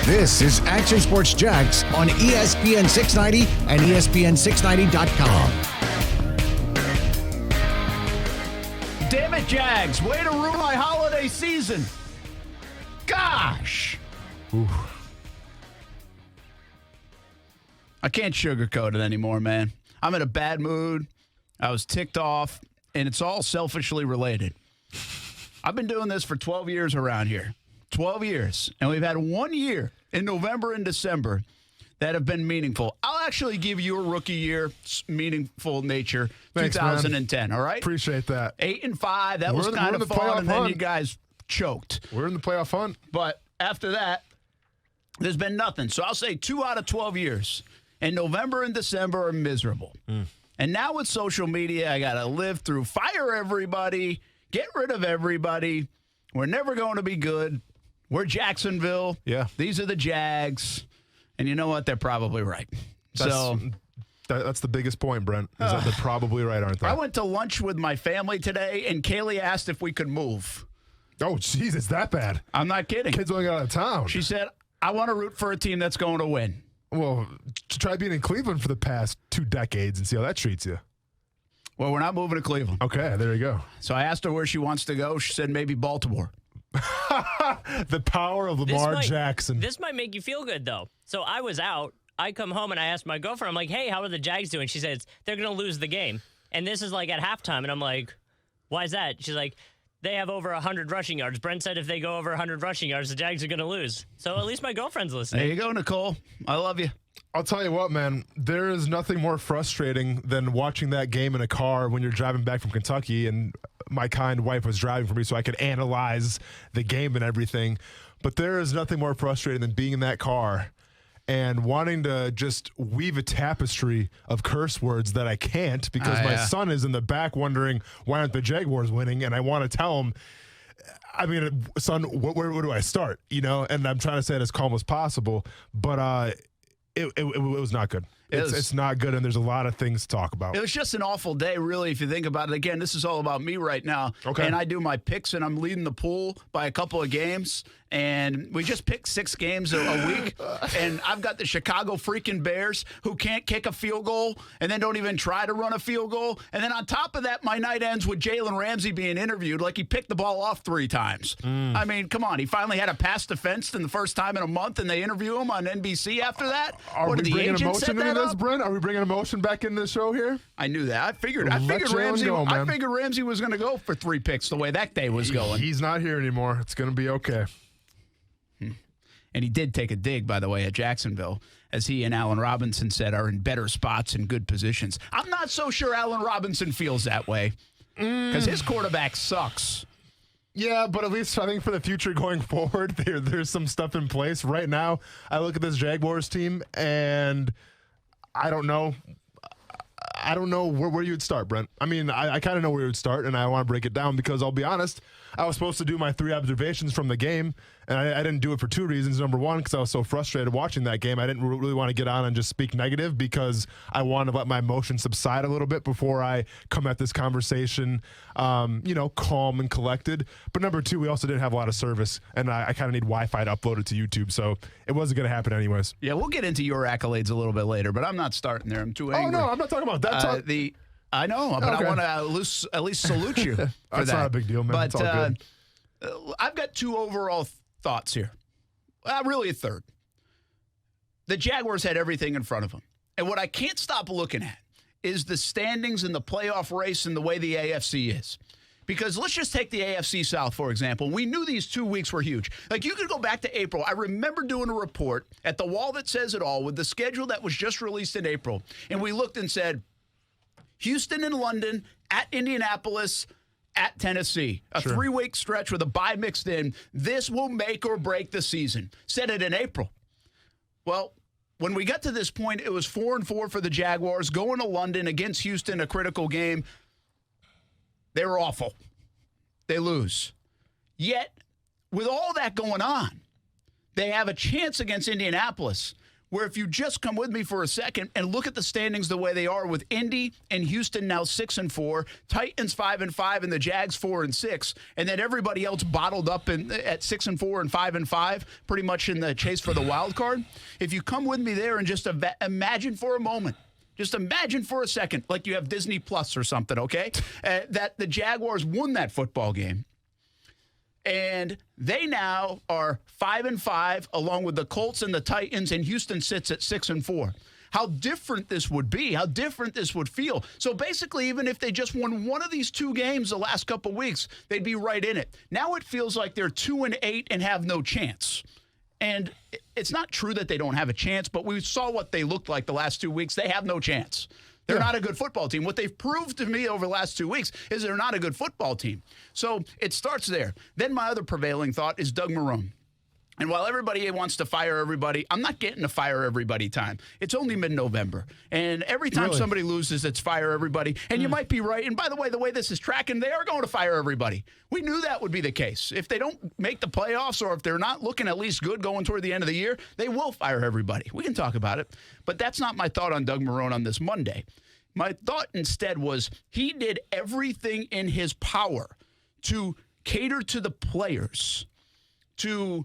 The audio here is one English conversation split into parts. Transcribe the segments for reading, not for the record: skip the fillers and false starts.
This is Action Sports Jags on ESPN 690 and ESPN690.com. Damn it, Jags. Way to ruin my holiday season. Gosh. Ooh. I can't sugarcoat it anymore, man. I'm in a bad mood. I was ticked off, and it's all selfishly related. I've been doing this for 12 years around here. 12 years. And we've had 1 year in November and December that have been meaningful. I'll actually give you a rookie year meaningful nature. Thanks, 2010, man. All right? Appreciate that. 8-5. That was kind of fun, and then you guys choked. We're in the playoff hunt. But after that, there's been nothing. So I'll say 2 out of 12 years. And November and December are miserable. And now with social media, I got to live through fire everybody, get rid of everybody. We're never going to be good. We're Jacksonville. Yeah. These are the Jags. And you know what? They're probably right. That's the biggest point, Brent, is that they're probably right, aren't they? I went to lunch with my family today, and Kaylee asked if we could move. Oh, jeez, it's that bad. I'm not kidding. Kids want to get out of town. She said, I want to root for a team that's going to win. Well, try being in Cleveland for the past 2 decades and see how that treats you. Well, we're not moving to Cleveland. Okay, there you go. So I asked her where she wants to go. She said maybe Baltimore. The power of Lamar Jackson. This might make you feel good, though. So I was out. I come home and I asked my girlfriend, I'm like, hey, how are the Jags doing? She says, they're going to lose the game. And this is like at halftime. And I'm like, why is that? She's like, they have over 100 rushing yards. Brent said if they go over 100 rushing yards, the Jags are going to lose. So at least my girlfriend's listening. There you go, Nicole. I love you. I'll tell you what, man, there is nothing more frustrating than watching that game in a car when you're driving back from Kentucky, and my kind wife was driving for me so I could analyze the game and everything. But there is nothing more frustrating than being in that car and wanting to just weave a tapestry of curse words that I can't because my son is in the back wondering, why aren't the Jaguars winning? And I want to tell him, I mean, son, where do I start? You know, and I'm trying to say it as calm as possible, but it was not good. It's not good, and there's a lot of things to talk about. It was just an awful day, really, if you think about it. Again, this is all about me right now. Okay. And I do my picks, and I'm leading the pool by a couple of games. And we just picked 6 games a week. And I've got the Chicago freaking Bears who can't kick a field goal and then don't even try to run a field goal. And then on top of that, my night ends with Jalen Ramsey being interviewed like he picked the ball off 3 times. I mean, come on. He finally had a pass defense in the first time in a month, and they interview him on NBC after that. Are we bringing emotion into this, Brent? Are we bringing emotion back into the show here? I knew that. I figured Ramsey was going to go for 3 picks the way that day was going. He's not here anymore. It's going to be okay. And he did take a dig, by the way, at Jacksonville, as he and Allen Robinson said, are in better spots and good positions. I'm not so sure Allen Robinson feels that way because his quarterback sucks. Yeah, but at least I think for the future going forward, there's some stuff in place. Right now, I look at this Jaguars team, and I don't know where you would start, Brent. I mean, I kind of know where you would start, and I want to break it down because I'll be honest, I was supposed to do my 3 observations from the game, and I didn't do it for 2 reasons. Number one, because I was so frustrated watching that game. I didn't really want to get on and just speak negative because I wanted to let my emotions subside a little bit before I come at this conversation, calm and collected. But number 2, we also didn't have a lot of service, and I kind of need Wi-Fi to upload it to YouTube, so it wasn't going to happen anyways. Yeah, we'll get into your accolades a little bit later, but I'm not starting there. I'm too angry. Oh, no, I'm not talking about that. I know, but okay. I want to at least salute you for That's that. not a big deal, man. But it's all good. I've got 2 overall thoughts here. Well, really a third. The Jaguars had everything in front of them. And what I can't stop looking at is the standings in the playoff race and the way the AFC is. Because let's just take the AFC South, for example. We knew these 2 weeks were huge. Like, you could go back to April. I remember doing a report at the Wall That Says It All with the schedule that was just released in April. And we looked and said, Houston and London, at Indianapolis, at Tennessee. A 3-week stretch with a bye mixed in. This will make or break the season. Said it in April. Well, when we got to this point, it was 4-4 for the Jaguars, going to London against Houston, a critical game. They were awful. They lose. Yet, with all that going on, they have a chance against Indianapolis, where if you just come with me for a second and look at the standings the way they are with Indy and Houston now 6-4, Titans 5-5, and the Jags 4-6, and then everybody else bottled up at 6-4 and 5-5, pretty much in the chase for the wild card. If you come with me there and just imagine for a moment, just imagine for a second, like you have Disney Plus or something, okay, that the Jaguars won that football game. And they now are 5-5, along with the Colts and the Titans, and Houston sits at 6-4. How different this would be, how different this would feel. So basically, even if they just won one of these two games the last couple weeks, they'd be right in it. Now it feels like they're 2-8 and have no chance. And it's not true that they don't have a chance, but we saw what they looked like the last 2 weeks. They have no chance. They're not a good football team. What they've proved to me over the last 2 weeks is they're not a good football team. So it starts there. Then my other prevailing thought is Doug Marrone. And while everybody wants to fire everybody, I'm not getting to fire everybody time. It's only mid-November. And every time somebody loses, it's fire everybody. And you might be right. And by the way this is tracking, they are going to fire everybody. We knew that would be the case. If they don't make the playoffs or if they're not looking at least good going toward the end of the year, they will fire everybody. We can talk about it. But that's not my thought on Doug Marrone on this Monday. My thought instead was he did everything in his power to cater to the players, to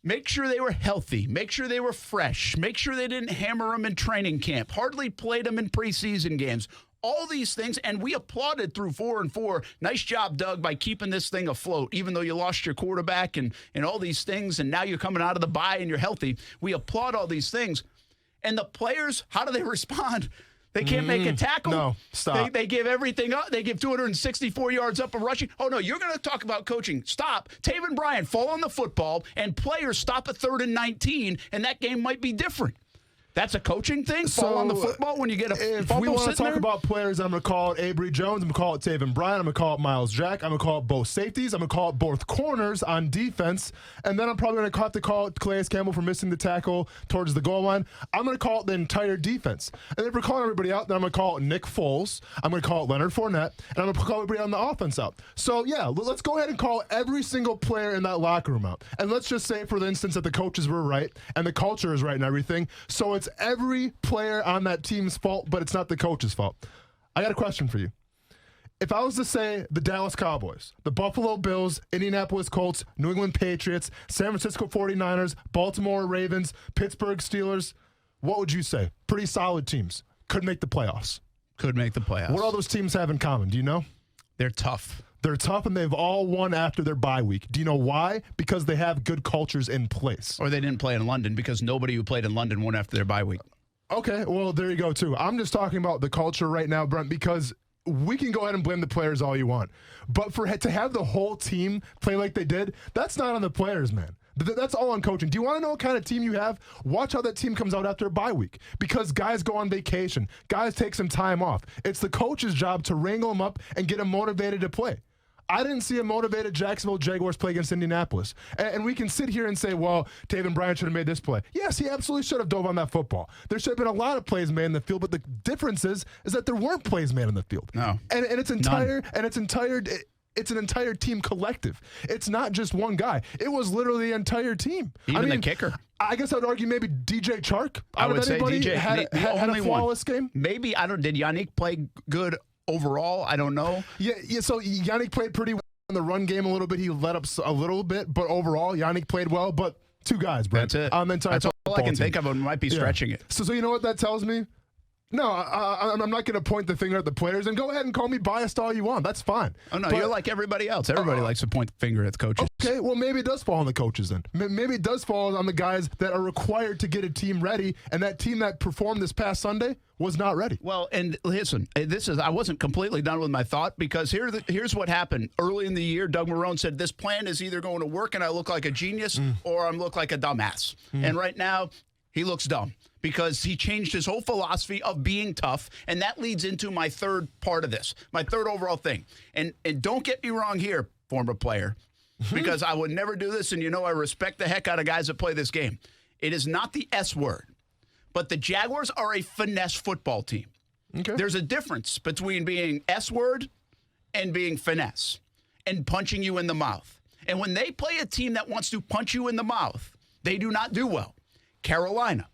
make sure they were healthy, make sure they were fresh, make sure they didn't hammer them in training camp, hardly played them in preseason games. All these things, and we applauded through 4-4. Nice job, Doug, by keeping this thing afloat, even though you lost your quarterback and all these things, and now you're coming out of the bye and you're healthy. We applaud all these things. And the players, how do they respond? They can't make a tackle. No, stop. They give everything up. They give 264 yards up of rushing. Oh, no, you're going to talk about coaching. Stop. Taven Bryan, fall on the football, and players stop at 3rd and 19, and that game might be different. That's a coaching thing? Fall on the football when you get a fumble? If we want to talk about players, I'm going to call it Avery Jones. I'm going to call it Taven Bryan. I'm going to call it Miles Jack. I'm going to call it both safeties. I'm going to call it both corners on defense. And then I'm probably going to have to call it Calais Campbell for missing the tackle towards the goal line. I'm going to call it the entire defense. And if we're calling everybody out, then I'm going to call it Nick Foles. I'm going to call it Leonard Fournette. And I'm going to call everybody on the offense out. So, yeah, let's go ahead and call every single player in that locker room out. And let's just say, for the instance, that the coaches were right and the culture is right and everything. So it's every player on that team's fault, but it's not the coach's fault. I got a question for you. If I was to say the Dallas Cowboys, the Buffalo Bills, Indianapolis Colts, New England Patriots, San Francisco 49ers, Baltimore Ravens, Pittsburgh Steelers, what would you say? Pretty solid teams. Could make the playoffs. Could make the playoffs. What all those teams have in common? Do you know? They're tough. They're tough, and they've all won after their bye week. Do you know why? Because they have good cultures in place. Or they didn't play in London because nobody who played in London won after their bye week. Okay, well, there you go, too. I'm just talking about the culture right now, Brent, because we can go ahead and blame the players all you want. But to have the whole team play like they did, that's not on the players, man. That's all on coaching. Do you want to know what kind of team you have? Watch how that team comes out after a bye week. Because guys go on vacation. Guys take some time off. It's the coach's job to wrangle them up and get them motivated to play. I didn't see a motivated Jacksonville Jaguars play against Indianapolis. And we can sit here and say, well, Taven Bryan should have made this play. Yes, he absolutely should have dove on that football. There should have been a lot of plays made in the field, but the difference is that there weren't plays made in the field. No. And it's an entire team collective. It's not just one guy. It was literally the entire team. Even the kicker. I guess I'd argue maybe DJ Chark. I would say DJ had a flawless game. Maybe, did Yannick play good overall? I don't know. Yeah. So Yannick played pretty well in the run game a little bit. He let up a little bit, but overall, Yannick played well. But two guys, Brent. That's it. On the entire That's all I can think of. Might be stretching it. So you know what that tells me? No, I'm not going to point the finger at the players, and go ahead and call me biased all you want. That's fine. Oh, no, you're like everybody else. Everybody likes to point the finger at the coaches. Okay, well, maybe it does fall on the coaches then. Maybe it does fall on the guys that are required to get a team ready, and that team that performed this past Sunday was not ready. Well, and listen, I wasn't completely done with my thought, because here's what happened. Early in the year, Doug Marrone said, this plan is either going to work and I look like a genius or I look like a dumbass. And right now, he looks dumb, because he changed his whole philosophy of being tough, and that leads into my third part of this, my third overall thing. And don't get me wrong here, former player, because I would never do this, and I respect the heck out of guys that play this game. It is not the S word, but the Jaguars are a finesse football team. Okay. There's a difference between being S word and being finesse and punching you in the mouth. And when they play a team that wants to punch you in the mouth, they do not do well. Carolina,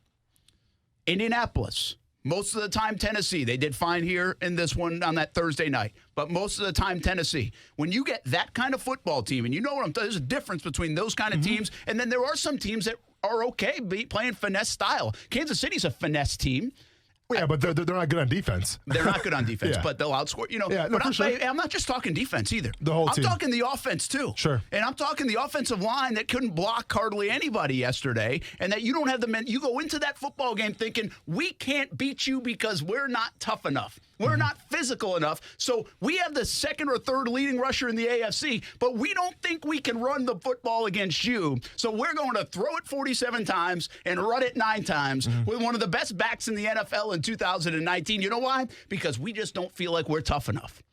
Indianapolis. Most of the time, Tennessee. They did fine here in this one on that Thursday night. But most of the time, Tennessee. When you get that kind of football team, and you know what I'm there's a difference between those kind of teams, and then there are some teams that are okay playing finesse style. Kansas City's a finesse team. Yeah, but they're not good on defense. They're not good on defense, Yeah. but they'll outscore. Yeah, no, but for sure. I'm not just talking defense either. The whole team. I'm talking the offense too. Sure. And I'm talking the offensive line that couldn't block hardly anybody yesterday, and that you don't have the men. You go into that football game thinking we can't beat you because we're not tough enough. We're not physical enough. So we have the second or third leading rusher in the AFC, but we don't think we can run the football against you. So we're going to throw it 47 times and run it 9 times with one of the best backs in the NFL in 2019. You know why? Because we just don't feel like we're tough enough.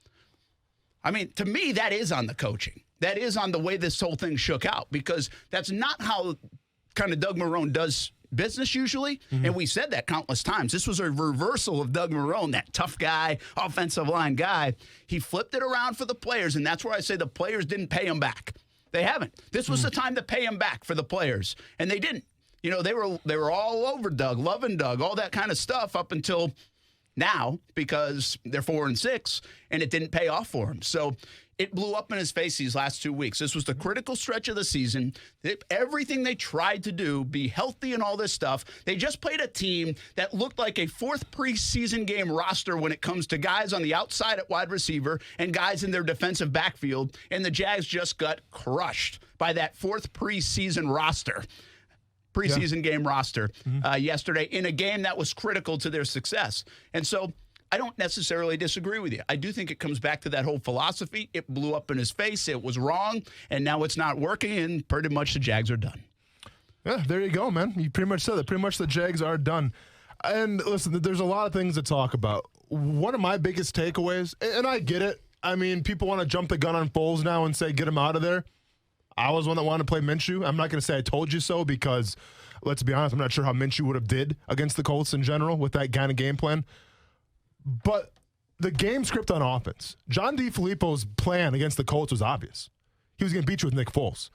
I mean, to me, that is on the coaching. That is on the way this whole thing shook out, because that's not how kind of Doug Marrone does business usually, and we said that countless times. This was a reversal of Doug Marrone, that tough guy, offensive line guy. He flipped it around for the players, and that's where I say the players didn't pay him back. They haven't. This was the time to pay him back for the players, and they didn't. You know, they were all over Doug, loving Doug, all that kind of stuff up until now, because they're 4-6, and it didn't pay off for him. So it blew up in his face these last 2 weeks. This was the critical stretch of the season. Everything they tried to do, be healthy and all this stuff, they just played a team that looked like a 4th preseason game roster when it comes to guys on the outside at wide receiver and guys in their defensive backfield, and the Jags just got crushed by that 4th preseason game roster yesterday in a game that was critical to their success. And so I don't necessarily disagree with you. I do think it comes back to that whole philosophy. It blew up in his face. It was wrong, and now it's not working, and pretty much the Jags are done. Yeah, there you go, man. You pretty much said that. Pretty much the Jags are done. And listen, there's a lot of things to talk about. One of my biggest takeaways, and I get it. I mean, people want to jump the gun on Foles now and say, get him out of there. I was one that wanted to play Minshew. I'm not going to say I told you so, because let's be honest, I'm not sure how Minshew would have did against the Colts in general with that kind of game plan. But the game script on offense, John DeFilippo's plan against the Colts was obvious. He was going to beat you with Nick Foles.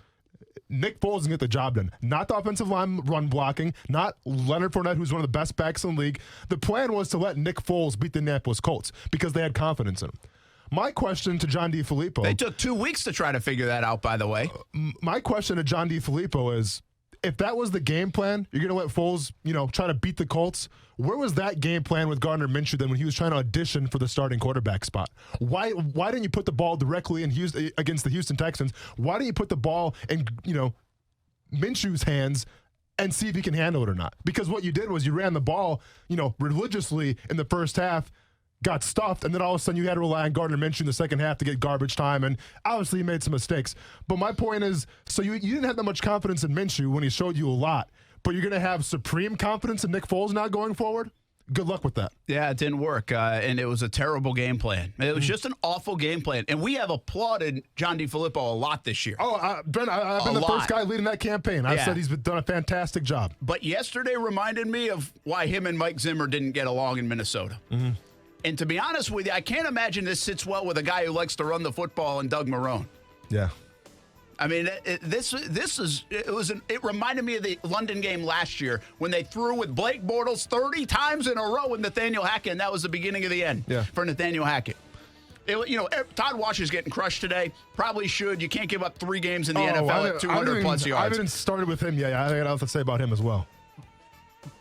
Nick Foles is going to get the job done. Not the offensive line run blocking, not Leonard Fournette, who's one of the best backs in the league. The plan was to let Nick Foles beat the Indianapolis Colts because they had confidence in him. My question to John DeFilippo. They took 2 weeks to try to figure that out, by the way. My question to John DeFilippo is, if that was the game plan, you're going to let Foles, try to beat the Colts. Where was that game plan with Gardner Minshew then when he was trying to audition for the starting quarterback spot? Why didn't you put the ball directly in against the Houston Texans? Why didn't you put the ball in, Minshew's hands and see if he can handle it or not? Because what you did was you ran the ball, religiously in the first half, got stuffed, and then all of a sudden you had to rely on Gardner Minshew in the second half to get garbage time, and obviously he made some mistakes. But my point is, so you didn't have that much confidence in Minshew when he showed you a lot, but you're going to have supreme confidence in Nick Foles now going forward? Good luck with that. Yeah, it didn't work, and it was a terrible game plan. It was just an awful game plan, and we have applauded John DeFilippo a lot this year. Oh, Brent, I've been the first guy leading that campaign. I've said he's done a fantastic job. But yesterday reminded me of why him and Mike Zimmer didn't get along in Minnesota. And to be honest with you, I can't imagine this sits well with a guy who likes to run the football and Doug Marrone. Yeah. I mean, it reminded me of the London game last year when they threw with Blake Bortles 30 times in a row with Nathaniel Hackett, and that was the beginning of the end for Nathaniel Hackett. Todd Washington's getting crushed today. Probably should. You can't give up 3 games in the NFL at 200-plus yards. I haven't started with him yet. I got enough to say about him as well.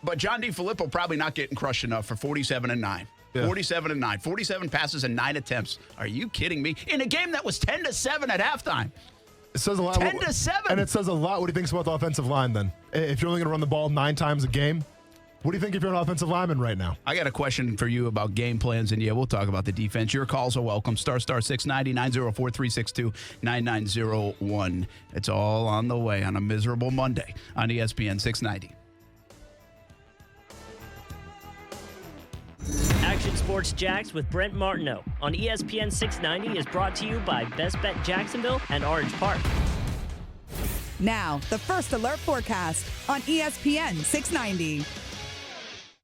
But John DeFilippo probably not getting crushed enough for 47-9. Yeah. 47-9. 47 passes and 9 attempts. Are you kidding me? In a game that was 10-7 at halftime. It says a lot. 10-7. And it says a lot what he thinks about the offensive line then. If you're only going to run the ball 9 times a game, what do you think if you're an offensive lineman right now? I got a question for you about game plans, and we'll talk about the defense. Your calls are welcome. Star 690 904-362 9901. It's all on the way on a miserable Monday on ESPN 690. Action Sports Jax with Brent Martineau on ESPN 690 is brought to you by Best Bet Jacksonville and Orange Park. Now, the first alert forecast on ESPN 690.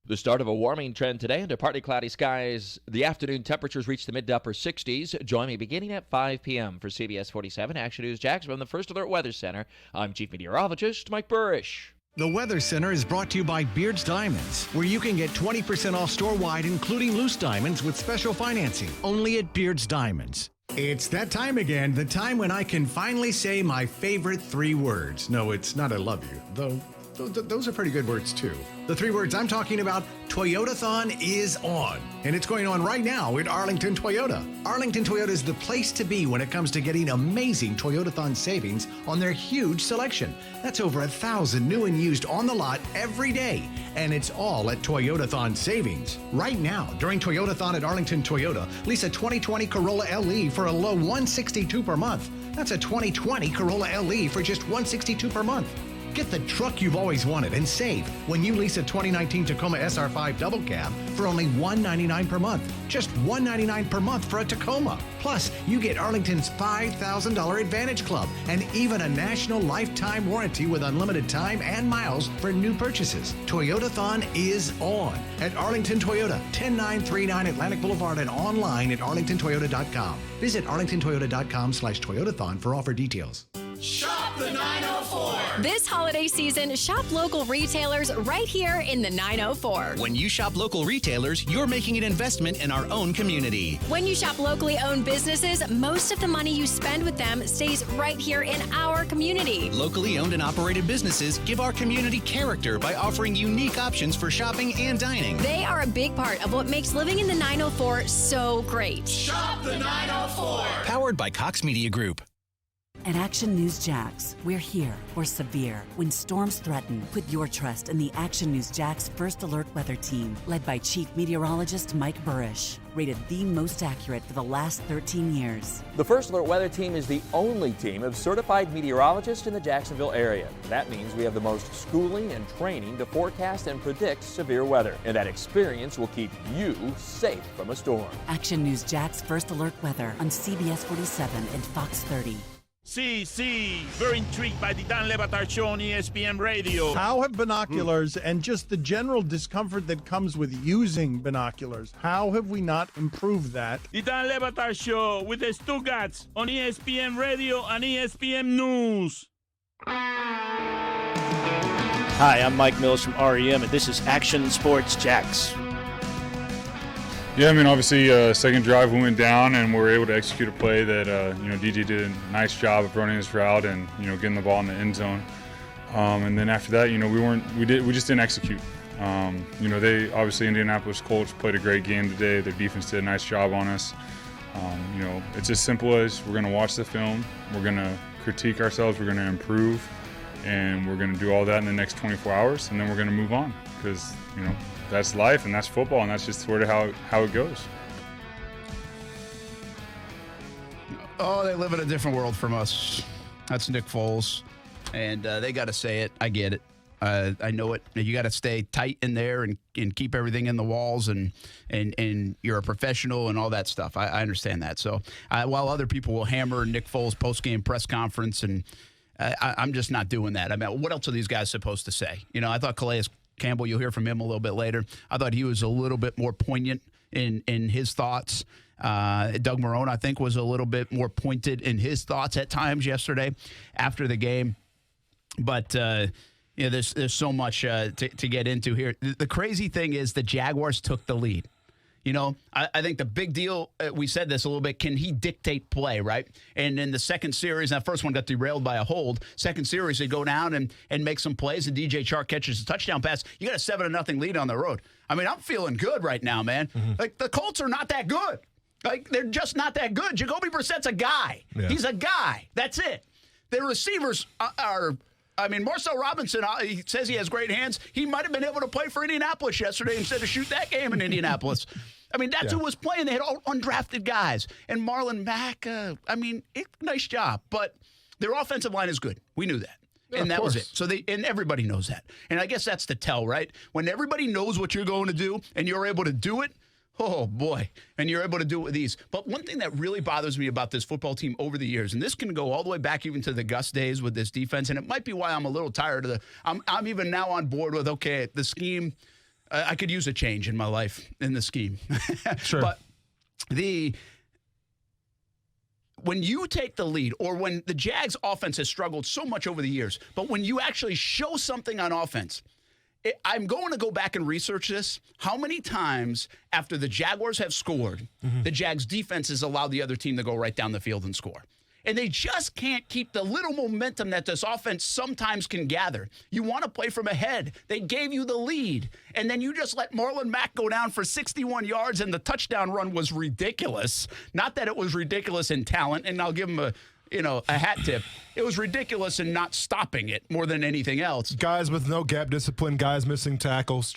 The start of a warming trend today under partly cloudy skies. The afternoon temperatures reach the mid to upper 60s. Join me beginning at 5 p.m. for CBS 47 Action News Jax from the First Alert Weather Center. I'm Chief Meteorologist Mike Burrish. The Weather Center is brought to you by Beard's Diamonds, where you can get 20% off store-wide, including loose diamonds with special financing, only at Beard's Diamonds. It's that time again, the time when I can finally say my favorite 3 words. No, it's not I love you, though those are pretty good words too. The 3 words I'm talking about, Toyotathon is on. And it's going on right now at Arlington Toyota. Arlington Toyota is the place to be when it comes to getting amazing Toyotathon savings on their huge selection. That's over 1,000 new and used on the lot every day. And it's all at Toyotathon savings. Right now, during Toyotathon at Arlington Toyota, lease a 2020 Corolla LE for a low $162 per month. That's a 2020 Corolla LE for just $162 per month. Get the truck you've always wanted and save when you lease a 2019 Tacoma SR5 double cab for only $199 per month. Just $199 per month for a Tacoma. Plus, you get Arlington's $5,000 Advantage Club and even a national lifetime warranty with unlimited time and miles for new purchases. Toyotathon is on at Arlington Toyota, 10939 Atlantic Boulevard, and online at arlingtontoyota.com. Visit arlingtontoyota.com/Toyotathon for offer details. Shop the 904. This holiday season, shop local retailers right here in the 904. When you shop local retailers, you're making an investment in our own community. When you shop locally owned businesses, most of the money you spend with them stays right here in our community. Locally owned and operated businesses give our community character by offering unique options for shopping and dining. They are a big part of what makes living in the 904 so great. Shop the 904. Powered by Cox Media Group. At Action News Jax, we're here for severe. When storms threaten, put your trust in the Action News Jax First Alert Weather Team, led by Chief Meteorologist Mike Burrish, rated the most accurate for the last 13 years. The First Alert Weather Team is the only team of certified meteorologists in the Jacksonville area. That means we have the most schooling and training to forecast and predict severe weather. And that experience will keep you safe from a storm. Action News Jax First Alert Weather on CBS 47 and Fox 30. See, very intrigued by the Dan Le Batard Show on ESPN Radio. How have binoculars and just the general discomfort that comes with using binoculars, how have we not improved that? The Dan Le Batard Show with the Stugatz on ESPN Radio and ESPN News. Hi, I'm Mike Mills from REM, and this is Action Sports Jax. Yeah, I mean, obviously, second drive we went down and we were able to execute a play that, DJ did a nice job of running his route and, getting the ball in the end zone. And then after that, we just didn't execute. They obviously Indianapolis Colts played a great game today. Their defense did a nice job on us. It's as simple as we're going to watch the film, we're going to critique ourselves, we're going to improve, and we're going to do all that in the next 24 hours, and then we're going to move on because, that's life and that's football, and that's just sort of how it goes. Oh, they live in a different world from us. That's Nick Foles, and they got to say it. I get it. I know it. You got to stay tight in there and keep everything in the walls, and you're a professional and all that stuff. I understand that. So while other people will hammer Nick Foles' post-game press conference, and I'm just not doing that. I mean, what else are these guys supposed to say? I thought Calais Campbell, you'll hear from him a little bit later. I thought he was a little bit more poignant in his thoughts. Doug Marrone, I think, was a little bit more pointed in his thoughts at times yesterday after the game. But there's so much to get into here. The crazy thing is the Jaguars took the lead. I think the big deal, we said this a little bit, can he dictate play, right? And in the second series, that first one got derailed by a hold. Second series, they go down and make some plays, and DJ Chark catches a touchdown pass. You got a 7-0 lead on the road. I mean, I'm feeling good right now, man. Mm-hmm. Like, the Colts are not that good. Like, they're just not that good. Jacoby Brissett's a guy. Yeah. He's a guy. That's it. Their receivers are Marcel Robinson, he says he has great hands. He might have been able to play for Indianapolis yesterday instead of shoot that game in Indianapolis. That's who was playing. They had all undrafted guys. And Marlon Mack, nice job. But their offensive line is good. We knew that. Yeah, and that was it. So and everybody knows that. And I guess that's the tell, right? When everybody knows what you're going to do and you're able to do it, oh, boy. And you're able to do it with ease. But one thing that really bothers me about this football team over the years, and this can go all the way back even to the Gus days with this defense, and it might be why I'm a little tired of I'm even now on board with, okay, the scheme, I could use a change in my life in the scheme. Sure. But when you take the lead, or when the Jags offense has struggled so much over the years, but when you actually show something on offense, I'm going to go back and research this. How many times after the Jaguars have scored, the Jags defense has allowed the other team to go right down the field and score? And they just can't keep the little momentum that this offense sometimes can gather. You want to play from ahead. They gave you the lead. And then you just let Marlon Mack go down for 61 yards, and the touchdown run was ridiculous. Not that it was ridiculous in talent, and I'll give him a hat tip. It was ridiculous in not stopping it more than anything else. Guys with no gap discipline, guys missing tackles.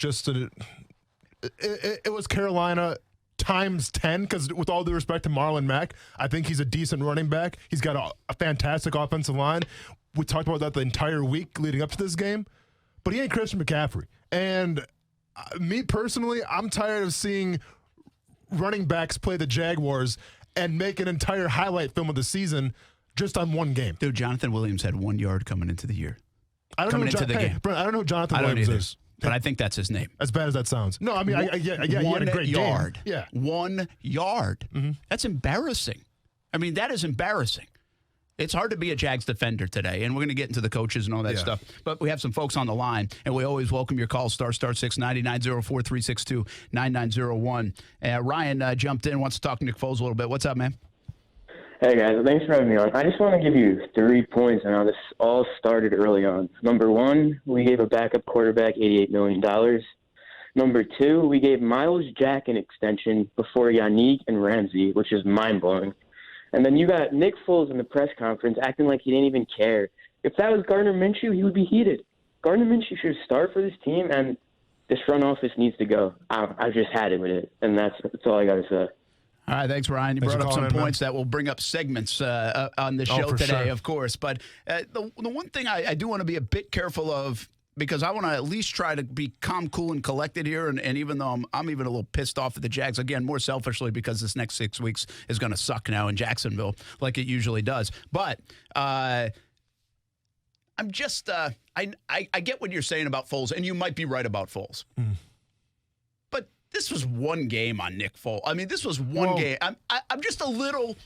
It was Carolina times 10, because with all due respect to Marlon Mack, I think he's a decent running back. He's got a fantastic offensive line. We talked about that the entire week leading up to this game, but he ain't Christian McCaffrey. And me personally, I'm tired of seeing running backs play the Jaguars and make an entire highlight film of the season just on one game. Dude, Jonathan Williams had 1 yard coming into the year. I don't know who Jonathan Williams is. But I think that's his name. As bad as that sounds. No, I mean, he had a great yard. game. Yeah. 1 yard. That's embarrassing. I mean, that is embarrassing. It's hard to be a Jags defender today, and we're going to get into the coaches and all that stuff. But we have some folks on the line, and we always welcome your calls. Star 690 904 362 9901. Ryan jumped in, wants to talk to Nick Foles a little bit. What's up, man? Hey, guys. Thanks for having me on. I just want to give you 3 points on how this all started early on. Number 1, we gave a backup quarterback $88 million. Number 2, we gave Miles Jack an extension before Yannick and Ramsey, which is mind-blowing. And then you got Nick Foles in the press conference acting like he didn't even care. If that was Gardner Minshew, he would be heated. Gardner Minshew should start for this team, and this front office needs to go. I just had it with it, and that's all I got to say. All right, thanks, Ryan. You brought up some points that will bring up segments on the show today, of course. But the one thing I do want to be a bit careful of, because I want to at least try to be calm, cool, and collected here. And even though I'm even a little pissed off at the Jags, again, more selfishly because this next 6 weeks is going to suck now in Jacksonville like it usually does. But I'm just I get what you're saying about Foles, and you might be right about Foles. But this was one game on Nick Foles. I mean, this was one game. I'm just a little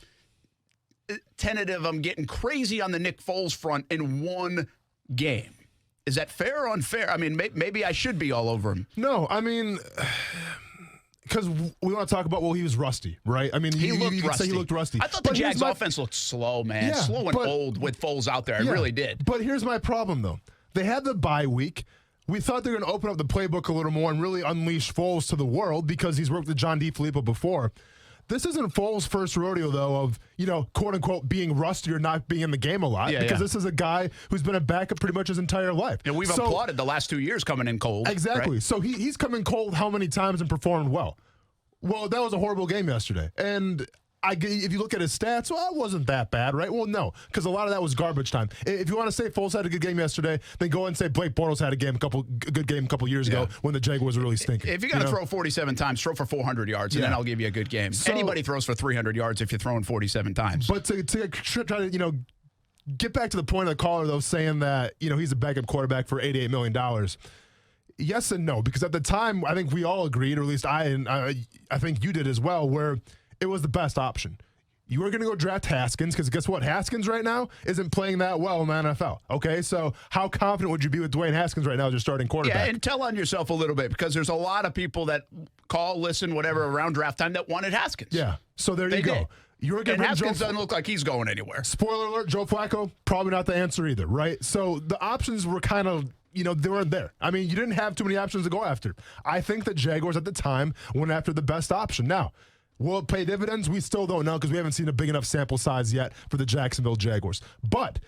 tentative. I'm getting crazy on the Nick Foles front in one game. Is that fair or unfair? I mean, maybe I should be all over him. No, I mean, because we want to talk about, he was rusty, right? I mean, he looked rusty. I thought the Jags offense looked slow, man. Yeah, slow and old with Foles out there. I really did. But here's my problem, though. They had the bye week. We thought they were going to open up the playbook a little more and really unleash Foles to the world because he's worked with John DeFilippo before. This isn't Foles' first rodeo, though, of, quote-unquote, being rusty or not being in the game a lot. Because this is a guy who's been a backup pretty much his entire life. And we've applauded the last 2 years coming in cold. Exactly. Right? So he's come in cold how many times and performed well? Well, that was a horrible game yesterday. And if you look at his stats, it wasn't that bad, right? Well, no, because a lot of that was garbage time. If you want to say Foles had a good game yesterday, then go ahead and say Blake Bortles had a good game a couple years ago when the Jaguars were really stinking. If you're going to throw 47 times, throw for 400 yards, and then I'll give you a good game. So, anybody throws for 300 yards if you're throwing 47 times. But to try to, get back to the point of the caller, though, saying that, he's a backup quarterback for $88 million. Yes and no, because at the time, I think we all agreed, or at least I think you did as well, where it was the best option. You were going to go draft Haskins because guess what? Haskins right now isn't playing that well in the NFL. Okay, so how confident would you be with Dwayne Haskins right now as your starting quarterback? Yeah, and tell on yourself a little bit because there's a lot of people that call, listen, whatever, around draft time that wanted Haskins. Yeah, so there you go. And Haskins doesn't look like he's going anywhere. Spoiler alert, Joe Flacco, probably not the answer either, right? So the options were kind of, they weren't there. I mean, you didn't have too many options to go after. I think the Jaguars at the time went after the best option. Now, will it pay dividends? We still don't know because we haven't seen a big enough sample size yet for the Jacksonville Jaguars. But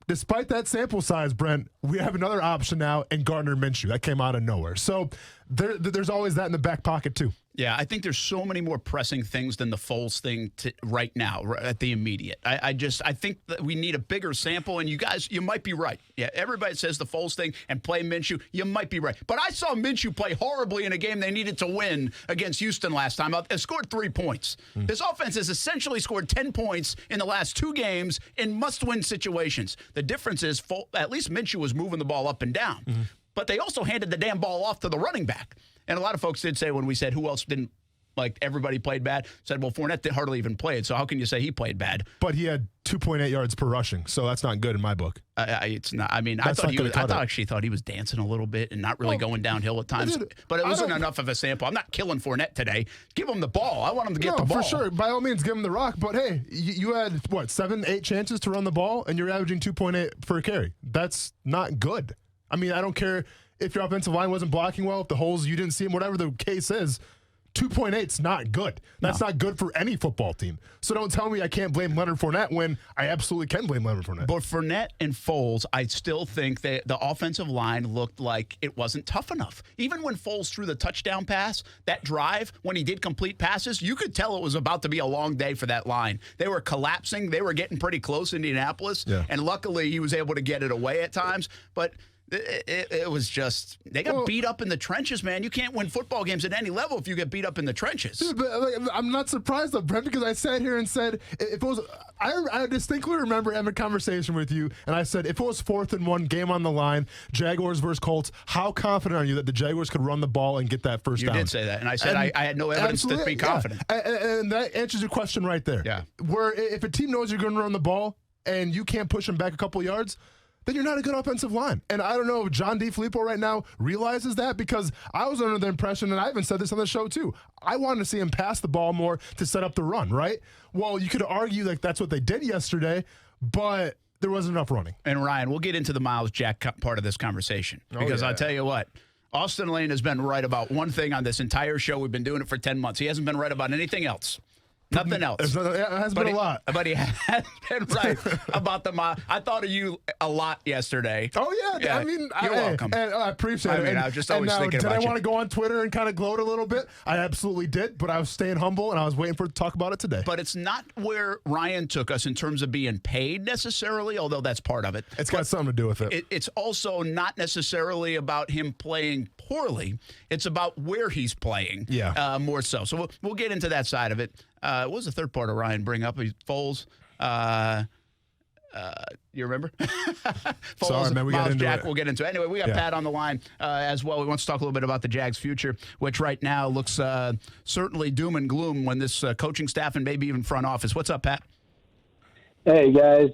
despite that sample size, Brent, we have another option now in Gardner Minshew. That came out of nowhere. So there's always that in the back pocket too. Yeah, I think there's so many more pressing things than the Foles thing right now at the immediate. I think that we need a bigger sample, and you guys, you might be right. Yeah, everybody says the Foles thing and play Minshew. You might be right. But I saw Minshew play horribly in a game they needed to win against Houston last time. It scored 3 points. This offense has essentially scored 10 points in the last 2 games in must-win situations. The difference is at least Minshew was moving the ball up and down. But they also handed the damn ball off to the running back. And a lot of folks did say when we said who else didn't like everybody played bad. Said, well, Fournette hardly even played, so how can you say he played bad? But he had 2.8 yards per rushing, so that's not good in my book. It's not. I mean, I actually thought he was dancing a little bit and not really going downhill at times. But it wasn't enough of a sample. I'm not killing Fournette today. Give him the ball. I want him to get the ball. For sure. By all means, give him the rock. But hey, you had 7, 8 chances to run the ball, and you're averaging 2.8 per carry. That's not good. I mean, I don't care if your offensive line wasn't blocking well, if the holes you didn't see them, whatever the case is. 2.8 is not good. That's not good for any football team. So don't tell me I can't blame Leonard Fournette when I absolutely can blame Leonard Fournette. But Fournette and Foles, I still think that the offensive line looked like it wasn't tough enough. Even when Foles threw the touchdown pass, that drive, when he did complete passes, you could tell it was about to be a long day for that line. They were collapsing. They were getting pretty close, Indianapolis. Yeah. And luckily, he was able to get it away at times. But it was just, they got beat up in the trenches, man. You can't win football games at any level if you get beat up in the trenches. Dude, but I'm not surprised though, Brent, because I sat here and said, if it was, I distinctly remember having a conversation with you, and I said, if it was 4th and 1, game on the line, Jaguars versus Colts, how confident are you that the Jaguars could run the ball and get that first down? You did say that, and I said I had no evidence to be confident. And that answers your question right there. Yeah. Where if a team knows you're going to run the ball and you can't push them back a couple yards, then you're not a good offensive line. And I don't know if John DeFilippo right now realizes that, because I was under the impression, and I even said this on the show too, I wanted to see him pass the ball more to set up the run, right? Well, you could argue like that's what they did yesterday, but there wasn't enough running. And Ryan, we'll get into the Miles Jack part of this conversation, because I'll tell you what, Austin Lane has been right about one thing on this entire show. We've been doing it for 10 months. He hasn't been right about anything else. Nothing else. It has been a lot. But he has been right about the mile. I thought of you a lot yesterday. Oh, yeah. I mean, you're welcome. And I appreciate it. I was just always thinking about you. Did I want to go on Twitter and kind of gloat a little bit? I absolutely did, but I was staying humble, and I was waiting for to talk about it today. But it's not where Ryan took us in terms of being paid necessarily, although that's part of it. It's got something to do with it. It's also not necessarily about him playing poorly. It's about where he's playing more so. So we'll get into that side of it. What was the third part of Ryan bring up? Foles. You remember? Foles, sorry, man. We got into Jack, it. We'll get into it. Anyway, we got Pat on the line as well. We want to talk a little bit about the Jags' future, which right now looks certainly doom and gloom when this coaching staff and maybe even front office. What's up, Pat? Hey, guys.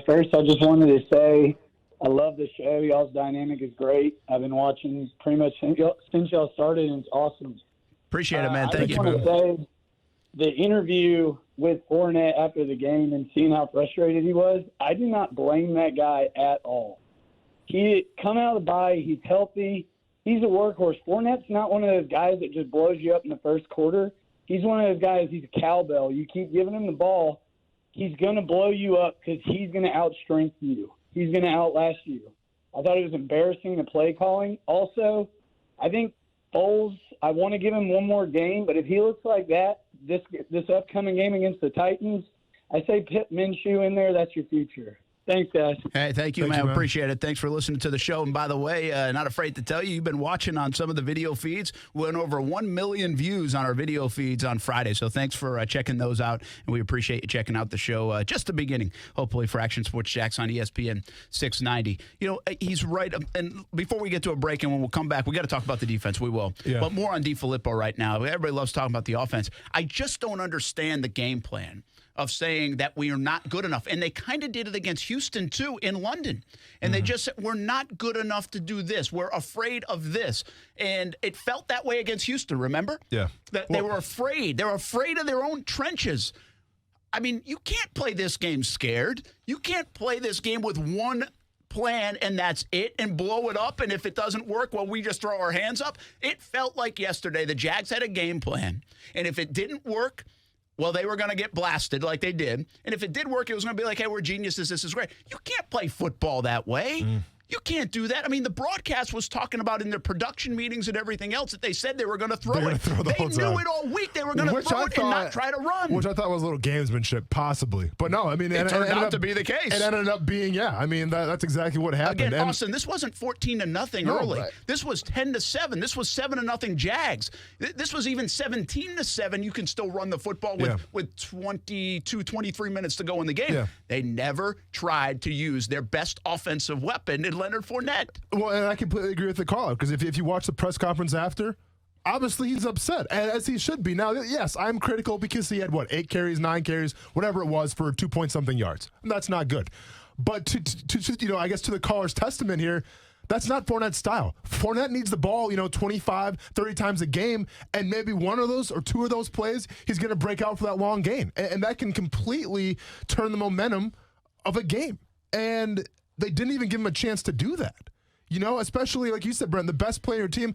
First, I just wanted to say I love the show. Y'all's dynamic is great. I've been watching pretty much since y'all started, and it's awesome. Appreciate it, man. Thank you. I just want to say the interview with Fournette after the game and seeing how frustrated he was, I do not blame that guy at all. He come out of the bye, he's healthy, he's a workhorse. Fournette's not one of those guys that just blows you up in the first quarter. He's one of those guys, he's a cowbell. You keep giving him the ball, he's going to blow you up because he's going to outstrength you. He's going to outlast you. I thought it was embarrassing, the play calling. Also, I think Foles, I want to give him one more game, but if he looks like that, this upcoming game against the Titans, I say Pitt Minshew in there. That's your future. Thanks, guys. Hey, thank you, man. Appreciate it. Thanks for listening to the show. And by the way, not afraid to tell you, you've been watching on some of the video feeds. We went over 1 million views on our video feeds on Friday. So thanks for checking those out. And we appreciate you checking out the show. Just the beginning, hopefully, for Action Sports Jax on ESPN 690. You know, he's right. And before we get to a break and when we'll come back, we got to talk about the defense. We will. Yeah. But more on DeFilippo right now. Everybody loves talking about the offense. I just don't understand the game plan of saying that we are not good enough. And they kind of did it against Houston, too, in London. And they just said, we're not good enough to do this. We're afraid of this. And it felt that way against Houston, remember? Yeah. They were afraid. They were afraid of their own trenches. I mean, you can't play this game scared. You can't play this game with one plan and that's it and blow it up. And if it doesn't work, well, we just throw our hands up. It felt like yesterday the Jags had a game plan. And if it didn't work, well, they were going to get blasted like they did. And if it did work, it was going to be like, hey, we're geniuses. This is great. You can't play football that way. You can't do that. I mean, the broadcast was talking about in their production meetings and everything else that they said they were going to throw it. They knew it all week. They were going to throw it and not try to run. Which I thought was a little gamesmanship, possibly. But no, I mean, it turned out to be the case. It ended up being, I mean, that's exactly what happened. Again, Austin, this wasn't 14-0 early. Right. This was 10-7. This was 7-0 Jags. This was even 17-7. You can still run the football with 22, 23 minutes to go in the game. Yeah. They never tried to use their best offensive weapon in Leonard Fournette. Well, and I completely agree with the call-out, because if you watch the press conference after, obviously he's upset, as he should be. Now, yes, I'm critical because he had, 8 carries, 9 carries, whatever it was, for 2-point-something yards. And that's not good. But to I guess to the caller's testament here, that's not Fournette's style. Fournette needs the ball, 25, 30 times a game, and maybe one of those or two of those plays, he's going to break out for that long gain. And that can completely turn the momentum of a game. And they didn't even give him a chance to do that. Especially, like you said, Brent, the best player on your team.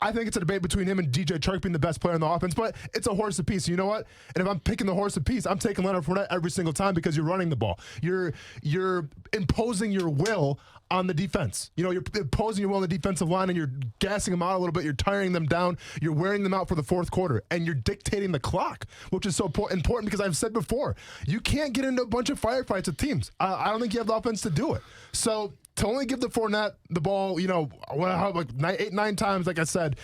I think it's a debate between him and DJ Chark being the best player on the offense, but it's a horse apiece. You know what? And if I'm picking the horse apiece, I'm taking Leonard Fournette every single time because you're running the ball. You're imposing your will on the defense. You're imposing your will on the defensive line, and you're gassing them out a little bit. You're tiring them down. You're wearing them out for the fourth quarter, and you're dictating the clock, which is so important because I've said before, you can't get into a bunch of firefights with teams. I don't think you have the offense to do it. So to only give the Fournette the ball, 8, 9 times, like I said,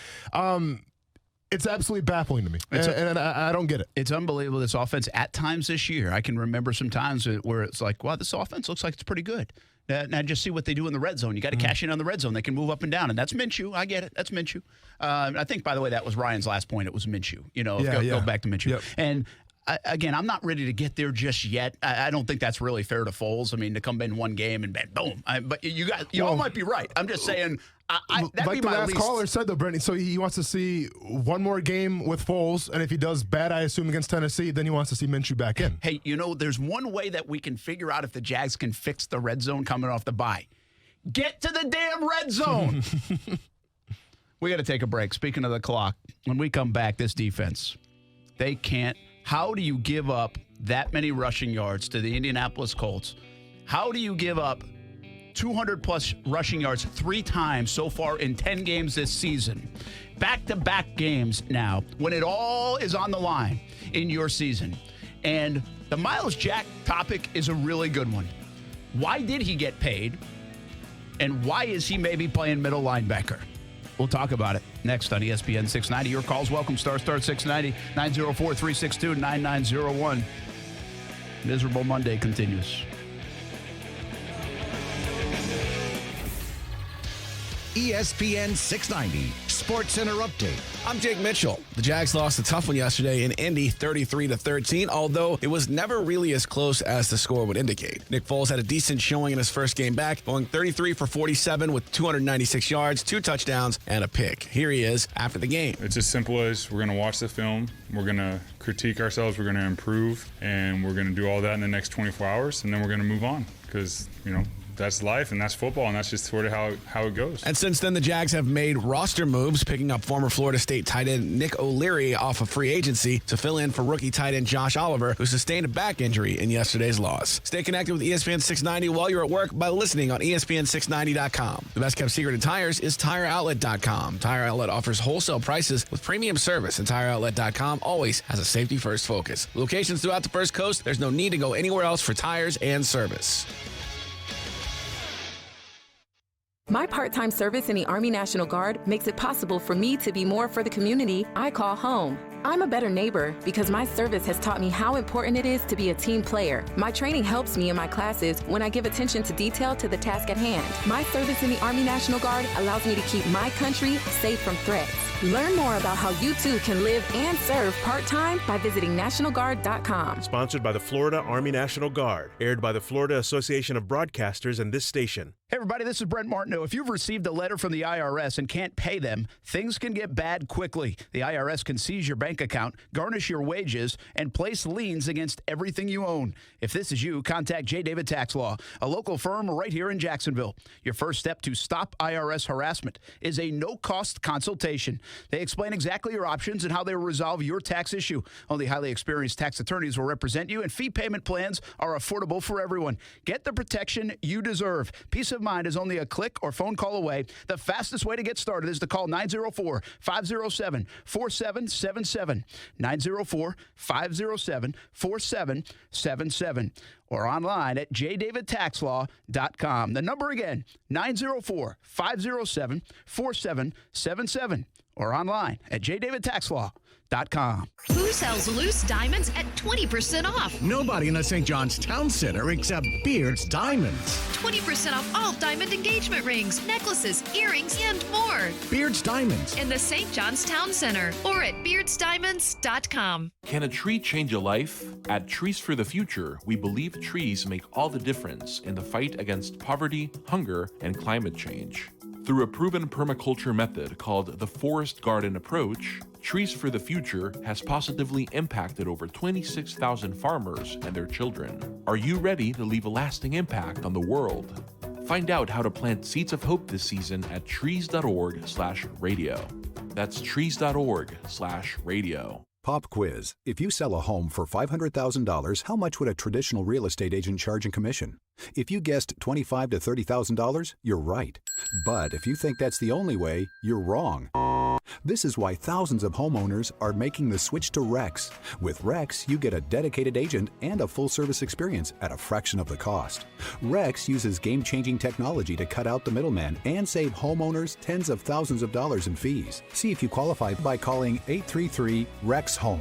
it's absolutely baffling to me, and I don't get it. It's unbelievable, this offense at times this year. I can remember some times where it's like, wow, this offense looks like it's pretty good. Now just see what they do in the red zone. You got to cash in on the red zone. They can move up and down, and that's Minshew. I get it. That's Minshew. I think, by the way, that was Ryan's last point. It was Minshew. Go back to Minshew. Yep. And again, I'm not ready to get there just yet. I don't think that's really fair to Foles. I mean, to come in one game and boom. But you all might be right. I'm just saying. Like the last caller said, though, Brittany, so he wants to see one more game with Foles, and if he does bad, I assume, against Tennessee, then he wants to see Minshew back in. Hey, there's one way that we can figure out if the Jags can fix the red zone coming off the bye. Get to the damn red zone. We got to take a break. Speaking of the clock, when we come back, this defense, they can't. How do you give up that many rushing yards to the Indianapolis Colts? How do you give up 200-plus rushing yards 3 times so far in 10 games this season? Back-to-back games now, when it all is on the line in your season. And the Myles Jack topic is a really good one. Why did he get paid? And why is he maybe playing middle linebacker? We'll talk about it next on ESPN 690. Your calls welcome. Start 690 904-362-9901. Miserable Monday continues. ESPN 690 Sports Center Update. I'm Jake Mitchell. The Jags lost a tough one yesterday in Indy, 33-13, although it was never really as close as the score would indicate. Nick Foles had a decent showing in his first game back, going 33 for 47 with 296 yards, 2 touchdowns, and a pick. Here he is after the game. It's as simple as we're going to watch the film, we're going to critique ourselves, we're going to improve, and we're going to do all that in the next 24 hours, and then we're going to move on because, that's life, and that's football, and that's just sort of how it goes. And since then, the Jags have made roster moves, picking up former Florida State tight end Nick O'Leary off of free agency to fill in for rookie tight end Josh Oliver, who sustained a back injury in yesterday's loss. Stay connected with ESPN 690 while you're at work by listening on ESPN690.com. The best kept secret in tires is TireOutlet.com. Tire Outlet offers wholesale prices with premium service, and TireOutlet.com always has a safety-first focus. Locations throughout the First Coast, there's no need to go anywhere else for tires and service. My part-time service in the Army National Guard makes it possible for me to be more for the community I call home. I'm a better neighbor because my service has taught me how important it is to be a team player. My training helps me in my classes when I give attention to detail to the task at hand. My service in the Army National Guard allows me to keep my country safe from threats. Learn more about how you too can live and serve part-time by visiting NationalGuard.com. Sponsored by the Florida Army National Guard. Aired by the Florida Association of Broadcasters and this station. Hey, everybody, this is Brent Martineau. If you've received a letter from the IRS and can't pay them, things can get bad quickly. The IRS can seize your bank account, garnish your wages, and place liens against everything you own. If this is you, contact J. David Tax Law, a local firm right here in Jacksonville. Your first step to stop IRS harassment is a no-cost consultation. They explain exactly your options and how they will resolve your tax issue. Only highly experienced tax attorneys will represent you, and fee payment plans are affordable for everyone. Get the protection you deserve. Peace of mind is only a click or phone call away. The fastest way to get started is to call 904-507-4777. 904-507-4777. or online at jdavidtaxlaw.com. The number again, 904-507-4777, or online at jdavidtaxlaw.com. Who sells loose diamonds at 20% off? Nobody in the St. John's Town Center except Beard's Diamonds. 20% off all diamond engagement rings, necklaces, earrings, and more. Beard's Diamonds. In the St. John's Town Center or at beardsdiamonds.com. Can a tree change a life? At Trees for the Future, we believe trees make all the difference in the fight against poverty, hunger, and climate change. Through a proven permaculture method called the Forest Garden Approach, Trees for the Future has positively impacted over 26,000 farmers and their children. Are you ready to leave a lasting impact on the world? Find out how to plant seeds of hope this season at trees.org/radio. That's trees.org/radio. Pop quiz. If you sell a home for $500,000, how much would a traditional real estate agent charge in commission? If you guessed $25,000 to $30,000, you're right. But if you think that's the only way, you're wrong. This is why thousands of homeowners are making the switch to Rex. With Rex, you get a dedicated agent and a full-service experience at a fraction of the cost. Rex uses game-changing technology to cut out the middleman and save homeowners tens of thousands of dollars in fees. See if you qualify by calling 833-REX-HOME.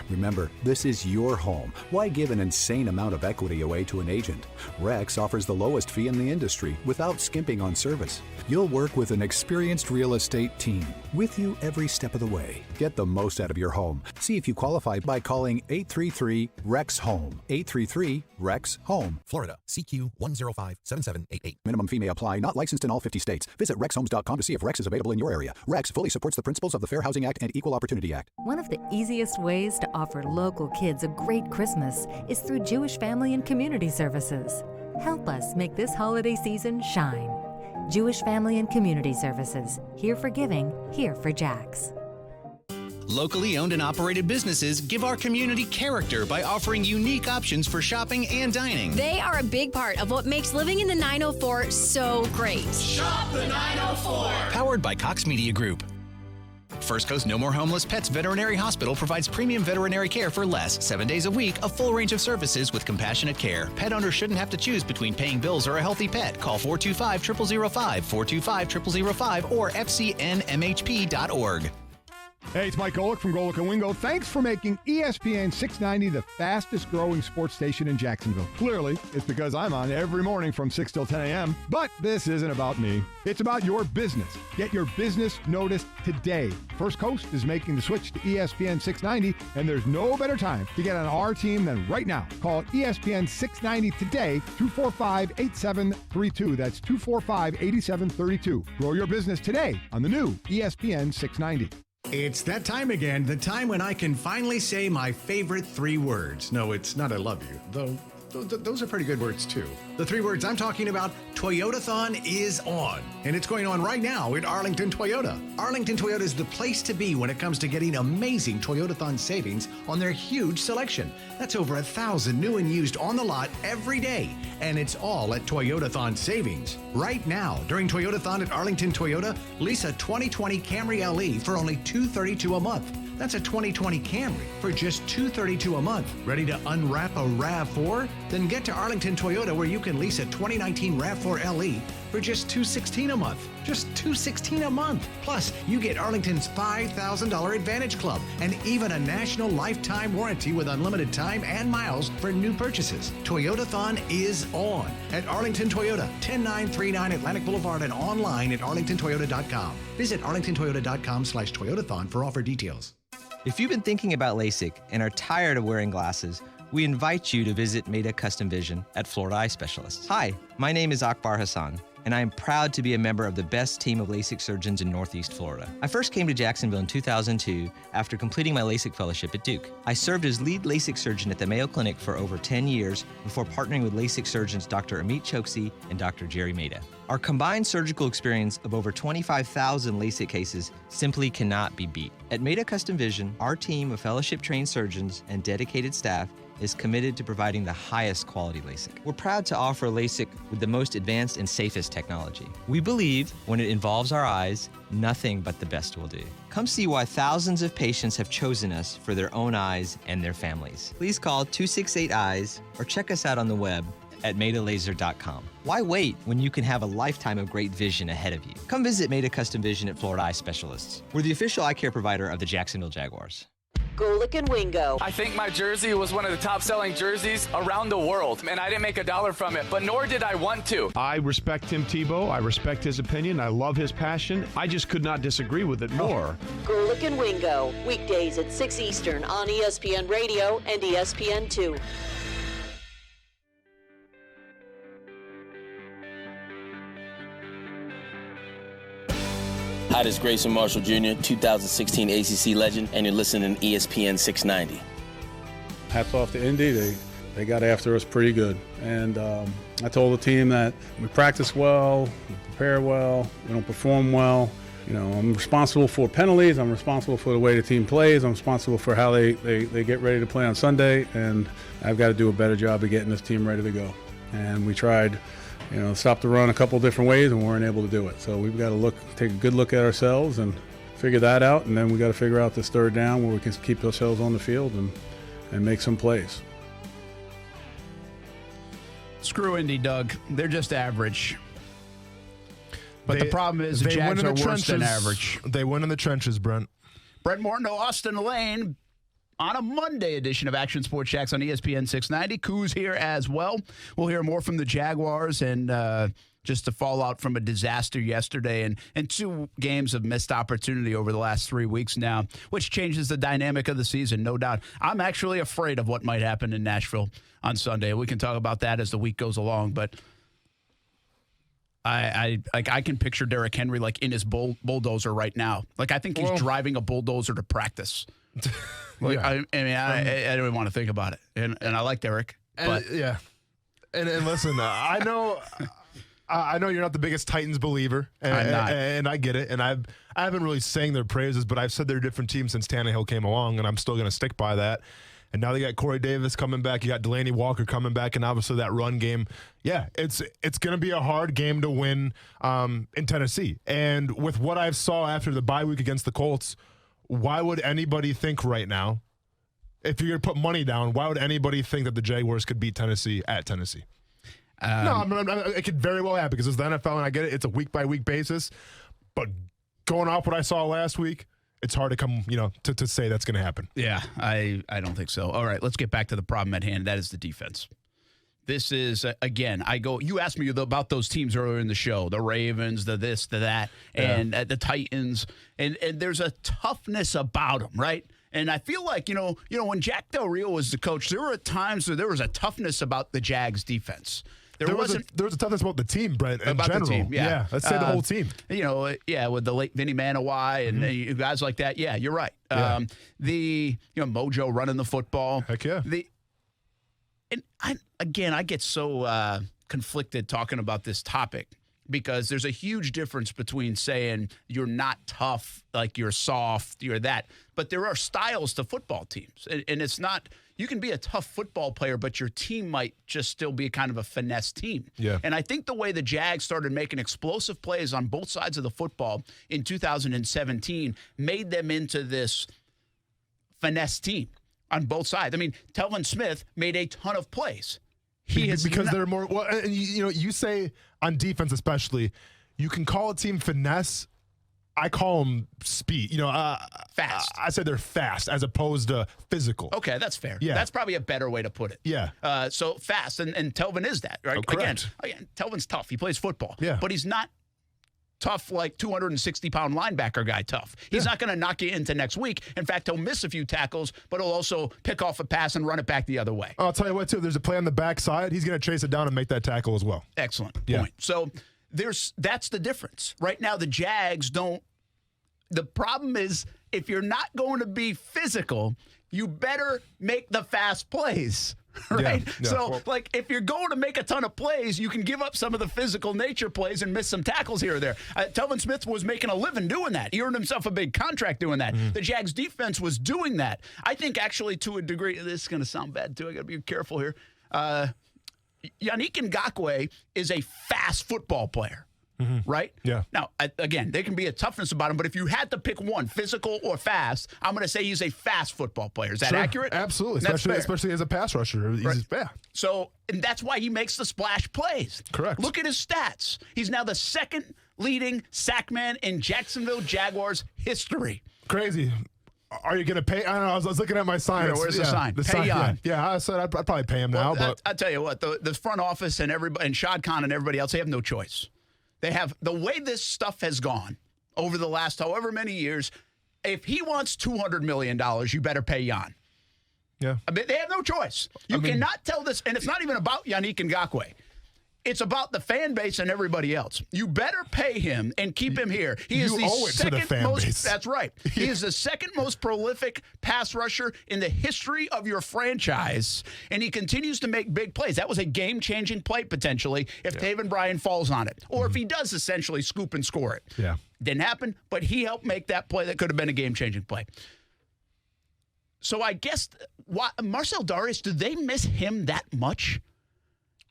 Remember, this is your home. Why give an insane amount of equity away to an agent? Rex offers the lowest fee in the industry without skimping on service. You'll work with an experienced real estate team with you every step of the way. Get the most out of your home. See if you qualify by calling 833-REX-HOME. 833-REX-HOME. Florida, CQ 1057788. Minimum fee may apply. Not licensed in all 50 states. Visit rexhomes.com to see if Rex is available in your area. Rex fully supports the principles of the Fair Housing Act and Equal Opportunity Act. One of the easiest ways to offer local kids a great Christmas is through Jewish Family and Community Services. Help us make this holiday season shine. Jewish Family and Community Services. Here for giving, here for Jags. Locally owned and operated businesses give our community character by offering unique options for shopping and dining. They are a big part of what makes living in the 904 so great. Shop the 904. Powered by Cox Media Group. First Coast No More Homeless Pets Veterinary Hospital provides premium veterinary care for less. 7 days a week, a full range of services with compassionate care. Pet owners shouldn't have to choose between paying bills or a healthy pet. Call 425-0005, 425-0005, or fcnmhp.org. Hey, it's Mike Golick from Golick and Wingo. Thanks for making ESPN 690 the fastest growing sports station in Jacksonville. Clearly, it's because I'm on every morning from 6 till 10 a.m. But this isn't about me. It's about your business. Get your business noticed today. First Coast is making the switch to ESPN 690, and there's no better time to get on our team than right now. Call ESPN 690 today, 245-8732. That's 245-8732. Grow your business today on the new ESPN 690. It's that time again, the time when I can finally say my favorite 3 words. No, it's not I love you, though those are pretty good words too. The 3 words I'm talking about, Toyotathon is on. And it's going on right now at Arlington Toyota. Arlington Toyota is the place to be when it comes to getting amazing Toyotathon savings on their huge selection. That's over 1,000 new and used on the lot every day. And it's all at Toyotathon savings. Right now, during Toyotathon at Arlington Toyota, lease a 2020 Camry LE for only $232 a month. That's a 2020 Camry for just $232 a month. Ready to unwrap a RAV4? Then get to Arlington Toyota where you can lease a 2019 RAV4 LE for just $216 a month. Just $216 a month. Plus, you get Arlington's $5,000 Advantage Club and even a national lifetime warranty with unlimited time and miles for new purchases. Toyotathon is on at Arlington Toyota, 10939 Atlantic Boulevard, and online at arlingtontoyota.com. Visit arlingtontoyota.com/Toyotathon for offer details. If you've been thinking about LASIK and are tired of wearing glasses, we invite you to visit Meta Custom Vision at Florida Eye Specialists. Hi, my name is Akbar Hassan, and I am proud to be a member of the best team of LASIK surgeons in Northeast Florida. I first came to Jacksonville in 2002 after completing my LASIK fellowship at Duke. I served as lead LASIK surgeon at the Mayo Clinic for over 10 years before partnering with LASIK surgeons Dr. Amit Choksi and Dr. Jerry Mehta. Our combined surgical experience of over 25,000 LASIK cases simply cannot be beat. At Meta Custom Vision, our team of fellowship-trained surgeons and dedicated staff is committed to providing the highest quality LASIK. We're proud to offer LASIK with the most advanced and safest technology. We believe when it involves our eyes, nothing but the best will do. Come see why thousands of patients have chosen us for their own eyes and their families. Please call 268-EYES or check us out on the web at MetaLaser.com. Why wait when you can have a lifetime of great vision ahead of you? Come visit Meta Custom Vision at Florida Eye Specialists. We're the official eye care provider of the Jacksonville Jaguars. Golic and Wingo. I think my jersey was one of the top-selling jerseys around the world, and I didn't make $1 from it, but nor did I want to. I respect Tim Tebow. I respect his opinion. I love his passion. I just could not disagree with it more. Golic and Wingo. Weekdays at 6 Eastern on ESPN Radio and ESPN2. Hi, this is Grayson Marshall Jr., 2016 ACC legend, and you're listening to ESPN 690. Hats off to Indy. They got after us pretty good. And I told the team that we practice well, we prepare well, we don't perform well. You know, I'm responsible for penalties. I'm responsible for the way the team plays. I'm responsible for how they get ready to play on Sunday. And I've got to do a better job of getting this team ready to go. And we tried, stop the run a couple different ways and weren't able to do it. So we've got to take a good look at ourselves and figure that out. And then we got to figure out this third down where we can keep ourselves on the field and make some plays. Screw Indy, Doug. They're just average. But the problem is the Jags are worse than average. They win in the trenches, Brent. Brent Morton, Austin Lane on a Monday edition of Action Sports Jacks on ESPN 690. Coos here as well. We'll hear more from the Jaguars and just the fallout from a disaster yesterday and 2 games of missed opportunity over the last 3 weeks now, which changes the dynamic of the season, no doubt. I'm actually afraid of what might happen in Nashville on Sunday. We can talk about that as the week goes along, but I can picture Derrick Henry like in his bulldozer right now. Like I think he's driving a bulldozer to practice. Like, yeah. I don't even want to think about it. And I like Derrick. But yeah. And listen, I know you're not the biggest Titans believer, and I get it. And I haven't really sang their praises, but I've said they're a different team since Tannehill came along, and I'm still going to stick by that. And now they got Corey Davis coming back. You got Delaney Walker coming back, and obviously that run game. Yeah, it's going to be a hard game to win in Tennessee. And with what I saw after the bye week against the Colts, why would anybody think right now, if you're going to put money down, why would anybody think that the Jaguars could beat Tennessee at Tennessee? It could very well happen because it's the NFL, and I get it. It's a week-by-week basis. But going off what I saw last week, it's hard to come, to say that's going to happen. Yeah, I don't think so. All right, let's get back to the problem at hand. That is the defense. This is, again, you asked me about those teams earlier in the show, the Ravens, the this, the that, and the Titans, and there's a toughness about them, right? And I feel like, when Jack Del Rio was the coach, there were times where there was a toughness about the Jags defense. There was a toughness about the team, Brent, in general. The team, yeah. Let's say the whole team. With the late Vinny Manawai and guys like that. Yeah, you're right. Yeah. Mojo running the football. Heck yeah. I get so conflicted talking about this topic because there's a huge difference between saying you're not tough, like you're soft, you're that. But there are styles to football teams. And it's not – you can be a tough football player, but your team might just still be kind of a finesse team. Yeah. And I think the way the Jags started making explosive plays on both sides of the football in 2017 made them into this finesse team on both sides. I mean, Telvin Smith made a ton of plays. They're more well, and you say on defense especially, you can call a team finesse. I call them speed. Fast. I said they're fast as opposed to physical. Okay, that's fair. Yeah. That's probably a better way to put it. Yeah. So fast, and Telvin is that, right? Oh, correct. Again, Telvin's tough. He plays football. Yeah. But he's not tough like 260-pound linebacker guy tough. He's not going to knock you into next week. In fact, he'll miss a few tackles, but he'll also pick off a pass and run it back the other way. I'll tell you what, too. There's a play on the backside. He's going to chase it down and make that tackle as well. Excellent point. So that's the difference. Right now, the Jags don't. The problem is if you're not going to be physical, you better make the fast plays. right? Yeah. So, if you're going to make a ton of plays, you can give up some of the physical nature plays and miss some tackles here or there. Telvin Smith was making a living doing that. He earned himself a big contract doing that. The Jags defense was doing that. I think actually to a degree, this is going to sound bad too. I got to be careful here. Yannick Ngakoue is a fast football player. Right? Yeah. Now, again, there can be a toughness about him, but if you had to pick one, physical or fast, I'm going to say he's a fast football player. Is that accurate? Absolutely. Especially as a pass rusher. He's So, and that's why he makes the splash plays. Correct. Look at his stats. He's now the second leading sack man in Jacksonville Jaguars history. Crazy. Are you going to pay? I don't know. I was looking at my sign. Yeah, where's the sign? The pay sign, on. Yeah, I said I'd probably pay him now. But I tell you what, the front office and everybody, and Shad Khan and everybody else, they have no choice. They have the way this stuff has gone over the last however many years. If he wants $200 million, you better pay Jan. Yeah. I mean, they have no choice. You cannot tell this, and it's not even about Yannick Ngakoue. It's about the fan base and everybody else. You better pay him and keep him here. He is the second most. That's right. He is the second most prolific pass rusher in the history of your franchise, and he continues to make big plays. That was a game-changing play potentially if Taven Bryan falls on it, or if he does essentially scoop and score it. Yeah, didn't happen, but he helped make that play that could have been a game-changing play. So I guess Marcell Dareus, do they miss him that much?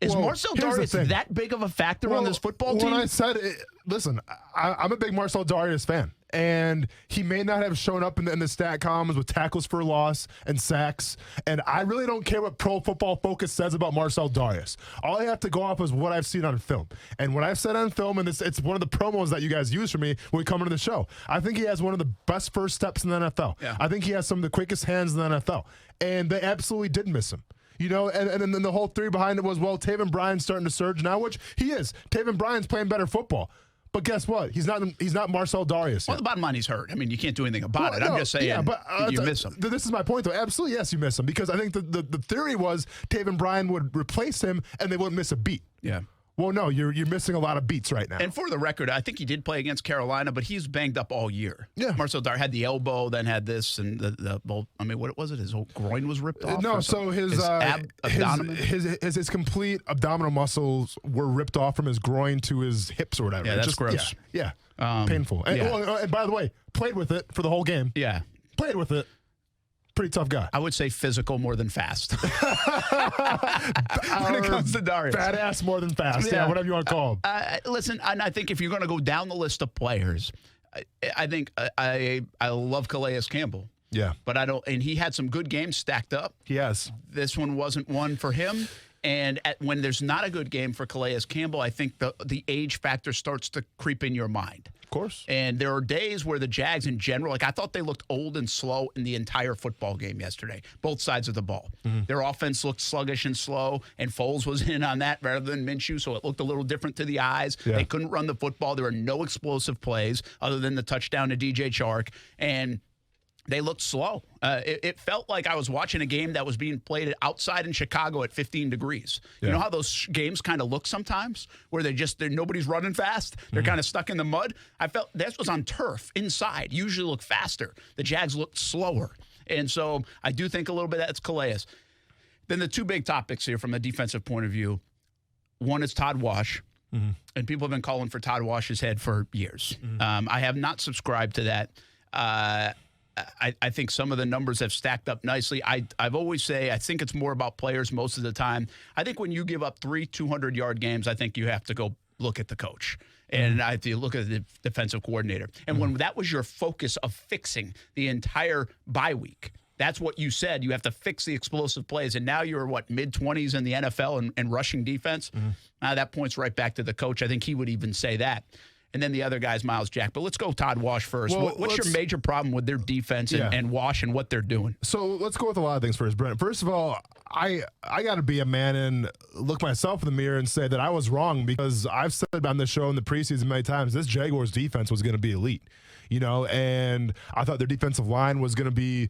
Is Marcell Dareus that big of a factor on this football team? When I said it, listen, I'm a big Marcell Dareus fan, and he may not have shown up in the stat columns with tackles for loss and sacks, and I really don't care what Pro Football Focus says about Marcell Dareus. All I have to go off is what I've seen on film. And what I've said on film, and it's one of the promos that you guys use for me when we come into the show, I think he has one of the best first steps in the NFL. Yeah. I think he has some of the quickest hands in the NFL, and they absolutely did miss him. You know, and then the whole theory behind it was, Taven Bryan's starting to surge now, which he is. Taven Bryan's playing better football. But guess what? He's not Marcell Dareus. Well, the bottom line, he's hurt. I mean, you can't do anything about it. I'm just saying you miss him. This is my point, though. Absolutely, yes, you miss him. Because I think the theory was Taven Bryan would replace him and they wouldn't miss a beat. Yeah. Well, no, you're missing a lot of beats right now. And for the record, I think he did play against Carolina, but he's banged up all year. Yeah. Marcell Dareus had the elbow, then had this, and what was it? His whole groin was ripped off? No, so his complete abdominal muscles were ripped off from his groin to his hips or whatever. Yeah, that's gross. Yeah. Painful. And, and by the way, played with it for the whole game. Yeah. Played with it. Pretty tough guy. I would say physical more than fast. When it comes to Dareus. Badass more than fast. Yeah, whatever you want to call him. Listen, and I think if you're going to go down the list of players, I think I love Calais Campbell. Yeah. But I don't, and he had some good games stacked up. He has. This one wasn't one for him. And when there's not a good game for Calais Campbell, I think the age factor starts to creep in your mind. Of course. And there are days where the Jags in general, I thought they looked old and slow in the entire football game yesterday, both sides of the ball. Mm-hmm. Their offense looked sluggish and slow, and Foles was in on that rather than Minshew, so it looked a little different to the eyes. Yeah. They couldn't run the football. There were no explosive plays other than the touchdown to DJ Chark, and they looked slow. It felt like I was watching a game that was being played outside in Chicago at 15 degrees. Yeah. You know how those games kind of look sometimes, where nobody's running fast. They're kind of stuck in the mud. I felt this was on turf inside. Usually look faster. The Jags looked slower. And so I do think a little bit that's Calais. Then the two big topics here from a defensive point of view. One is Todd Wash. Mm-hmm. And people have been calling for Todd Wash's head for years. Mm-hmm. I have not subscribed to that. I think some of the numbers have stacked up nicely. I've always say I think it's more about players most of the time. I think when you give up 3 200-yard games, I think you have to go look at the coach. And I have to look at the defensive coordinator. And when that was your focus of fixing the entire bye week, that's what you said. You have to fix the explosive plays. And now you're, mid-20s in the NFL and rushing defense? That points right back to the coach. I think he would even say that. And then the other guy's Miles Jack. But let's go Todd Wash first. Well, what's your major problem with their defense and Wash and what they're doing? So let's go with a lot of things first, Brent. First of all, I got to be a man and look myself in the mirror and say that I was wrong, because I've said on this show in the preseason many times, this Jaguars defense was going to be elite. And I thought their defensive line was going to be,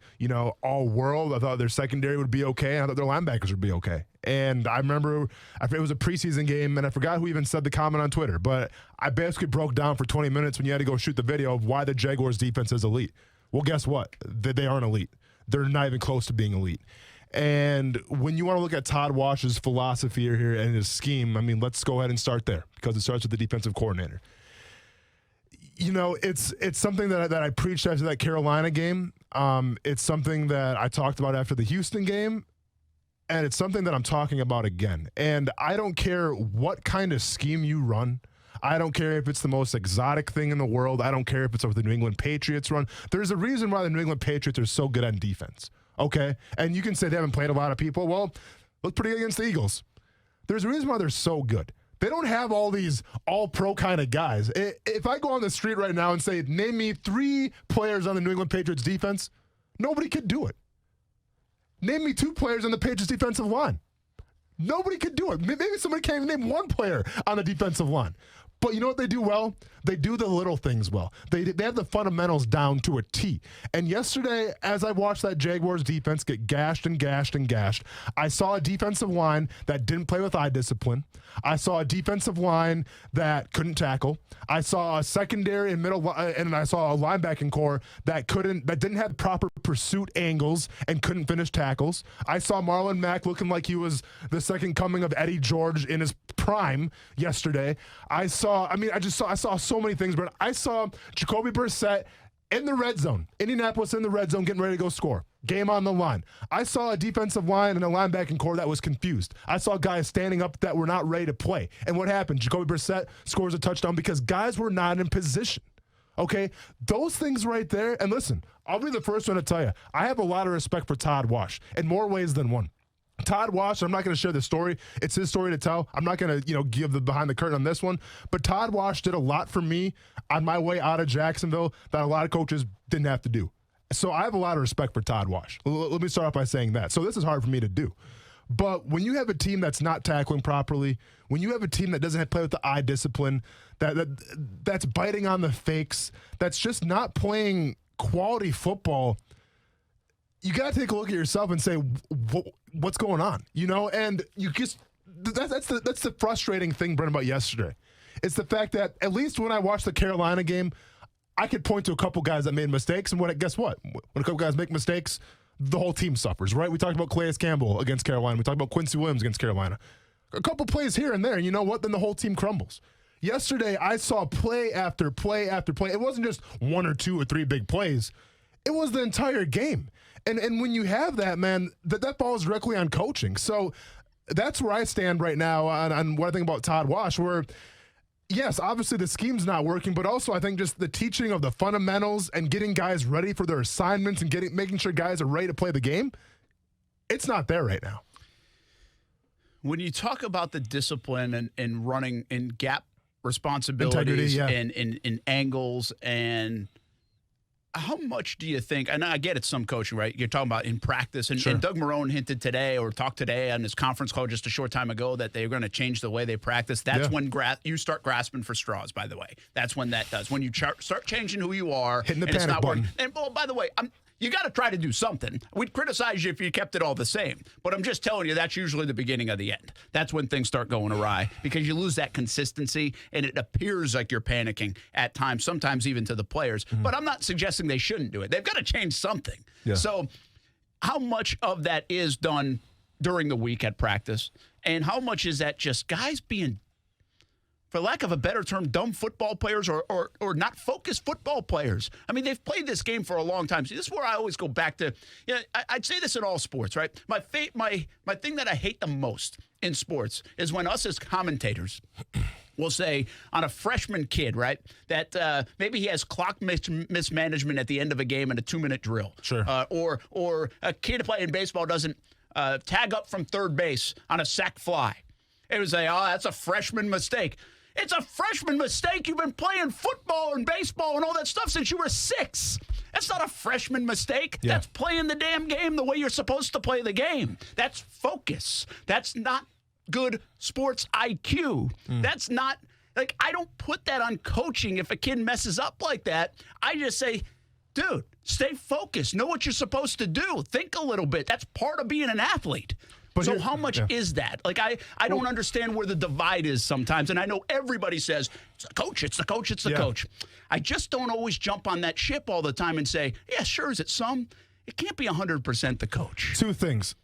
all world. I thought their secondary would be okay. And I thought their linebackers would be okay. And I remember it was a preseason game, and I forgot who even said the comment on Twitter, but I basically broke down for 20 minutes when you had to go shoot the video of why the Jaguars defense is elite. Well, guess what? They aren't elite. They're not even close to being elite. And when you want to look at Todd Wash's philosophy here and his scheme, I mean, let's go ahead and start there because it starts with the defensive coordinator. You know, it's something that I preached after that Carolina game. It's something that I talked about after the Houston game, and it's something that I'm talking about again. And I don't care what kind of scheme you run. I don't care if it's the most exotic thing in the world. I don't care if it's what the New England Patriots run. There's a reason why the New England Patriots are so good on defense. Okay, and you can say they haven't played a lot of people. Well, look pretty good against the Eagles. There's a reason why they're so good. They don't have all these all-pro kind of guys. If I go on the street right now and say, name me 3 players on the New England Patriots defense, nobody could do it. Name me 2 players on the Patriots defensive line. Nobody could do it. Maybe somebody can't even name 1 player on the defensive line. But you know what they do well? They do the little things well. They have the fundamentals down to a T. And yesterday, as I watched that Jaguars defense get gashed and gashed and gashed, I saw a defensive line that didn't play with eye discipline. I saw a defensive line that couldn't tackle. I saw a secondary and middle, and I saw a linebacking core that didn't have proper pursuit angles and couldn't finish tackles. I saw Marlon Mack looking like he was the second coming of Eddie George in his prime yesterday. I saw so many things, but I saw Jacoby Brissett in the red zone. Indianapolis in the red zone getting ready to go score. Game on the line. I saw a defensive line and a linebacking core that was confused. I saw guys standing up that were not ready to play. And what happened? Jacoby Brissett scores a touchdown because guys were not in position. Okay? Those things right there. And listen, I'll be the first one to tell you, I have a lot of respect for Todd Wash in more ways than one. Todd Wash, I'm not going to share the story. It's his story to tell. I'm not going to, give the behind the curtain on this one. But Todd Wash did a lot for me on my way out of Jacksonville that a lot of coaches didn't have to do. So I have a lot of respect for Todd Wash. Let me start off by saying that. So this is hard for me to do. But when you have a team that's not tackling properly, when you have a team that doesn't play with the eye discipline, that's biting on the fakes, that's just not playing quality football, you got to take a look at yourself and say, what's going on? And you just that's the frustrating thing, Brent, about yesterday. It's the fact that at least when I watched the Carolina game, I could point to a couple guys that made mistakes, and guess what? When a couple guys make mistakes, the whole team suffers, right? We talked about Calais Campbell against Carolina. We talked about Quincy Williams against Carolina. A couple plays here and there, and you know what? Then the whole team crumbles. Yesterday, I saw play after play after play. It wasn't just 1 or 2 or 3 big plays. It was the entire game. And when you have that, man, that falls directly on coaching. So that's where I stand right now on what I think about Todd Wash, where, yes, obviously the scheme's not working, but also I think just the teaching of the fundamentals and getting guys ready for their assignments and making sure guys are ready to play the game, it's not there right now. When you talk about the discipline and running in gap responsibilities and in angles and – how much do you think, and I get it's some coaching, right? You're talking about in practice, and Doug Marrone hinted today or talked today on his conference call just a short time ago that they're going to change the way they practice. That's when you start grasping for straws, by the way. That's when that does. When you start changing who you are. Hitting the panic button. And, by the way, you got to try to do something. We'd criticize you if you kept it all the same. But I'm just telling you, that's usually the beginning of the end. That's when things start going awry because you lose that consistency and it appears like you're panicking at times, sometimes even to the players. Mm-hmm. But I'm not suggesting they shouldn't do it. They've got to change something. Yeah. So how much of that is done during the week at practice? And how much is that just guys being, for lack of a better term, dumb football players or not focused football players? I mean, they've played this game for a long time. See, this is where I always go back to, I'd say this in all sports, right? My thing that I hate the most in sports is when us as commentators will say on a freshman kid, right, that maybe he has clock mismanagement at the end of a game in a 2-minute drill. Sure. Or a kid playing baseball doesn't tag up from third base on a sac fly. It would say, oh, that's a freshman mistake. It's a freshman mistake. You've been playing football and baseball and all that stuff since you were 6. That's not a freshman mistake. Yeah. That's playing the damn game the way you're supposed to play the game. That's focus. That's not good sports IQ. That's not, I don't put that on coaching if a kid messes up like that. I just say, dude, stay focused. Know what you're supposed to do. Think a little bit. That's part of being an athlete. But so how much is that? I don't understand where the divide is sometimes. And I know everybody says, it's the coach, it's the coach, it's the coach. I just don't always jump on that ship all the time and say, yeah, sure, is it some? It can't be 100% the coach. 2 things.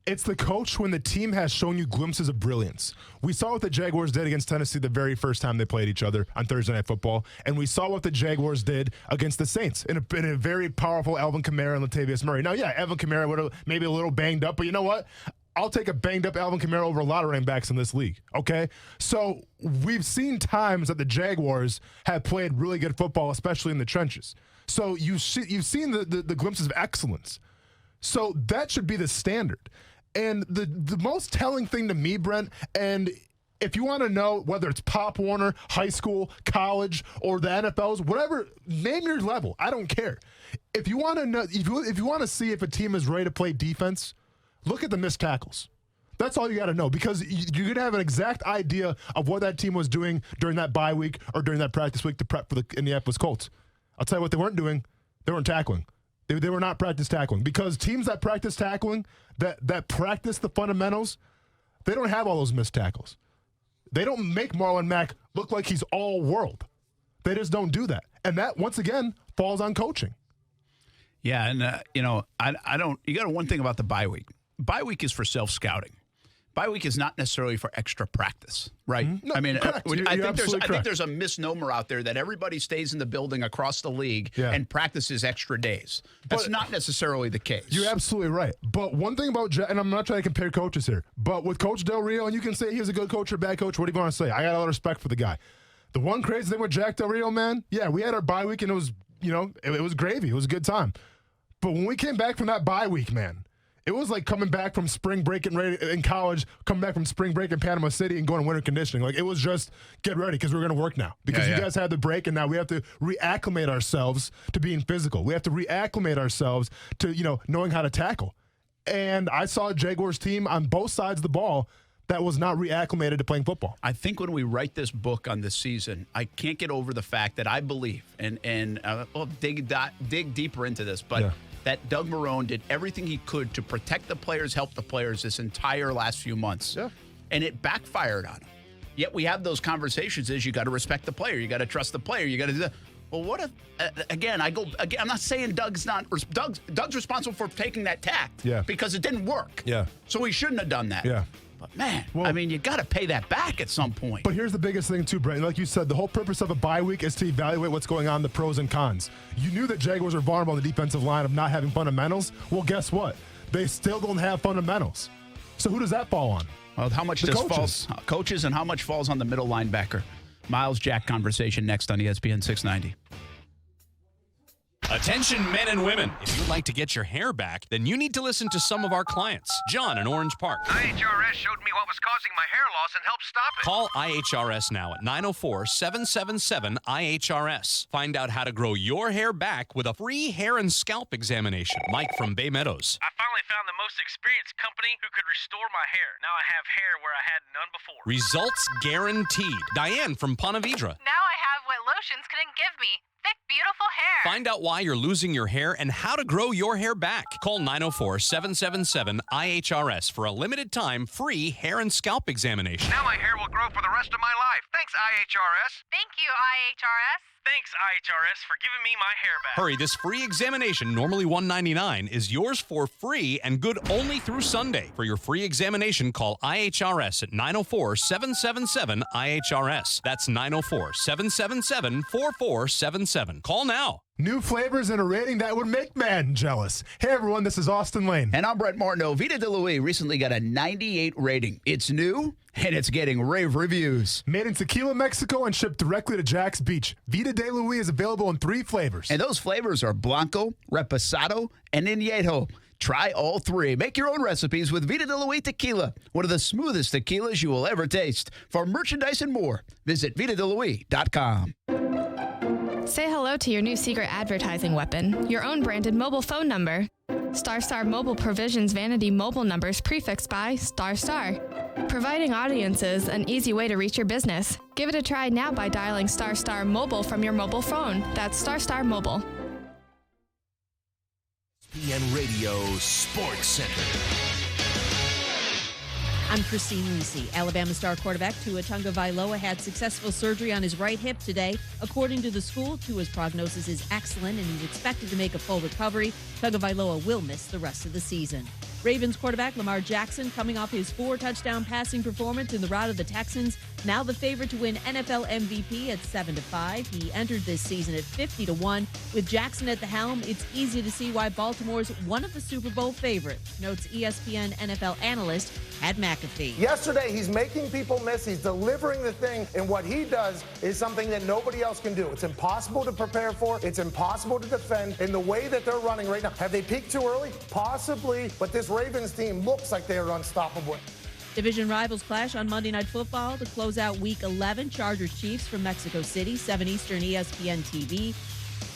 It's the coach when the team has shown you glimpses of brilliance. We saw what the Jaguars did against Tennessee the very first time they played each other on Thursday Night Football, and we saw what the Jaguars did against the Saints in a very powerful Alvin Kamara and Latavius Murray. Now, yeah, Alvin Kamara would have maybe a little banged up, but you know what? I'll take a banged-up Alvin Kamara over a lot of running backs in this league, okay? So we've seen times that the Jaguars have played really good football, especially in the trenches. So you've seen the glimpses of excellence. So that should be the standard. And the most telling thing to me, Brent, and if you want to know whether it's Pop Warner, high school, college, or the NFL's, whatever, name your level. I don't care. If you want to know, if you want to see if a team is ready to play defense, look at the missed tackles. That's all you got to know, because you're going to have an exact idea of what that team was doing during that bye week or during that practice week to prep for the Indianapolis Colts. I'll tell you what they weren't doing. They weren't tackling. They were not practice tackling, because teams that practice tackling, that practice the fundamentals, they don't have all those missed tackles. They don't make Marlon Mack look like he's all world. They just don't do that. And that, once again, falls on coaching. Yeah, and, I don't – you got one thing about the bye week. Bye week is for self-scouting. Bye week is not necessarily for extra practice, right? No, I mean, I think there's a misnomer out there that everybody stays in the building across the league and practices extra days. That's not necessarily the case. You're absolutely right. But one thing about, and I'm not trying to compare coaches here, but with Coach Del Rio, and you can say he's a good coach or bad coach, what do you want to say? I got a lot of respect for the guy. The one crazy thing with Jack Del Rio, man, yeah, we had our bye week and it was, it was gravy. It was a good time. But when we came back from that bye week, man, it was like coming back from spring break in college, coming back from spring break in Panama City and going to winter conditioning. Like, it was just get ready because we're going to work now. Because you guys had the break, and now we have to reacclimate ourselves to being physical. We have to reacclimate ourselves to, knowing how to tackle. And I saw a Jaguars team on both sides of the ball that was not reacclimated to playing football. I think when we write this book on this season, I can't get over the fact that I believe, and we'll dig deeper into this, but that Doug Marrone did everything he could to protect the players, help the players this entire last few months. Yeah. And it backfired on him. Yet we have those conversations you got to respect the player. You got to trust the player. You got to do that. Well, what if, I'm not saying Doug's responsible for taking that tact because it didn't work. Yeah. So he shouldn't have done that. Yeah. But, man, you got to pay that back at some point. But here's the biggest thing, too, Brent. Like you said, the whole purpose of a bye week is to evaluate what's going on, the pros and cons. You knew that Jaguars are vulnerable on the defensive line of not having fundamentals. Well, guess what? They still don't have fundamentals. So who does that fall on? Well, how much falls coaches and how much falls on the middle linebacker? Miles Jack conversation next on ESPN 690. Attention men and women. If you'd like to get your hair back, then you need to listen to some of our clients. John in Orange Park. IHRS showed me what was causing my hair loss and helped stop it. Call IHRS now at 904-777-IHRS. Find out how to grow your hair back with a free hair and scalp examination. Mike from Bay Meadows. I finally found the most experienced company who could restore my hair. Now I have hair where I had none before. Results guaranteed. Diane from Ponte Vedra. Now I have what lotions couldn't give me. Thick, beautiful hair. Find out why you're losing your hair and how to grow your hair back. Call 904-777-IHRS for a limited time free hair and scalp examination. Now my hair will grow for the rest of my life. Thanks, IHRS. Thank you, IHRS. Thanks, IHRS, for giving me my hair back. Hurry, this free examination, normally $199, is yours for free and good only through Sunday. For your free examination, call IHRS at 904-777-IHRS. That's 904-777-4477. Call now. New flavors and a rating that would make man jealous. Hey, everyone, this is Austin Lane. And I'm Brett Martineau. Vida de Luis recently got a 98 rating. It's new, and it's getting rave reviews. Made in Tequila, Mexico, and shipped directly to Jax Beach. Vida de Luis is available in 3 flavors. And those flavors are Blanco, Reposado, and Añejo. Try all 3. Make your own recipes with Vida de Luis Tequila, one of the smoothest tequilas you will ever taste. For merchandise and more, visit VidaDeLuis.com. Say hello to your new secret advertising weapon, your own branded mobile phone number. Star Mobile provisions vanity mobile numbers prefixed by Star, providing audiences an easy way to reach your business. Give it a try now by dialing Star Mobile from your mobile phone. That's Star Mobile. ESPN Radio Sports Center. I'm Christine Lisi. Alabama star quarterback Tua Tagovailoa had successful surgery on his right hip today. According to the school, Tua's prognosis is excellent and he's expected to make a full recovery. Tagovailoa will miss the rest of the season. Ravens quarterback Lamar Jackson, coming off his 4-touchdown passing performance in the rout of the Texans, now the favorite to win NFL MVP at 7-5. He entered this season at 50-1. With Jackson at the helm, it's easy to see why Baltimore's one of the Super Bowl favorites, notes ESPN NFL analyst Pat McAfee. Yesterday, he's making people miss. He's delivering the thing, and what he does is something that nobody else can do. It's impossible to prepare for. It's impossible to defend. In the way that they're running right now, have they peaked too early? Possibly, but this Ravens team looks like they are unstoppable. Division rivals clash on Monday Night Football to close out Week 11. Chargers-Chiefs from Mexico City, 7 Eastern, ESPN TV.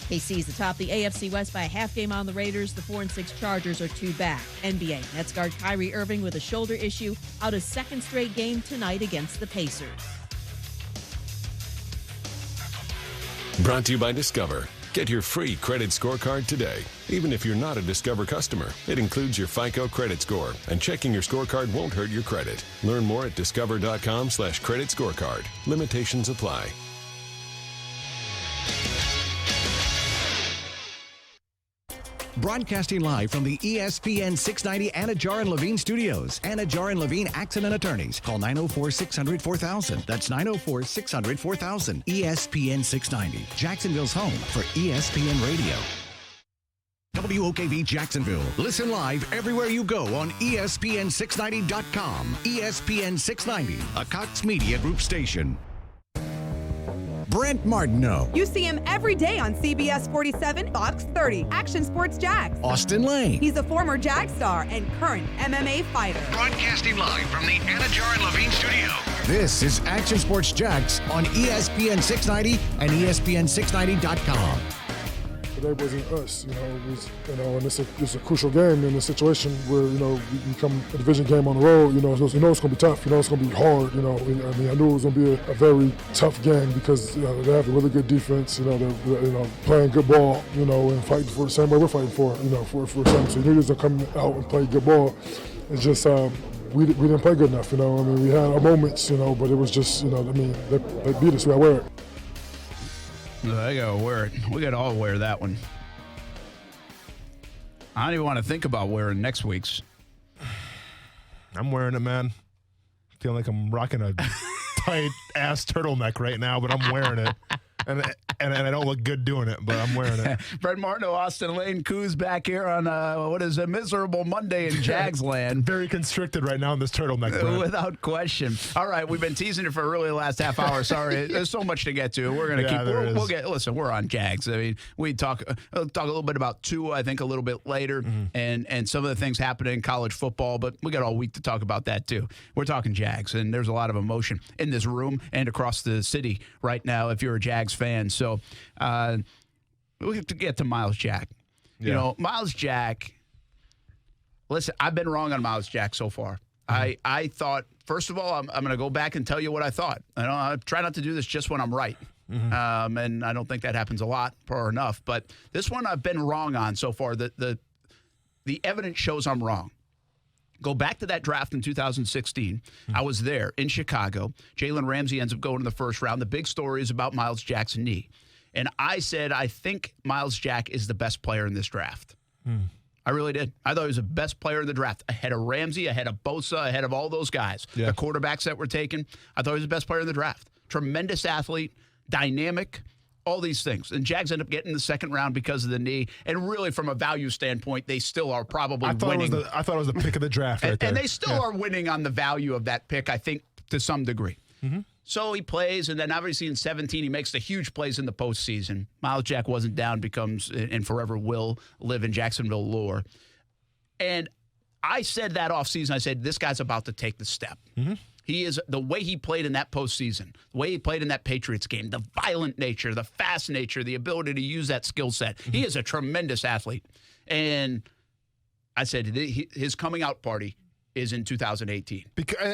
KC's atop the AFC West by a half game on the Raiders. The 4-6 Chargers are 2 back. NBA Nets guard Kyrie Irving with a shoulder issue out a second straight game tonight against the Pacers. Brought to you by Discover. Get your free credit scorecard today. Even if you're not a Discover customer, it includes your FICO credit score, and checking your scorecard won't hurt your credit. Learn more at discover.com/credit scorecard. Limitations apply. Broadcasting live from the ESPN 690 Anajar and Levine studios. Anajar and Levine Accident Attorneys. Call 904-600-4000. That's 904-600-4000. ESPN 690. Jacksonville's home for ESPN Radio. WOKV Jacksonville. Listen live everywhere you go on ESPN690.com. ESPN 690, a Cox Media Group station. Brent Martineau. You see him every day on CBS 47, Fox 30, Action Sports Jags. Austin Lane. He's a former Jag star and current MMA fighter. Broadcasting live from the Anajar and Levine studio. This is Action Sports Jags on ESPN 690 and ESPN690.com. Today wasn't us, it was, and it's a crucial game in a situation where, we come a division game on the road, it's going to be tough, it's going to be hard, I knew it was going to be a very tough game because, they have a really good defense, they're playing good ball, and fighting for the same way we're fighting for something. So you need to come out and play good ball. It's just, we didn't play good enough, we had our moments, but it was just, they beat us, we got to wear it. I gotta wear it. We gotta all wear that one. I don't even want to think about wearing next week's. I'm wearing it, man. Feeling like I'm rocking a tight ass turtleneck right now, but I'm wearing it. And I don't look good doing it, but I'm wearing it. Brent Martineau, Austin Lane, Coos back here on what is a miserable Monday in Jags land. Very constricted right now in this turtleneck, Brent. Without question. All right, we've been teasing it for really the last half hour. Sorry, there's so much to get to. We're gonna we'll get. Listen, we're on Jags. I mean, we talk a little bit about Tua, I think, a little bit later, and some of the things happening in college football. But we got all week to talk about that too. We're talking Jags, and there's a lot of emotion in this room and across the city right now. If you're a Jags fan, so we have to get to Miles Jack. Yeah. Miles Jack. Listen, I've been wrong on Miles Jack so far. I thought, first of all, I'm going to go back and tell you what I thought. I try not to do this just when I'm right. And I don't think that happens a lot or enough. But this one I've been wrong on so far. The evidence shows I'm wrong. Go back to that draft in 2016. I was there in Chicago. Jalen Ramsey ends up going in the first round. The big story is about Miles Jack's knee. And I said, I think Miles Jack is the best player in this draft. I really did. I thought he was the best player in the draft, ahead of Ramsey, ahead of Bosa, ahead of all those guys. Yeah. The quarterbacks that were taken, I thought he was the best player in the draft. Tremendous athlete, dynamic, all these things. And Jags end up getting the second round because of the knee. And really, from a value standpoint, they still are probably winning. I thought it was the pick of the draft right there. And they still are winning on the value of that pick, I think, to some degree. So he plays, and then obviously in 17, he makes the huge plays in the postseason. Miles Jack wasn't down, becomes, and forever will live in Jacksonville lore. And I said that offseason, I said, this guy's about to take the step. He is, the way he played in that postseason, the way he played in that Patriots game, the violent nature, the fast nature, the ability to use that skill set. He is a tremendous athlete. And I said his coming out party is in 2018.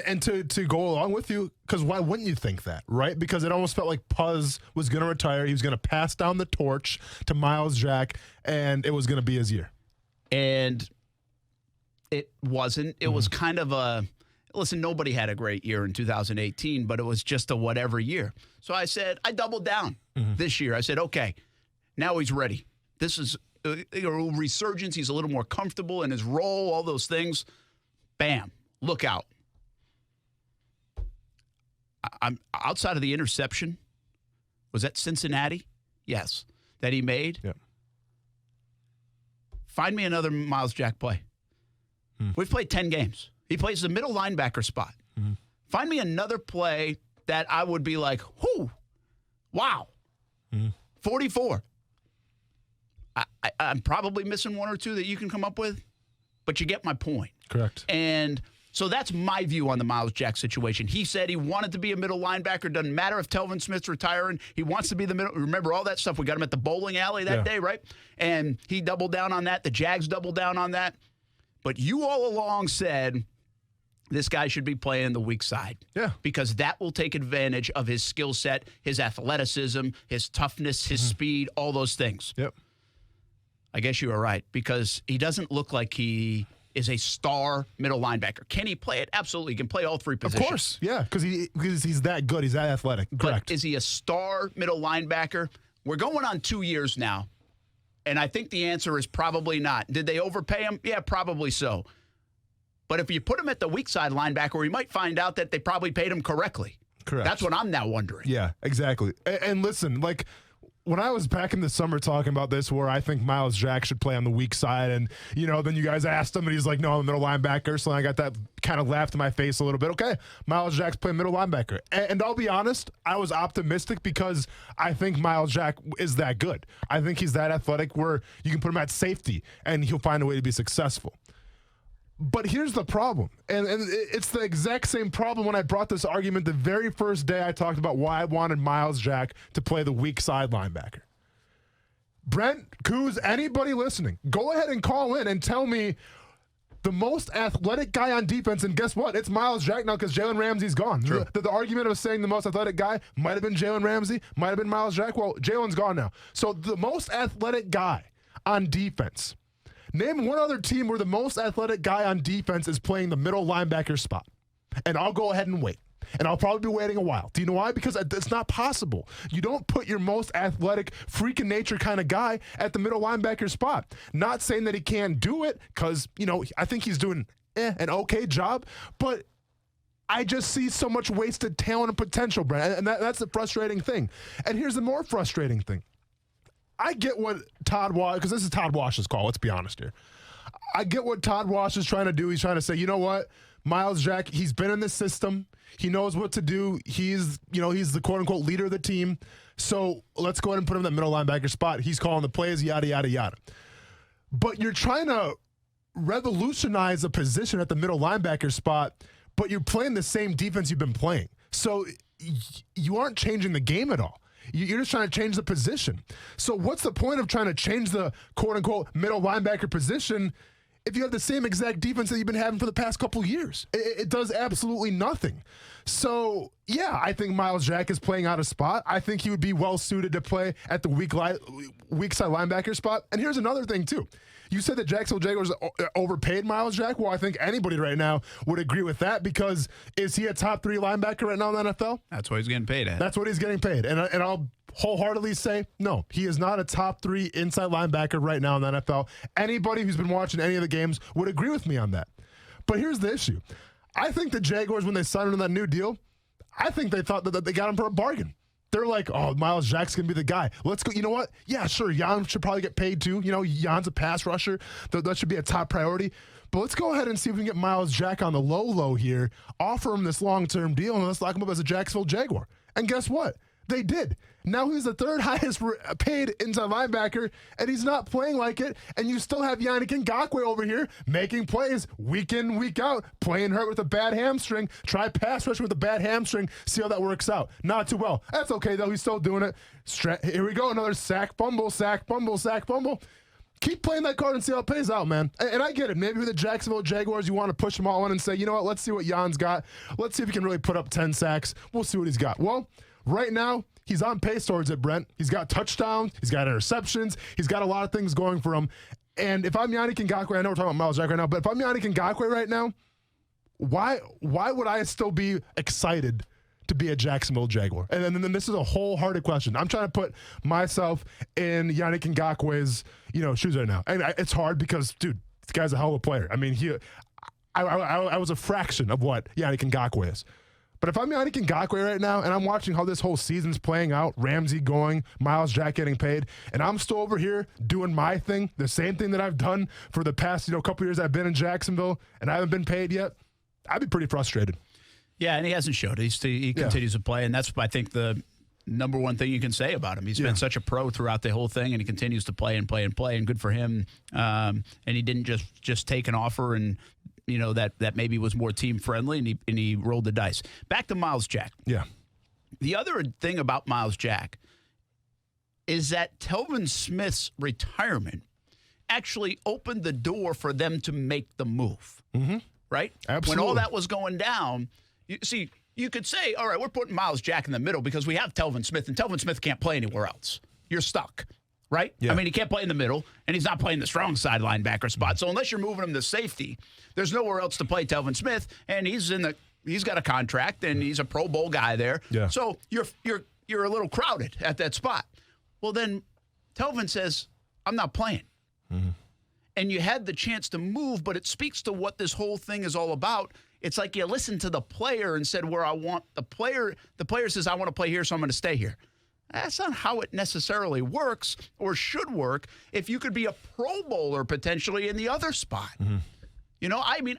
And to go along with you, because why wouldn't you think that, right? Because it almost felt like Puz was going to retire. He was going to pass down the torch to Miles Jack, and it was going to be his year. And it wasn't. It was kind of a... Listen, nobody had a great year in 2018, but it was just a whatever year. So I said, I doubled down this year. I said, okay, now he's ready. This is resurgence. He's a little more comfortable in his role, all those things. Bam, look out. I'm outside of the interception. Was that Cincinnati? Yes, that he made. Yep. Find me another Miles Jack play. We've played 10 games. He plays the middle linebacker spot. Find me another play that I would be like, whoo, wow, 44. I'm probably missing one or two that you can come up with, but you get my point. Correct. And so that's my view on the Miles Jack situation. He said he wanted to be a middle linebacker. Doesn't matter if Telvin Smith's retiring. He wants to be the middle. Remember all that stuff? We got him at the bowling alley that day, right? And he doubled down on that. The Jags doubled down on that. But you all along said this guy should be playing the weak side. Yeah. Because that will take advantage of his skill set, his athleticism, his toughness, his speed, all those things. Yep. I guess you were right, because he doesn't look like he is a star middle linebacker. Can he play it? Absolutely. He can play all three positions. Of course, yeah, because he's that good. He's that athletic. Correct. But is he a star middle linebacker? We're going on 2 years now, and I think the answer is probably not. Did they overpay him? Yeah, probably so. But if you put him at the weak side linebacker, we might find out that they probably paid him correctly. Correct. That's what I'm now wondering. Yeah, exactly. And listen, like, when I was back in the summer talking about this, where I think Miles Jack should play on the weak side, and, then you guys asked him, and he's like, no, I'm a middle linebacker. So I got that kind of laughed in my face a little bit. Okay, Miles Jack's playing middle linebacker. And I'll be honest, I was optimistic because I think Miles Jack is that good. I think he's that athletic where you can put him at safety, and he'll find a way to be successful. But here's the problem, and it's the exact same problem when I brought this argument the very first day I talked about why I wanted Miles Jack to play the weak side linebacker. Brent, Kuz, anybody listening, go ahead and call in and tell me the most athletic guy on defense, and guess what? It's Miles Jack now because Jalen Ramsey's gone. The argument of saying the most athletic guy might have been Jalen Ramsey, might have been Miles Jack. Well, Jalen's gone now. So the most athletic guy on defense, name one other team where the most athletic guy on defense is playing the middle linebacker spot. And I'll go ahead and wait. And I'll probably be waiting a while. Do you know why? Because it's not possible. You don't put your most athletic, freaking nature kind of guy at the middle linebacker spot. Not saying that he can't do it, because, I think he's doing an okay job. But I just see so much wasted talent and potential, Brent. And that's the frustrating thing. And here's the more frustrating thing. I get what Todd Wash, because this is Todd Wash's call, let's be honest here. I get what Todd Wash is trying to do. He's trying to say, you know what? Miles Jack, he's been in this system. He knows what to do. He's the quote-unquote leader of the team. So let's go ahead and put him in that middle linebacker spot. He's calling the plays, yada, yada, yada. But you're trying to revolutionize a position at the middle linebacker spot, but you're playing the same defense you've been playing. So you aren't changing the game at all. You're just trying to change the position. So what's the point of trying to change the quote-unquote middle linebacker position if you have the same exact defense that you've been having for the past couple of years? It does absolutely nothing. So, yeah, I think Miles Jack is playing out of spot. I think he would be well-suited to play at the weak side linebacker spot. And here's another thing, too. You said that Jacksonville Jaguars overpaid Miles Jack. Well, I think anybody right now would agree with that, because is he a top 3 linebacker right now in the NFL? That's what he's getting paid at. That's what he's getting paid. And I'll wholeheartedly say, no, he is not a top 3 inside linebacker right now in the NFL. Anybody who's been watching any of the games would agree with me on that. But here's the issue. I think the Jaguars, when they signed him to that new deal, I think they thought that they got him for a bargain. They're like, oh, Miles Jack's going to be the guy. Let's go. You know what? Yeah, sure. Jan should probably get paid too. Jan's a pass rusher. That should be a top priority. But let's go ahead and see if we can get Miles Jack on the low here, offer him this long-term deal, and let's lock him up as a Jacksonville Jaguar. And guess what? They did. Now he's the 3rd highest paid inside linebacker, and he's not playing like it. And you still have Yannick Ngakoue over here making plays week in, week out, playing hurt with a bad hamstring. Try pass rush with a bad hamstring. See how that works out. Not too well. That's okay, though. He's still doing it. Here we go. Another sack, fumble, sack, fumble, sack, fumble. Keep playing that card and see how it pays out, man. And I get it. Maybe with the Jacksonville Jaguars, you want to push them all in and say, you know what, let's see what Jan's got. Let's see if he can really put up 10 sacks. We'll see what he's got. Well, right now, he's on pace towards it, Brent. He's got touchdowns. He's got interceptions. He's got a lot of things going for him. And if I'm Yannick Ngakoue, I know we're talking about Miles Jack right now, but if I'm Yannick Ngakoue right now, why would I still be excited to be a Jacksonville Jaguar? And then this is a wholehearted question. I'm trying to put myself in Yannick Ngakwe's, shoes right now. And it's hard because, dude, this guy's a hell of a player. I mean, I was a fraction of what Yannick Ngakwe is. But if I'm Yannick Ngakwe right now and I'm watching how this whole season's playing out, Ramsey going, Myles Jack getting paid, and I'm still over here doing my thing, the same thing that I've done for the past, couple years I've been in Jacksonville and I haven't been paid yet, I'd be pretty frustrated. Yeah, and he hasn't showed it. He continues to play, and that's, I think, the number one thing you can say about him. He's been such a pro throughout the whole thing, and he continues to play and play and play, and good for him. And he didn't just take an offer and that maybe was more team friendly, and he rolled the dice. Back to Myles Jack. Yeah. The other thing about Myles Jack is that Telvin Smith's retirement actually opened the door for them to make the move. Mm-hmm. Right? Absolutely. When all that was going down, you could say, all right, we're putting Myles Jack in the middle because we have Telvin Smith, and Telvin Smith can't play anywhere else. You're stuck. Right? Yeah. I mean, he can't play in the middle, and he's not playing the strong side linebacker spot. So unless you're moving him to safety, there's nowhere else to play Telvin Smith, and he's got a contract, and he's a Pro Bowl guy there. Yeah. So you're a little crowded at that spot. Well, then Telvin says, I'm not playing. Mm-hmm. And you had the chance to move, but it speaks to what this whole thing is all about. It's like you listened to the player and said, where I want the player says, I want to play here, so I'm going to stay here. That's not how it necessarily works or should work if you could be a Pro Bowler potentially in the other spot. Mm-hmm.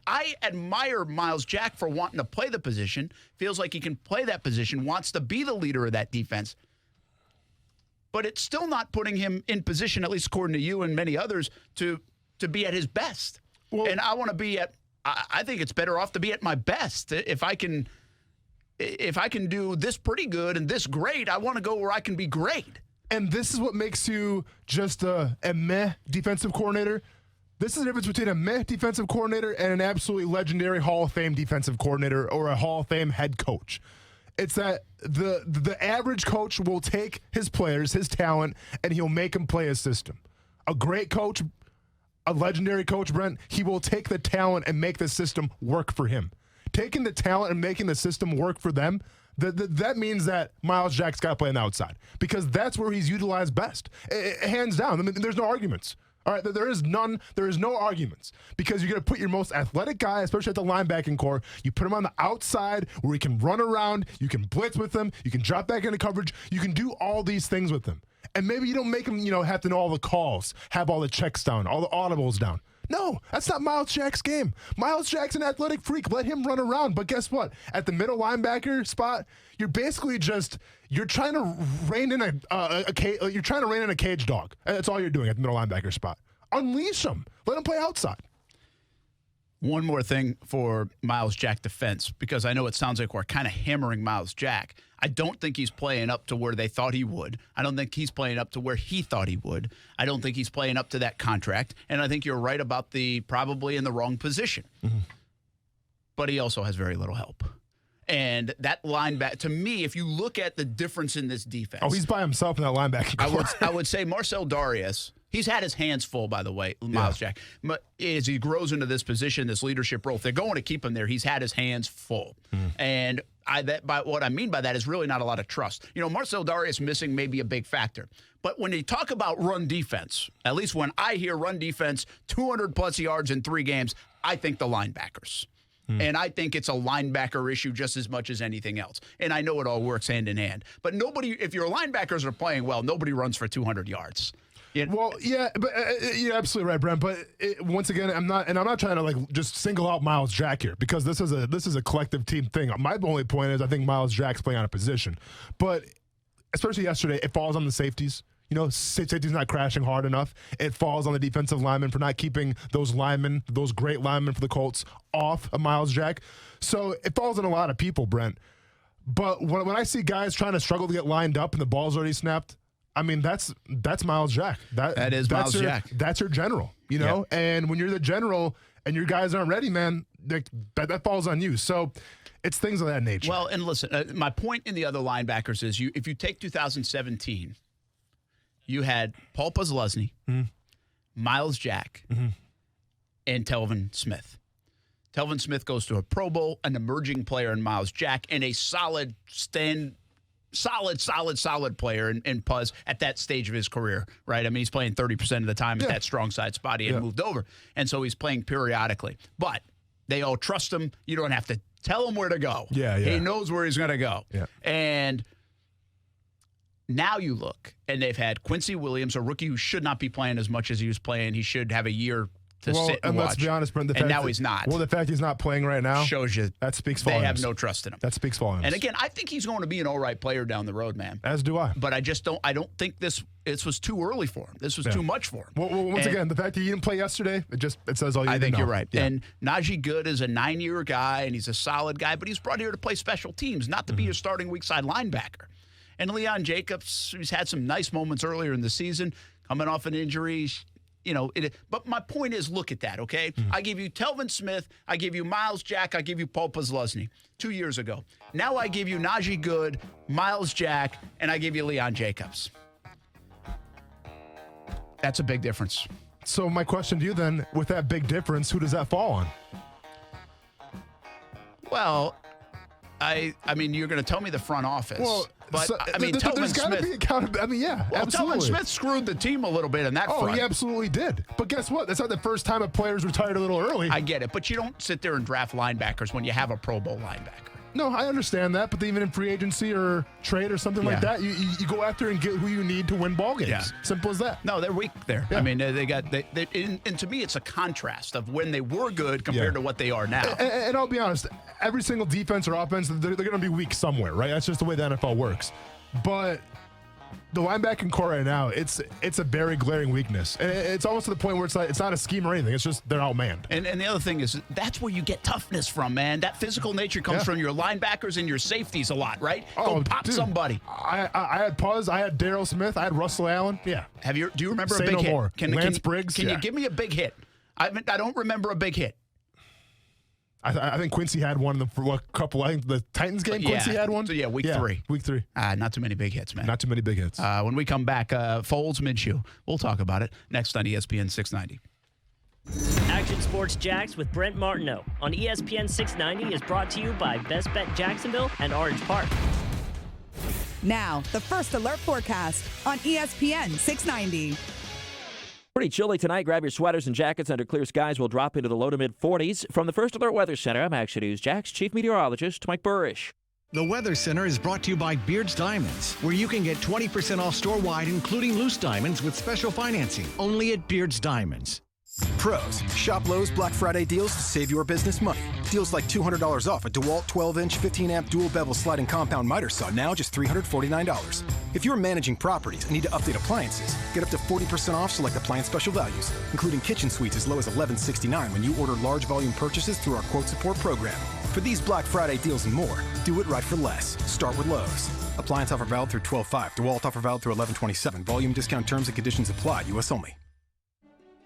I admire Myles Jack for wanting to play the position, feels like he can play that position, wants to be the leader of that defense. But it's still not putting him in position, at least according to you and many others, to be at his best. Well, and I want to be I think it's better off to be at my best. If I can do this pretty good and this great, I want to go where I can be great. And this is what makes you just a meh defensive coordinator. This is the difference between a meh defensive coordinator and an absolutely legendary Hall of Fame defensive coordinator or a Hall of Fame head coach. It's that the average coach will take his players, his talent, and he'll make them play his system. A great coach, a legendary coach, Brent, he will take the talent and make the system work for him. Taking the talent and making the system work for them, that means that Myles Jack's got to play on the outside because that's where he's utilized best. Hands down. I mean, there's no arguments. All right, there is no arguments because you're going to put your most athletic guy, especially at the linebacking core, you put him on the outside where he can run around, you can blitz with him, you can drop back into coverage, you can do all these things with him. And maybe you don't make him, have to know all the calls, have all the checks down, all the audibles down. No, that's not Myles Jack's game. Myles Jack's an athletic freak. Let him run around. But guess what? At the middle linebacker spot, you're basically you're trying to rein in a cage dog. That's all you're doing at the middle linebacker spot. Unleash him. Let him play outside. One more thing for Myles Jack defense, because I know it sounds like we're kind of hammering Myles Jack. I don't think he's playing up to where they thought he would. I don't think he's playing up to where he thought he would. I don't think he's playing up to that contract. And I think you're right about probably in the wrong position. Mm-hmm. But he also has very little help. And that linebacker, to me, if you look at the difference in this defense. Oh, he's by himself in that linebacker core. I would say Marcel Darius. He's had his hands full, by the way, Myles Jack. But as he grows into this position, this leadership role, if they're going to keep him there, he's had his hands full. And what I mean by that is really not a lot of trust. Marcel Darius missing may be a big factor. But when you talk about run defense, at least when I hear run defense, 200-plus yards in 3 games, I think the linebackers. And I think it's a linebacker issue just as much as anything else. And I know it all works hand in hand. But if your linebackers are playing well, nobody runs for 200 yards. Well, yeah, but you're absolutely right, Brent. But once again, I'm not trying to just single out Myles Jack here because this is a collective team thing. My only point is I think Myles Jack's playing out of position, but especially yesterday, it falls on the safeties. Safety's not crashing hard enough. It falls on the defensive linemen for not keeping those great linemen for the Colts, off of Myles Jack. So it falls on a lot of people, Brent. But when I see guys trying to struggle to get lined up and the ball's already snapped, I mean, that's Myles Jack. That is Myles Jack. That's your general, Yeah. And when you're the general and your guys aren't ready, man, that falls on you. So it's things of that nature. Well, and listen, my point in the other linebackers is if you take 2017, you had Paul Posluszny, Myles Jack, and Telvin Smith. Telvin Smith goes to a Pro Bowl, an emerging player in Miles Jack, and a solid player in Puz at that stage of his career, right? I mean, he's playing 30% of the time at that strong side spot. He had moved over, and so he's playing periodically. But they all trust him. You don't have to tell him where to go. He knows where he's going to go. And now you look, and they've had Quincy Williams, a rookie who should not be playing as much as he was playing. He should have a year to sit and watch. Let's be honest, Brent, and now he's not. Well, the fact he's not playing right now shows you that speaks volumes. They have no trust in him. That speaks volumes. And again, I think he's going to be an all right player down the road, man. As do I. But I don't think this was too early for him. This was too much for him. Well, once again, the fact that he didn't play yesterday, it says all you need to know. I think you're right. Yeah. And Najee Good is a 9-year guy, and he's a solid guy, but he's brought here to play special teams, not to be a starting weak side linebacker. And Leon Jacobs, he's had some nice moments earlier in the season, coming off an injury. But my point is, look at that, okay? I give you Telvin Smith, I give you Miles Jack, I give you Paul Posluszny 2 years ago. Now I give you Najee Good, Miles Jack, and I give you Leon Jacobs. That's a big difference. So my question to you then, with that big difference, who does that fall on? Well, I mean, you're going to tell me the front office. Well, but I mean, there's got to be accountability. I mean, absolutely. Telvin Smith screwed the team a little bit in that front. Oh, he absolutely did. But guess what? That's not the first time a player's retired a little early. I get it, but you don't sit there and draft linebackers when you have a Pro Bowl linebacker. No, I understand that, but even in free agency or trade or something like that, you go after and get who you need to win ball games. Yeah. Simple as that. No, they're weak there. Yeah. I mean, and to me, it's a contrast of when they were good compared to what they are now. And I'll be honest, every single defense or offense, they're going to be weak somewhere, right? That's just the way the NFL works. But the linebacking core right now, it's a very glaring weakness. And it's almost to the point where it's not a scheme or anything. It's just they're outmanned. And the other thing is, that's where you get toughness from, man. That physical nature comes from your linebackers and your safeties a lot, right? Go pop somebody. I had Puz, I had Darryl Smith, I had Russell Allen. Yeah. Do you remember Say a big no hit? More. Lance Briggs. Can you give me a big hit? I don't remember a big hit. I think Quincy had one in the Titans game. Quincy had one. So week 3. Week 3. Not too many big hits, man. Not too many big hits. When we come back, Foles, Minshew. We'll talk about it next on ESPN 690. Action Sports Jags with Brent Martineau on ESPN 690 is brought to you by Best Bet Jacksonville and Orange Park. Now, the First Alert forecast on ESPN 690. Pretty chilly tonight. Grab your sweaters and jackets. Under clear skies, will drop into the low to mid 40s. From the First Alert Weather Center, I'm Action News Jax Chief Meteorologist Mike Burrish. The Weather Center is brought to you by Beards Diamonds, where you can get 20% off store-wide, including loose diamonds with special financing. Only at Beards Diamonds. Pros, shop Lowe's Black Friday deals to save your business money. Deals like $200 off a DeWalt 12-inch 15-amp dual bevel sliding compound miter saw, now just $349. If you're managing properties and need to update appliances, get up to 40% off select appliance special values, including kitchen suites as low as $1169 when you order large volume purchases through our quote support program. For these Black Friday deals and more, do it right for less. Start with Lowe's. Appliance offer valid through 12/5. DeWalt offer valid through 11/27. Volume discount terms and conditions apply. U.S. only.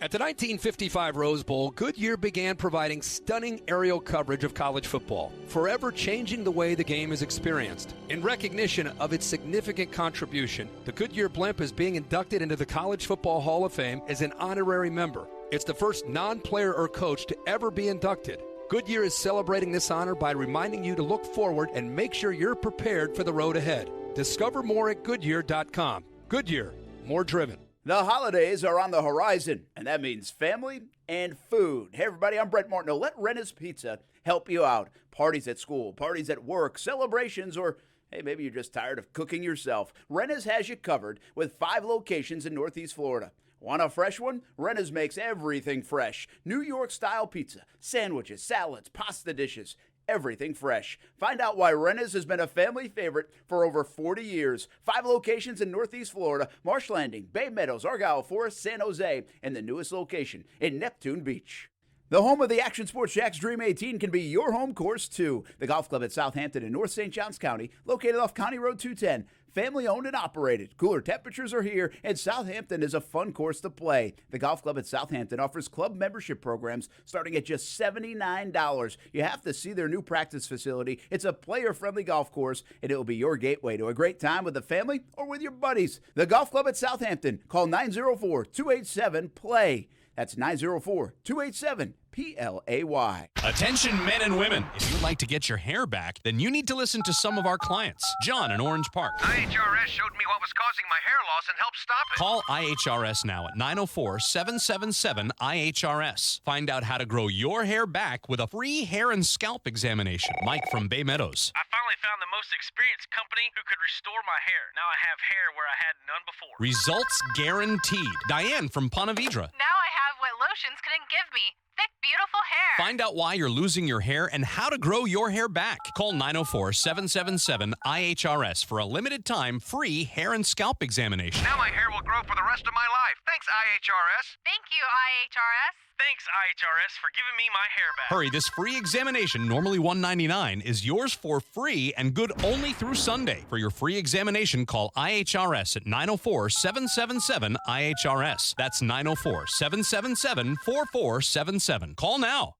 At the 1955 Rose Bowl, Goodyear began providing stunning aerial coverage of college football, forever changing the way the game is experienced. In recognition of its significant contribution, the Goodyear blimp is being inducted into the College Football Hall of Fame as an honorary member. It's the first non-player or coach to ever be inducted. Goodyear is celebrating this honor by reminding you to look forward and make sure you're prepared for the road ahead. Discover more at Goodyear.com. Goodyear, more driven. The holidays are on the horizon, and that means family and food. Hey, everybody, I'm Brent Martineau. Let Renna's Pizza help you out. Parties at school, parties at work, celebrations, or hey, maybe you're just tired of cooking yourself. Renna's has you covered with 5 locations in Northeast Florida. Want a fresh one? Renna's makes everything fresh. New York-style pizza, sandwiches, salads, pasta dishes. Everything fresh. Find out why Renna's has been a family favorite for over 40 years. 5 locations in Northeast Florida, Marsh Landing, Bay Meadows, Argyle Forest, San Jose, and the newest location in Neptune Beach. The home of the Action Sports Jax Dream 18 can be your home course, too. The golf club at Southampton in North St. Johns County, located off County Road 210. Family owned and operated. Cooler temperatures are here, and Southampton is a fun course to play. The golf club at Southampton offers club membership programs starting at just $79. You have to see their new practice facility. It's a player-friendly golf course, and it will be your gateway to a great time with the family or with your buddies. The golf club at Southampton. Call 904-287-PLAY. That's 904-287-PLAY. Attention men and women. If you'd like to get your hair back, then you need to listen to some of our clients. John in Orange Park. IHRS showed me what was causing my hair loss and helped stop it. Call IHRS now at 904-777-IHRS. Find out how to grow your hair back with a free hair and scalp examination. Mike from Bay Meadows. I finally found the most experienced company who could restore my hair. Now I have hair where I had none before. Results guaranteed. Diane from Ponte Vedra. Now I have what lotions couldn't give me. Thick, beautiful hair. Find out why you're losing your hair and how to grow your hair back. Call 904-777-IHRS for a limited time free hair and scalp examination. Now my hair will grow for the rest of my life. Thanks, IHRS. Thank you, IHRS. Thanks, IHRS, for giving me my hair back. Hurry, this free examination, normally $199, is yours for free and good only through Sunday. For your free examination, call IHRS at 904-777-IHRS. That's 904-777-4477. Call now.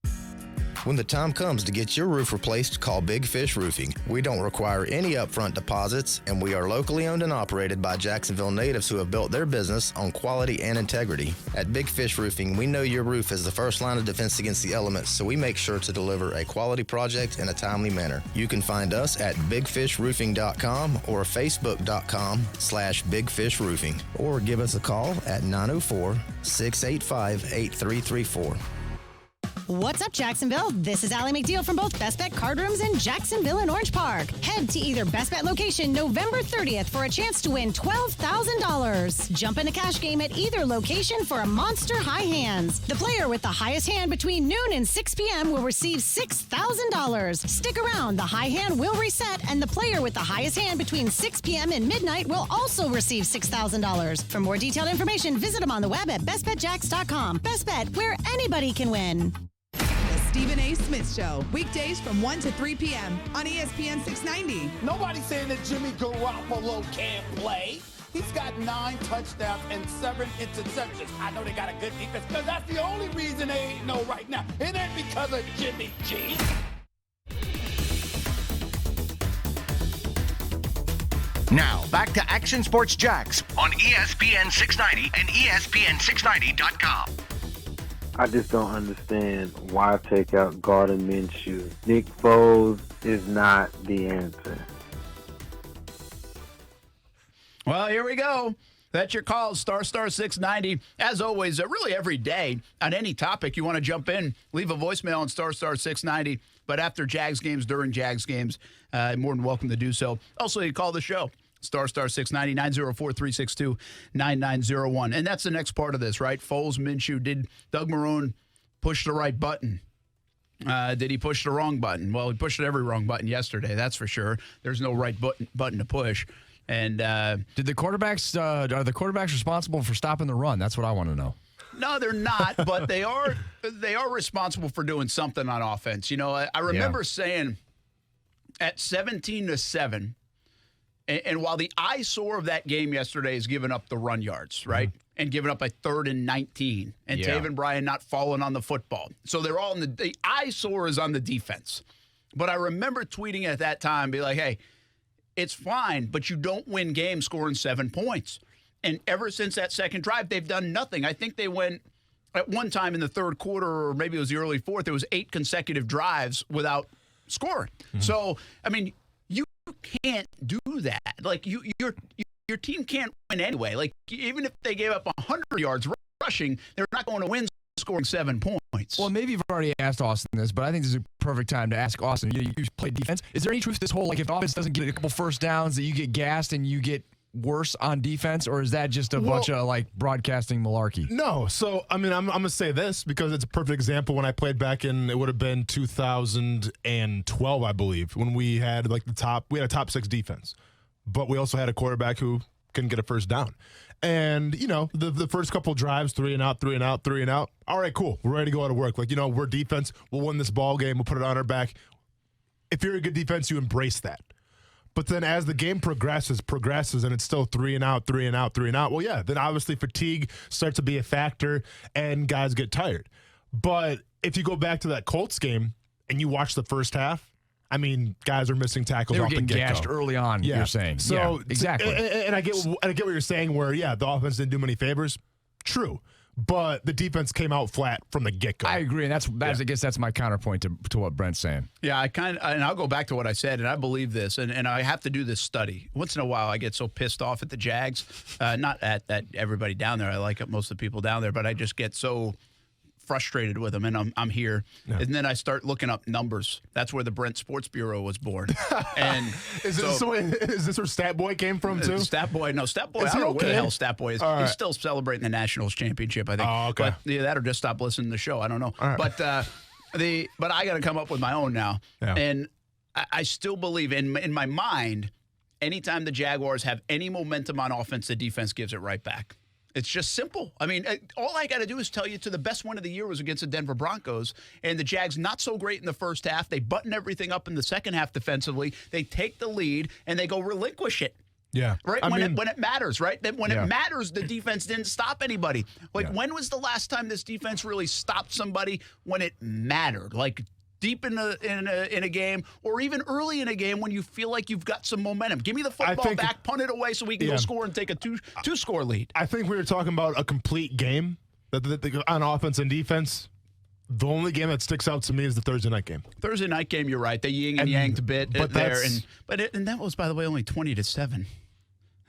When the time comes to get your roof replaced, call Big Fish Roofing. We don't require any upfront deposits, and we are locally owned and operated by Jacksonville natives who have built their business on quality and integrity. At Big Fish Roofing, we know your roof is the first line of defense against the elements, so we make sure to deliver a quality project in a timely manner. You can find us at bigfishroofing.com or facebook.com/bigfishroofing, or give us a call at 904-685-8334. What's up, Jacksonville? This is Allie McDeal from both Best Bet Card Rooms in Jacksonville and Orange Park. Head to either Best Bet location November 30th for a chance to win $12,000. Jump in a cash game at either location for a monster high hands. The player with the highest hand between noon and 6 p.m. will receive $6,000. Stick around. The high hand will reset, and the player with the highest hand between 6 p.m. and midnight will also receive $6,000. For more detailed information, visit them on the web at bestbetjacks.com. Best Bet, where anybody can win. Stephen A. Smith Show, weekdays from 1 to 3 p.m. on ESPN 690. Nobody's saying that Jimmy Garoppolo can't play. He's got 9 touchdowns and 7 interceptions. I know they got a good defense, because that's the only reason they ain't know right now. It ain't because of Jimmy G. Now, back to Action Sports Jax on ESPN 690 and ESPN690.com. I just don't understand why take out Gardner Minshew. Nick Foles is not the answer. Well, here we go. That's your call, star 690. As always, really every day on any topic you want to jump in, leave a voicemail on star 690. But after Jags games, during Jags games, more than welcome to do so. Also, you call the show. Star 690 904-362-9901. And that's the next part of this, right? Foles, Minshew. Did Doug Marrone push the right button? Did he push the wrong button? Well, he pushed every wrong button yesterday, that's for sure. There's no right button to push. And did the quarterbacks are the quarterbacks responsible for stopping the run? That's what I want to know. No, they're not, but they are responsible for doing something on offense. You know, I remember saying at 17-7. And while the eyesore of that game yesterday is giving up the run yards, right? Mm-hmm. And giving up a 3rd and 19. And Taven Bryan not falling on the football. So they're all in the eyesore is on the defense. But I remember tweeting at that time, be like, hey, it's fine, but you don't win games scoring 7 points. And ever since that second drive, they've done nothing. I think they went at one time in the third quarter, or maybe it was the early fourth, there was 8 consecutive drives without scoring. Mm-hmm. So, I mean, you can't do that. Like, your team can't win anyway. Like, even if they gave up 100 yards rushing, they're not going to win scoring 7 points. Well, maybe you've already asked Austin this, but I think this is a perfect time to ask Austin. You play defense. Is there any truth to this whole, like, if the offense doesn't get a couple first downs, that you get gassed and you get worse on defense, or is that just a bunch of, like, broadcasting malarkey? No. So, I mean, I'm going to say this because it's a perfect example. When I played back in, it would have been 2012, I believe, when we had, like, a top 6 defense. But we also had a quarterback who couldn't get a first down. And, you know, the first couple drives, 3 and out. All right, cool. We're ready to go out of work. Like, you know, we're defense. We'll win this ball game. We'll put it on our back. If you're a good defense, you embrace that. But then as the game progresses, and it's still 3 and out. Well, yeah, then obviously fatigue starts to be a factor and guys get tired. But if you go back to that Colts game and you watch the first half, I mean, guys are missing tackles off the get-go. They were getting gashed early on, you're saying. So, exactly. And I get what you're saying where, yeah, the offense didn't do many favors. True. but the defense came out flat from the get-go. I agree, and I guess that's my counterpoint to what Brent's saying. Yeah, and I'll go back to what I said, and I believe this, and I have to do this study. Once in a while, I get so pissed off at the Jags, not at everybody down there. I like most of the people down there, but I just get so frustrated with them, and I'm here. Yeah. And then I start looking up numbers. That's where the Brent Sports Bureau was born. And is this where Stat Boy came from, too? Stat Boy, I don't know where the hell Stat Boy is. He's still celebrating the Nationals championship, I think. Oh, okay. But that or just stop listening to the show. I don't know. Right. But but I got to come up with my own now. Yeah. And I still believe in my mind, anytime the Jaguars have any momentum on offense, the defense gives it right back. It's just simple. I mean, all I got to do is tell you the best win of the year was against the Denver Broncos, and the Jags not so great in the first half. They button everything up in the second half defensively. They take the lead, and they go relinquish it. Yeah. Right? When it matters, right? When it matters, the defense didn't stop anybody. When was the last time this defense really stopped somebody when it mattered? Like deep in a game, or even early in a game when you feel like you've got some momentum. Give me the football back, punt it away so we can go score and take a two-score lead. I think we were talking about a complete game on offense and defense. The only game that sticks out to me is the Thursday night game. Thursday night game, you're right. They yin and yanked a bit there. And that was, by the way, only 20-7.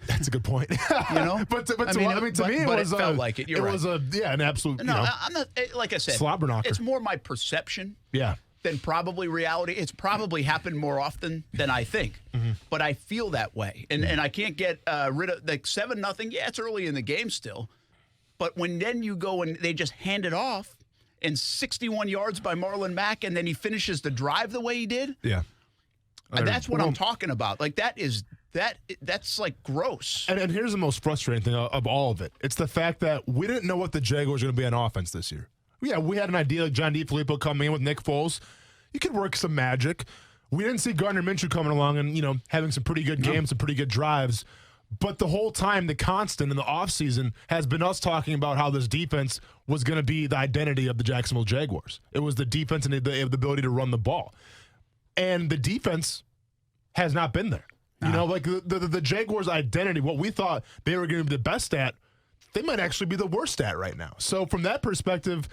That's a good point. You know, but to me, it felt like it. You're right. Was an absolute. No, I'm not. Like I said, slobber knocker. It's more my perception. Yeah. Than probably reality. It's probably happened more often than I think. But I feel that way. And I can't get rid of like 7-0. Yeah, it's early in the game still. But when then you go and they just hand it off and 61 yards by Marlon Mack, and then he finishes the drive the way he did. Yeah. And that's what I'm talking about. Like that's like gross. And here's the most frustrating thing of all of it. It's the fact that we didn't know what the Jaguars were going to be on offense this year. Yeah, we had an idea like John DeFilippo coming in with Nick Foles. You could work some magic. We didn't see Gardner Minshew coming along and, having some pretty good games, some pretty good drives. But the whole time, the constant in the offseason has been us talking about how this defense was going to be the identity of the Jacksonville Jaguars. It was the defense and the ability to run the ball. And the defense has not been there. Like the Jaguars' identity, what we thought they were going to be the best at, they might actually be the worst at right now. So from that perspective,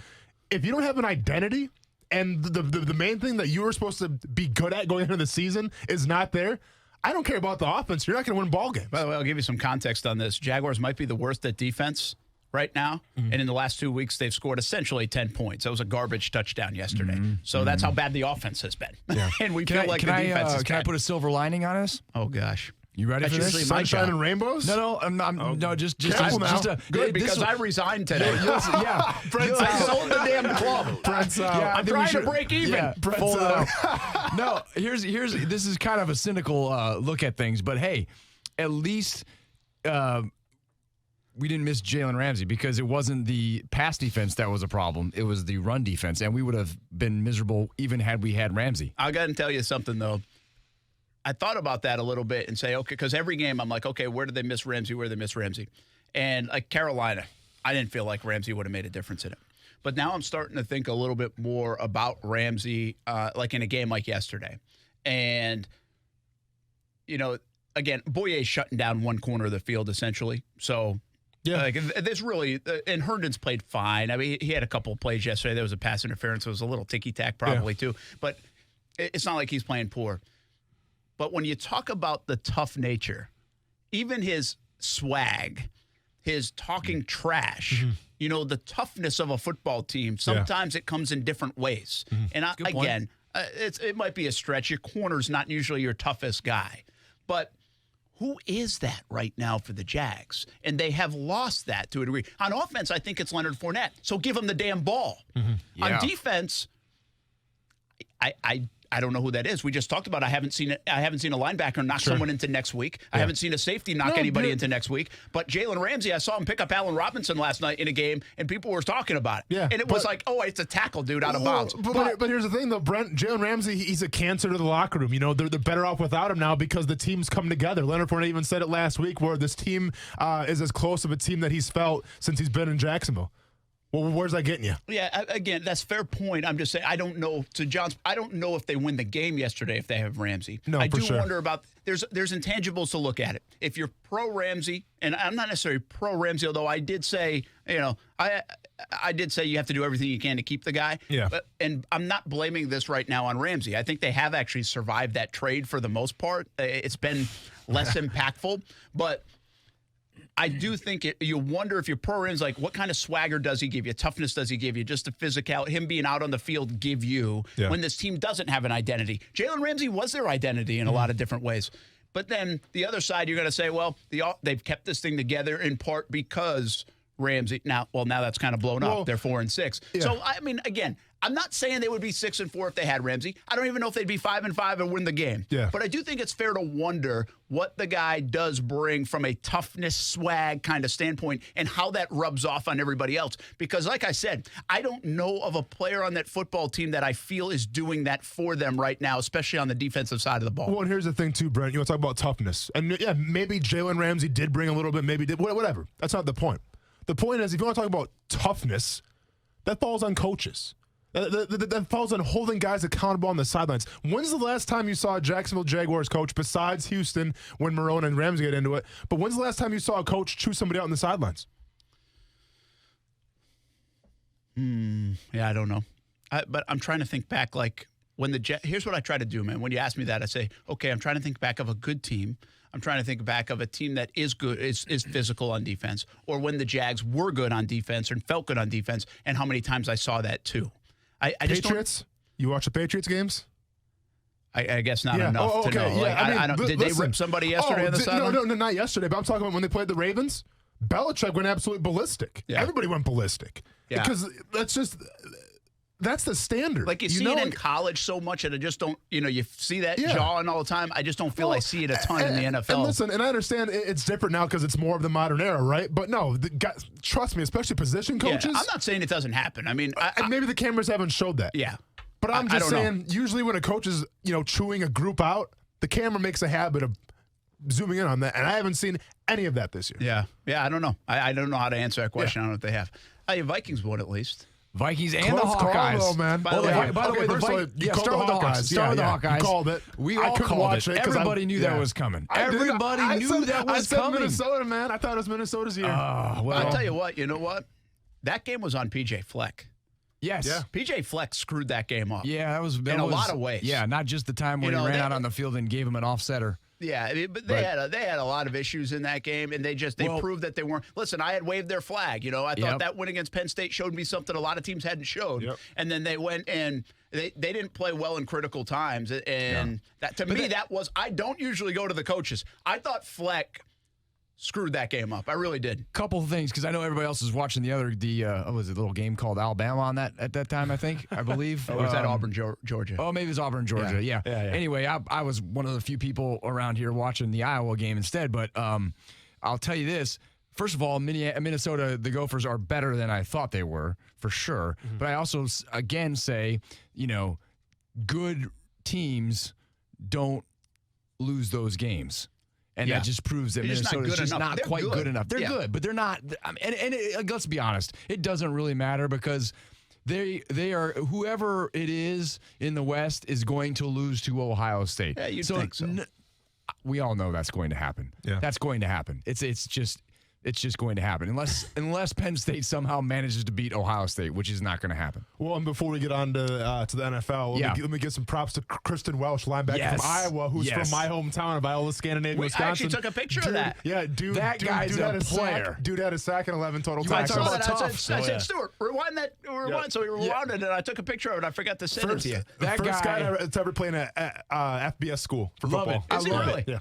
if you don't have an identity and the main thing that you were supposed to be good at going into the season is not there, I don't care about the offense. You're not going to win ball games. By the way, I'll give you some context on this. Jaguars might be the worst at defense right now, and in the last 2 weeks, they've scored essentially 10 points. That was a garbage touchdown yesterday. So that's how bad the offense has been. Yeah. And we feel like the defense is Can I put a silver lining on this? Oh, gosh. You ready for this? Sunshine and rainbows? No, no, just good because I resigned today. Yeah, I sold the damn club. I'm trying to break even. Yeah, no, here's this is kind of a cynical look at things, but hey, at least we didn't miss Jalen Ramsey because it wasn't the pass defense that was a problem. It was the run defense, and we would have been miserable even had we had Ramsey. I got to tell you something though. I thought about that a little bit and say, okay, because every game I'm like, okay, where did they miss Ramsey? Where did they miss Ramsey? And like Carolina, I didn't feel like Ramsey would have made a difference in it. But now I'm starting to think a little bit more about Ramsey, like in a game like yesterday. And, again, Boye's shutting down one corner of the field essentially. So, this really, and Herndon's played fine. I mean, he had a couple of plays yesterday. There was a pass interference. It was a little ticky-tack probably too. But it's not like he's playing poor. But when you talk about the tough nature, even his swag, his talking trash, the toughness of a football team, sometimes it comes in different ways. And it might be a stretch. Your corner's not usually your toughest guy. But who is that right now for the Jags? And they have lost that to a degree. On offense, I think it's Leonard Fournette. So give him the damn ball. On defense, I don't know who that is. We just talked about I haven't seen a linebacker knock someone into next week. I haven't seen a safety knock anybody into next week. But Jalen Ramsey, I saw him pick up Allen Robinson last night in a game, and people were talking about it. Yeah, and it was like, oh, it's a tackle, dude, out of bounds. But here's the thing, though, Brent. Jalen Ramsey, he's a cancer to the locker room. They're better off without him now because the team's come together. Leonard Fournette even said it last week where this team is as close of a team that he's felt since he's been in Jacksonville. Well, where's that getting you? Yeah, again, that's a fair point. I'm just saying, I don't know. To John's, I don't know if they win the game yesterday if they have Ramsey. No, I for do sure. wonder about. There's intangibles to look at it. If you're pro Ramsey, and I'm not necessarily pro Ramsey, although I did say, I did say you have to do everything you can to keep the guy. Yeah. And I'm not blaming this right now on Ramsey. I think they have actually survived that trade for the most part. It's been less impactful, but I do think you wonder if you're pro Ramsey, like what kind of swagger does he give you? Toughness does he give you? Just the physical, him being out on the field give you when this team doesn't have an identity. Jalen Ramsey was their identity in a lot of different ways. But then the other side, you're going to say, well, they've kept this thing together in part because Ramsey. Now that's kind of blown up. They're 4-6. Yeah. So, I mean, again, I'm not saying they would be 6-4 if they had Ramsey. I don't even know if they'd be 5-5 and win the game. Yeah. But I do think it's fair to wonder what the guy does bring from a toughness, swag kind of standpoint and how that rubs off on everybody else. Because like I said, I don't know of a player on that football team that I feel is doing that for them right now, especially on the defensive side of the ball. Well, and here's the thing too, Brent. You want to talk about toughness. And yeah, maybe Jalen Ramsey did bring a little bit, maybe did, whatever. That's not the point. The point is, if you want to talk about toughness, that falls on coaches. That falls on holding guys accountable on the sidelines. When's the last time you saw a Jacksonville Jaguars coach, besides Houston when Marrone and Ramsey get into it, but when's the last time you saw a coach chew somebody out on the sidelines? Yeah, I don't know. But I'm trying to think back, like, when here's what I try to do, man. When you ask me that, I say, okay, I'm trying to think back of a good team. I'm trying to think back of a team that is good, is physical on defense, or when the Jags were good on defense and felt good on defense, and how many times I saw that too. I just Patriots? You watch the Patriots games? I guess not enough to know. Yeah. I don't, did they rip somebody yesterday on the sideline? No, not yesterday, but I'm talking about when they played the Ravens. Belichick went absolutely ballistic. Yeah. Everybody went ballistic. Yeah. Because that's the standard. Like you see it in college so much, and I just don't, you see that jawing all the time. I just don't feel I see it a ton in the NFL. And listen, and I understand it's different now because it's more of the modern era, right? But no, trust me, especially position coaches. Yeah, I'm not saying it doesn't happen. I mean, and maybe the cameras haven't showed that. Yeah. But I'm just saying, usually when a coach is, chewing a group out, the camera makes a habit of zooming in on that, and I haven't seen any of that this year. Yeah, I don't know. I don't know how to answer that question. I don't know if they have. Your Vikings won at least. Vikings and the Hawkeyes. Call, man. By the way, the Vikings. Start with the Hawkeyes. Start with the Hawkeyes. You called it. We all called it. Everybody knew that was coming. Everybody knew that was coming. Minnesota, man. I thought it was Minnesota's year. I'll tell you what. You know what? That game was on PJ Fleck. Yes. Yeah. PJ Fleck screwed that game up. Yeah, that was in a lot of ways. Yeah, not just the time when he ran out on the field and gave him an offsetter. Yeah, but they had a lot of issues in that game, and they proved that they weren't. Listen, I had waved their flag. I thought that win against Penn State showed me something a lot of teams hadn't showed. Yep. And then they went and they didn't play well in critical times, and that to me that was. I don't usually go to the coaches. I thought Fleck screwed that game up. I really did. Couple of things, because I know everybody else is watching the little game called Alabama on that at that time, I believe. Or was that Auburn, Georgia? Oh, maybe it was Auburn, Georgia. Yeah. Anyway, I was one of the few people around here watching the Iowa game instead, but I'll tell you this. First of all, Minnesota, the Gophers are better than I thought they were, for sure. Mm-hmm. But I also, again, say, good teams don't lose those games. And that just proves that Minnesota is just not quite good enough. They're good, but they're not. And let's be honest, it doesn't really matter because they are, whoever it is in the West is going to lose to Ohio State. Yeah, you'd think so. We all know that's going to happen. Yeah. That's going to happen. It's just going to happen unless Penn State somehow manages to beat Ohio State, which is not going to happen. Well, and before we get on to the NFL, let me give some props to Kristen Welsh, linebacker from Iowa, who's from my hometown of Iola, Scandinavia, Wisconsin. I actually took a picture of that. Yeah, that guy's a player. Dude had a sack and 11 total tackles. I said, Stuart, rewind that. Rewind. So we rewound it, and I took a picture of it. I forgot to send it to you. That first guy that's ever playing at FBS school for football. Is he really? Yeah.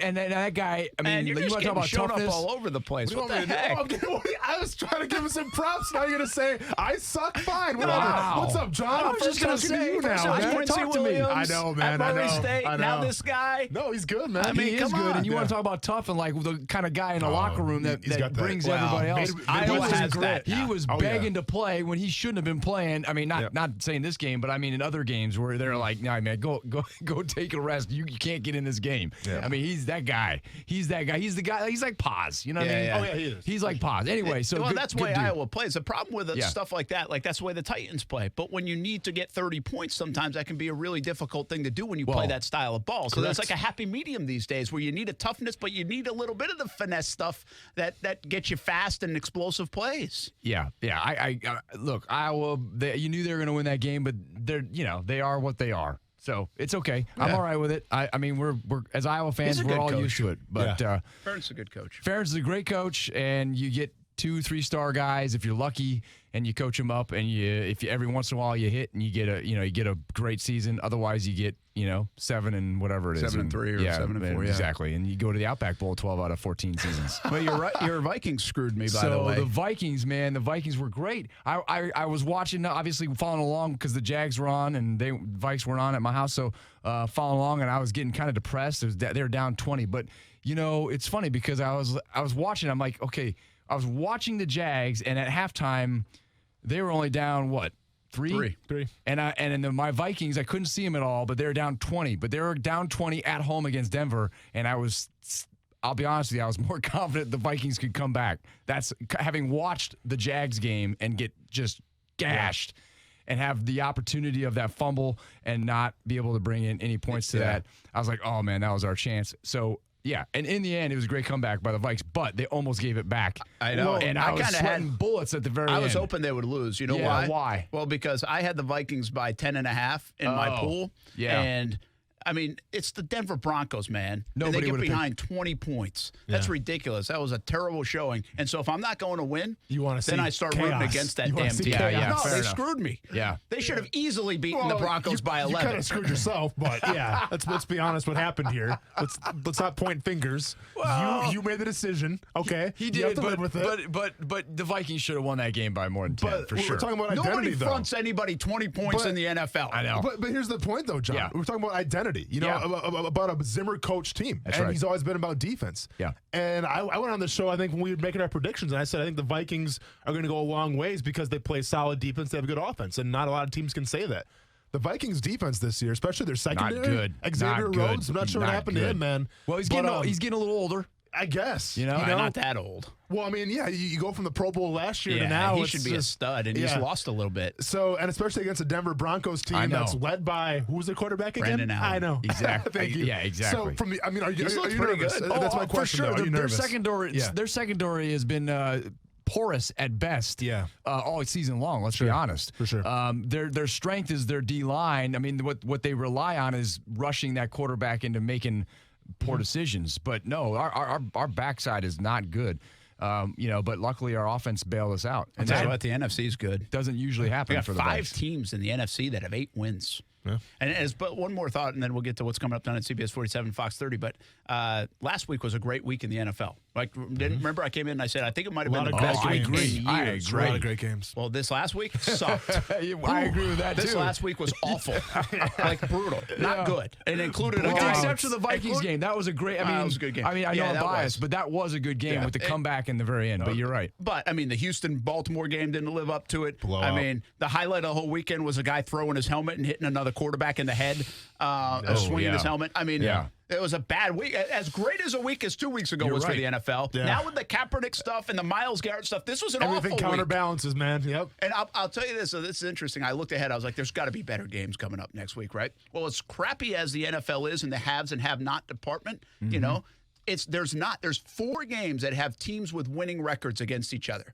And that guy, I mean, you want to talk about toughness? Up all over the place. What the heck? I was trying to give him some props. Now you're going to say, I suck? Fine, whatever. Wow. What's up, John? I'm just going to say, you now, man. Talk to me. I know, man. At Murray State, now this guy. No, he's good, man. I mean, he is good. And you want to talk about tough and like the kind of guy in the locker room that brings everybody else. Iowa has that. He was begging to play when he shouldn't have been playing. I mean, not saying this game, but I mean in other games where they're like, nah, man, go take a rest. You can't get in this game. I mean, mean, he's that guy. He's that guy. He's the guy. He's like Paz. You know what I mean? Yeah. Oh, yeah, he is. He's like Paz. Anyway, so well, good, that's the good way dude. Iowa plays. The problem with stuff like that, that's the way the Titans play. But when you need to get 30 points, sometimes that can be a really difficult thing to do when you play that style of ball. So there's like a happy medium these days where you need a toughness, but you need a little bit of the finesse stuff that gets you fast and explosive plays. Yeah. I look, Iowa. You knew they were going to win that game, but they are what they are. So it's okay. Yeah. I'm all right with it. I mean, we're as Iowa fans, we're all used to it. But Ferentz a good coach. Ferentz is a great coach, and you get 2-3-star guys if you're lucky, and you coach them up, and if every once in a while you hit and you get a great season. Otherwise, you get 7 and whatever it is, 7-3 or 7-4. Yeah. Exactly, and you go to the Outback Bowl 12 out of 14 seasons. Well, you're right. Your Vikings screwed me, by the way. So the Vikings, man, the Vikings were great. I was watching, obviously following along because the Jags were on and the Vikes weren't on at my house, so following along, and I was getting kind of depressed. They were down 20, but it's funny because I was watching. I'm like, okay, I was watching the Jags, and at halftime, they were only down what? Three. And in my Vikings, I couldn't see them at all, but they were down 20. But they were down 20 at home against Denver, and I'll be honest with you, I was more confident the Vikings could come back. That's having watched the Jags game and get just gashed and have the opportunity of that fumble and not be able to bring in any points to that. I was like, oh, man, that was our chance. So, yeah, and in the end, it was a great comeback by the Vikes, but they almost gave it back. I know. And I was sweating bullets at the very end. I was hoping they would lose. You know why? Why? Well, because I had the Vikings by 10.5 in my pool. Yeah. And, I mean, it's the Denver Broncos, man. Nobody and they get would've behind 20 points. That's ridiculous. That was a terrible showing. And so if I'm not going to win, then I start rooting against that damn team. Yeah, no, they screwed me. Yeah. They should have easily beaten the Broncos by 11. You kind of screwed yourself, but yeah, let's be honest. What happened here? Let's not point fingers. Well, you made the decision. Okay, he you did, have to live with it. But the Vikings should have won that game by more than 10 for sure. We're talking about identity, Nobody though. fronts anybody 20 points in the NFL. I know. But here's the point, though, John. Yeah. We're talking about identity. About a Zimmer coach team. That's and right. he's always been about defense. Yeah. And I went on the show, I think, when we were making our predictions, and I said I think the Vikings are going to go a long ways because they play solid defense, they have a good offense, and not a lot of teams can say that. The Vikings' defense this year, especially their secondary, Not good. Xavier Not Rhodes, good. I'm not sure what Not happened good. to him, man. Well, he's But, getting a little older. I guess. Not that old. Well, I mean, yeah, you go from the Pro Bowl last year Yeah, to now. he it's should be a just- stud, and he's lost a little bit. So, and especially against the Denver Broncos I team know. that's led by, who's the quarterback again? Brendan Allen. I know. Exactly. Thank you. Yeah, exactly. So, from the, I mean, are you looks pretty nervous? good. That's my question, for sure. though. Are you Their nervous? their secondary has been porous at best. Yeah. All season long. Let's be honest. For sure. Their strength is their D line. I mean, what they rely on is rushing that quarterback into making poor decisions. But no, our backside is not good. But luckily our offense bailed us out. And that's what the NFC is good. Doesn't usually happen We got for the 5 Vikes. teams in the NFC that have 8 wins. Yeah. And but one more thought, and then we'll get to what's coming up down at CBS 47, Fox 30. But last week was a great week in the NFL. Remember I came in and I said I think it might have been the best week in years. I agree. A lot of great games. Well, this last week sucked. I agree with that, This too. last week was awful, brutal, not good, and included a With the guy. exception of the Vikings game, that was a great. it was a good game. I mean, I know Yeah, I'm that biased, was. but that was a good game with the comeback in the very end. But you're right. But, I mean, the Houston-Baltimore game didn't live up to it. Blowout. I mean, the highlight of the whole weekend was a guy throwing his helmet and hitting another quarterback in the head, swinging his helmet. I mean, it was a bad week. As great as a week as 2 weeks ago was for the NFL. Yeah. Now with the Kaepernick stuff and the Myles Garrett stuff, this was an Everything awful week. counterbalances, man. Yep. And I'll tell you this. So this is interesting. I looked ahead. I was like, there's got to be better games coming up next week, right? Well, as crappy as the NFL is in the haves and have-not department, there's not. There's 4 games that have teams with winning records against each other.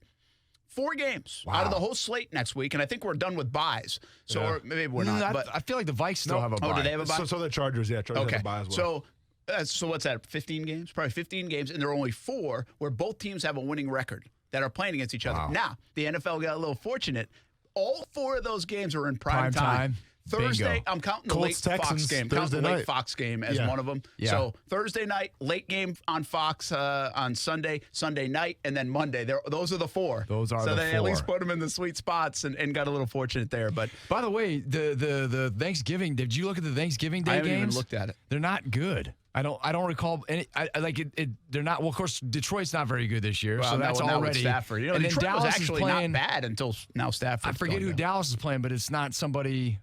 4 games out of the whole slate next week, and I think we're done with buys. So or maybe we're not. But I feel like the Vikes still have a bye. do they have a bye? So the Chargers, Chargers have a bye as well. So what's that? 15 games? Probably 15 games, and there are only 4 where both teams have a winning record that are playing against each other. Now the NFL got a little fortunate. All 4 of those games are in prime time. Thursday, Bingo. I'm counting the Colts, late Fox Texans, game. Thursday Counting the late night. Fox game as Yeah. one of them. Yeah. So Thursday night, late game on Fox on Sunday, Sunday night, and then Monday. Those are the 4. Those are so the they 4. at least put them in the sweet spots and got a little fortunate there. But By the way, the Thanksgiving. Did you look at the Thanksgiving Day I haven't games? even looked at it. They're not good. I don't recall any. They're not. Well, of course, Detroit's not very good this year, so that's now with already. Stafford. and then Detroit Dallas was actually is playing, not bad until now Stafford. I forget who Dallas is playing, but it's not somebody.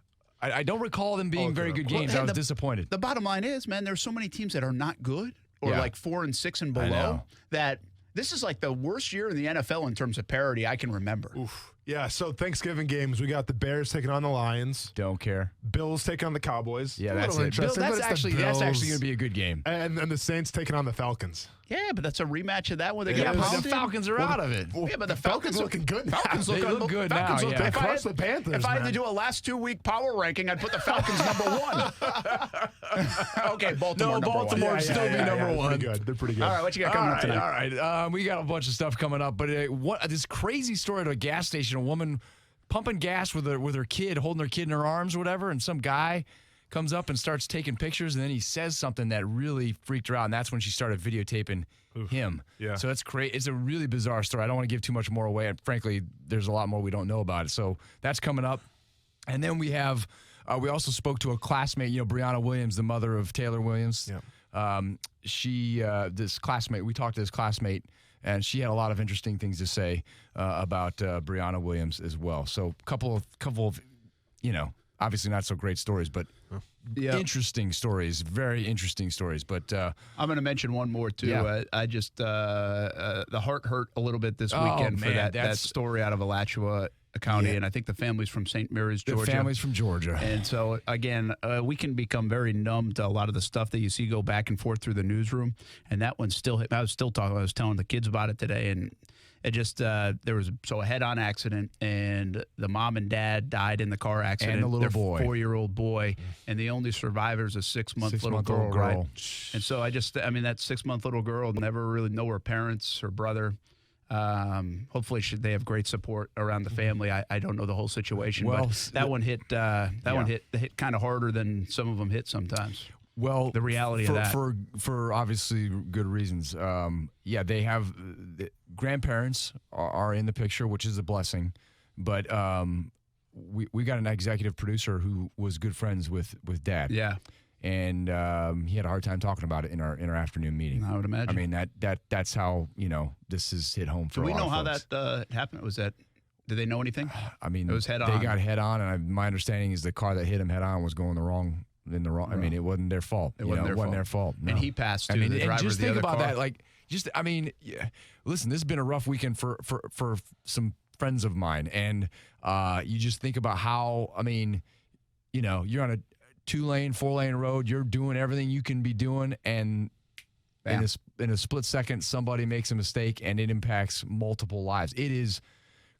I don't recall them being very good games. I was disappointed. The bottom line is, man, there's so many teams that are not good or like 4 and 6 and below that this is like the worst year in the NFL in terms of parity I can remember. Oof. Yeah, so Thanksgiving games, we got the Bears taking on the Lions. Don't care. Bills taking on the Cowboys. Yeah, that's it. That's actually going to be a good game. And the Saints taking on the Falcons. Yeah, but that's a rematch of that one. They but the Falcons are out of it. Yeah, but the Falcons looking good now. Falcons they look good now. They crushed the Panthers, If I had to do a last 2-week power ranking, I'd put the Falcons number 1. Okay, Baltimore number 1. Baltimore still be number 1. They're pretty good. All right, what you got coming up tonight? All right, we got a bunch of stuff coming up, but this crazy story at a gas station, a woman pumping gas with her kid, holding her kid in her arms or whatever, and some guy comes up and starts taking pictures, and then he says something that really freaked her out, and that's when she started videotaping him. Yeah. So it's great. It's a really bizarre story. I don't want to give too much more away, and frankly, there's a lot more we don't know about it. So that's coming up. And then we have, we also spoke to a classmate, Brianna Williams, the mother of Taylor Williams. Yeah. This classmate, we talked to this classmate, and she had a lot of interesting things to say about Brianna Williams as well. So couple of, obviously not so great stories, but interesting stories, very interesting stories. But I'm going to mention one more too. Yeah. I just the heart hurt a little bit this weekend for that story out of Alachua County, and I think the family's from St. Mary's, Georgia. The family's from Georgia. And so, again, we can become very numb to a lot of the stuff that you see go back and forth through the newsroom, and that one still hit. I was telling the kids about it today, and it just, there was a head-on accident, and the mom and dad died in the car accident. And the little boy. 4-year-old boy, and the only survivor is a 6-month little girl. Right? And so that 6-month little girl never really know her parents, her brother. Hopefully they have great support around the family. I don't know the whole situation, but that one hit hit kind of harder than some of them hit sometimes. Well, the reality of that for obviously good reasons. They have grandparents are in the picture, which is a blessing. But we got an executive producer who was good friends with Dad. Yeah. And he had a hard time talking about it in our afternoon meeting. I would imagine. I mean that's how this is hit home for. Do we a lot know of how folks. that happened? Did they know anything? I mean, it was head on. They got head on, and my understanding is the car that hit him head on was going the wrong. I mean, it wasn't their fault. It wasn't their fault. No. And he passed too. The driver and just of the think other about car. that. Listen, this has been a rough weekend for some friends of mine, and you just think about how. I mean, you're on a 2-lane, 4-lane road. You're doing everything you can be doing, and in a split second, somebody makes a mistake, and it impacts multiple lives. It is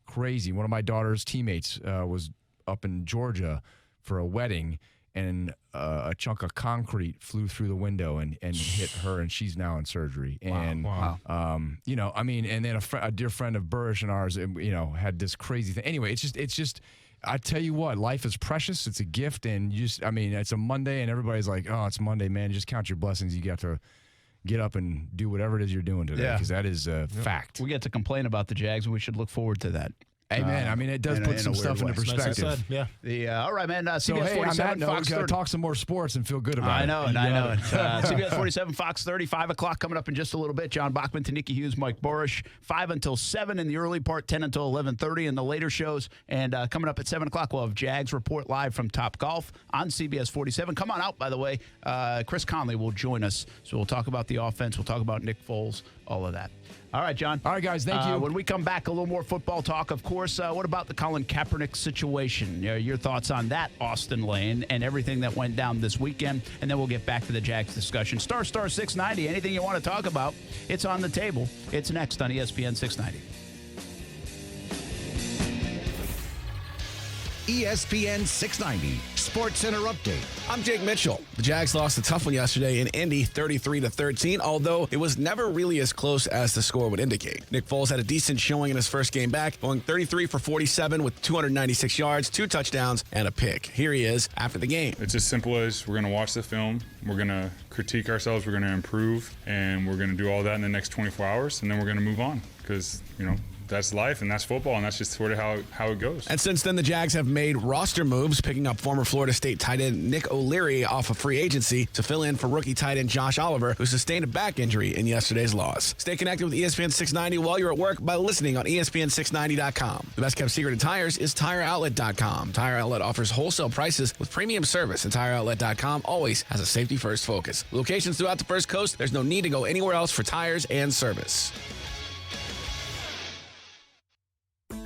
crazy. One of my daughter's teammates was up in Georgia for a wedding, and a chunk of concrete flew through the window and hit her, and she's now in surgery. And and then a dear friend of Burrish and ours, had this crazy thing. Anyway, it's just. I tell you what, life is precious. It's a gift, and it's a Monday, and everybody's like, "Oh, it's Monday, man. Just count your blessings. You got to get up and do whatever it is you're doing today, because that is a fact." We get to complain about the Jags, and we should look forward to that. Amen. I mean, it does put some stuff into perspective. All right, man. So, CBS 47, on that note, Fox we got 30. to talk some more sports and feel good about it. I know it. CBS 47, Fox 30, 5 o'clock coming up in just a little bit. John Bachman, Tanika Hughes, Mike Borish, 5 until 7 in the early part, 10 until 11:30 in the later shows. And coming up at 7 o'clock, we'll have Jags Report live from Top Golf on CBS 47. Come on out, by the way. Chris Conley will join us. So we'll talk about the offense. We'll talk about Nick Foles, all of that. All right, John. All right, guys. Thank you. When we come back, a little more football talk, of course. What about the Colin Kaepernick situation? Your thoughts on that, Austin Lane, and everything that went down this weekend. And then we'll get back to the Jags discussion. Star 690. Anything you want to talk about, it's on the table. It's next on ESPN 690. ESPN 690 Sports Center Update. I'm Jake Mitchell. The Jags lost a tough one yesterday in Indy, 33-13, although it was never really as close as the score would indicate. Nick Foles had a decent showing in his first game back, going 33 for 47 with 296 yards, 2 touchdowns, and a pick. Here he is after the game. It's as simple as we're going to watch the film, we're going to critique ourselves, we're going to improve, and we're going to do all that in the next 24 hours, and then we're going to move on because, that's life and that's football, and that's just sort of how it goes. And since then, the Jags have made roster moves, picking up former Florida State tight end Nick O'Leary off of free agency to fill in for rookie tight end Josh Oliver, who sustained a back injury in yesterday's loss. Stay connected with ESPN 690 while you're at work by listening on ESPN690.com. The best kept secret in tires is TireOutlet.com. Tire Outlet offers wholesale prices with premium service, and TireOutlet.com always has a safety-first focus. Locations throughout the First Coast, there's no need to go anywhere else for tires and service.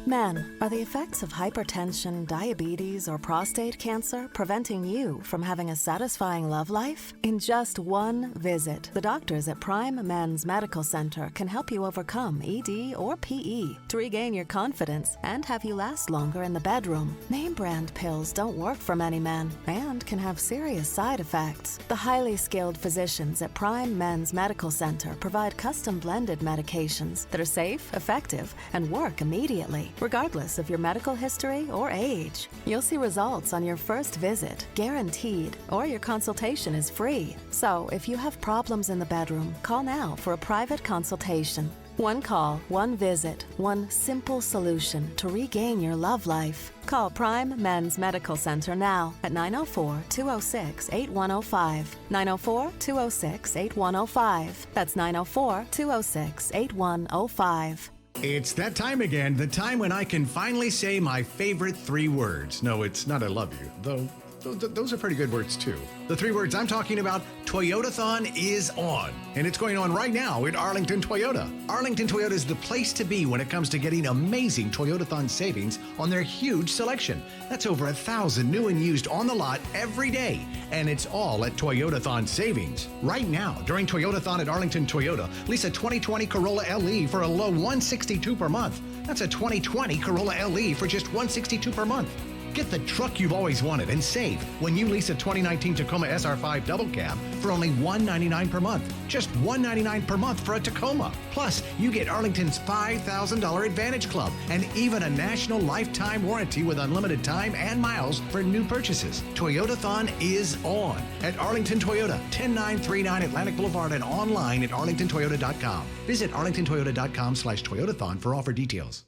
Men, are the effects of hypertension, diabetes, or prostate cancer preventing you from having a satisfying love life? In just one visit, the doctors at Prime Men's Medical Center can help you overcome ED or PE to regain your confidence and have you last longer in the bedroom. Name brand pills don't work for many men and can have serious side effects. The highly skilled physicians at Prime Men's Medical Center provide custom blended medications that are safe, effective, and work immediately, regardless of your medical history or age. You'll see results on your first visit, guaranteed, or your consultation is free. So if you have problems in the bedroom, call now for a private consultation. One call, one visit, one simple solution to regain your love life. Call Prime Men's Medical Center now at 904-206-8105. 904-206-8105. That's 904-206-8105. It's that time again, the time when I can finally say my favorite 3 words. No, it's not I love you, though those are pretty good words too. The 3 words I'm talking about, Toyotathon is on. And it's going on right now at Arlington Toyota. Arlington Toyota is the place to be when it comes to getting amazing Toyotathon savings on their huge selection. That's over 1,000 new and used on the lot every day. And it's all at Toyotathon savings. Right now, during Toyotathon at Arlington Toyota, lease a 2020 Corolla LE for a low $162 per month. That's a 2020 Corolla LE for just $162 per month. Get the truck you've always wanted and save when you lease a 2019 Tacoma SR5 double cab for only $199 per month. Just $199 per month for a Tacoma. Plus, you get Arlington's $5,000 Advantage Club and even a national lifetime warranty with unlimited time and miles for new purchases. Toyotathon is on at Arlington Toyota, 10939 Atlantic Boulevard, and online at arlingtontoyota.com. Visit arlingtontoyota.com/Toyotathon for offer details.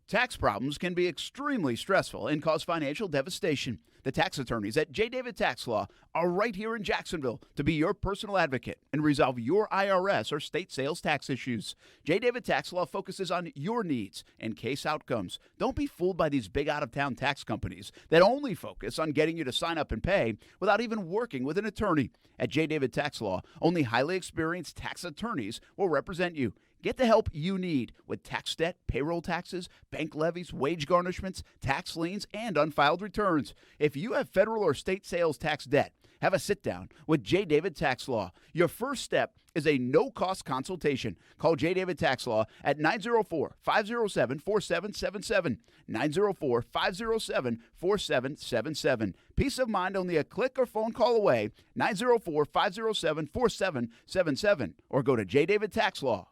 Tax problems can be extremely stressful and cause financial devastation. The tax attorneys at J. David Tax Law are right here in Jacksonville to be your personal advocate and resolve your IRS or state sales tax issues. J. David Tax Law focuses on your needs and case outcomes. Don't be fooled by these big out-of-town tax companies that only focus on getting you to sign up and pay without even working with an attorney. At J. David Tax Law, only highly experienced tax attorneys will represent you. Get the help you need with tax debt, payroll taxes, bank levies, wage garnishments, tax liens, and unfiled returns. If you have federal or state sales tax debt, have a sit-down with J. David Tax Law. Your first step is a no-cost consultation. Call J. David Tax Law at 904-507-4777, 904-507-4777. Peace of mind only a click or phone call away, 904-507-4777, or go to jdavidtaxlaw.com.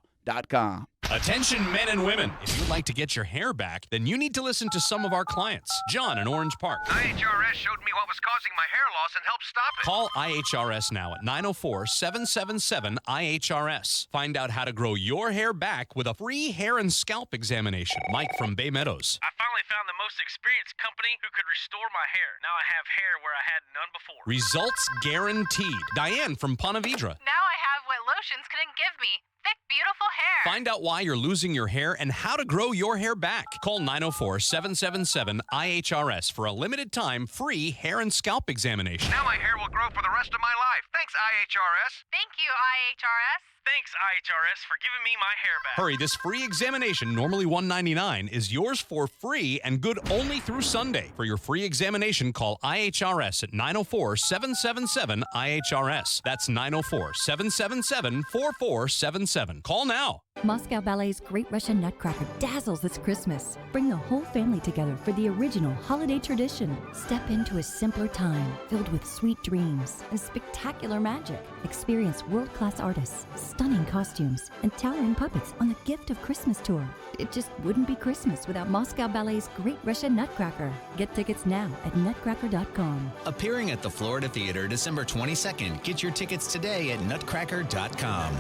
Attention men and women. If you'd like to get your hair back, then you need to listen to some of our clients. John in Orange Park. IHRS showed me what was causing my hair loss and helped stop it. Call IHRS now at 904-777-IHRS. Find out how to grow your hair back with a free hair and scalp examination. Mike from Bay Meadows. I finally found the most experienced company who could restore my hair. Now I have hair where I had none before. Results guaranteed. Diane from Ponte Vedra. Now I have what lotions couldn't give me. Thick, beautiful hair. Find out why you're losing your hair and how to grow your hair back. Call 904-777-IHRS for a limited time free hair and scalp examination. Now my hair will grow for the rest of my life. Thanks, IHRS. Thank you, IHRS. Thanks, IHRS, for giving me my hair back. Hurry, this free examination, normally $199, is yours for free and good only through Sunday. For your free examination, call IHRS at 904-777-IHRS. That's 904-777-4477. Call now. Moscow Ballet's Great Russian Nutcracker dazzles this Christmas. Bring the whole family together for the original holiday tradition. Step into a simpler time filled with sweet dreams and spectacular magic. Experience world-class artists, stunning costumes, and towering puppets on the Gift of Christmas tour. It just wouldn't be Christmas without Moscow Ballet's Great Russian Nutcracker. Get tickets now at nutcracker.com. Appearing at the Florida Theater December 22nd. Get your tickets today at nutcracker.com.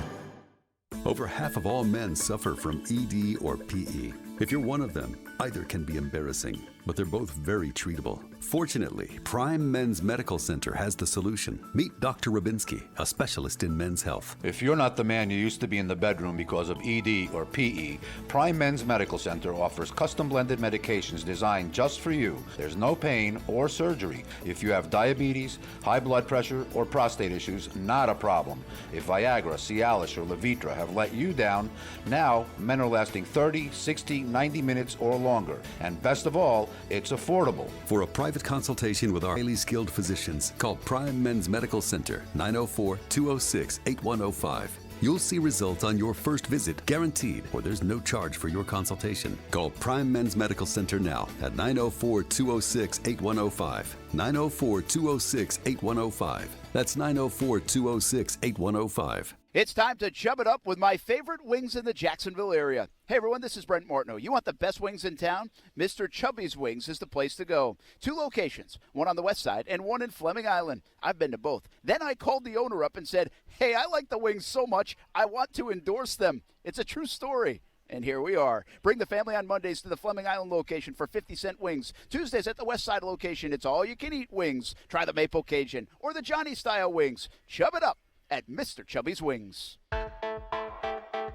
Over half of all men suffer from ED or PE. If you're one of them, either can be embarrassing, but they're both very treatable. Fortunately, Prime Men's Medical Center has the solution. Meet Dr. Rabinski, a specialist in men's health. If you're not the man you used to be in the bedroom because of ED or PE, Prime Men's Medical Center offers custom blended medications designed just for you. There's no pain or surgery. If you have diabetes, high blood pressure, or prostate issues, not a problem. If Viagra, Cialis, or Levitra have let you down, now men are lasting 30, 60, 90 minutes or longer. And best of all, it's affordable. For a private consultation with our highly skilled physicians, call Prime Men's Medical Center, 904-206-8105. You'll see results on your first visit, guaranteed, or there's no charge for your consultation. Call Prime Men's Medical Center now at 904-206-8105. 904-206-8105. That's 904-206-8105. It's time to chub it up with my favorite wings in the Jacksonville area. Hey everyone, this is Brent Martineau. You want the best wings in town? Mr. Chubby's Wings is the place to go. 2 locations, one on the west side and one in Fleming Island. I've been to both. Then I called the owner up and said, hey, I like the wings so much, I want to endorse them. It's a true story. And here we are. Bring the family on Mondays to the Fleming Island location for 50-cent wings. Tuesdays at the West Side location, it's all-you-can-eat wings. Try the Maple Cajun or the Johnny-style wings. Chub it up at Mr. Chubby's Wings.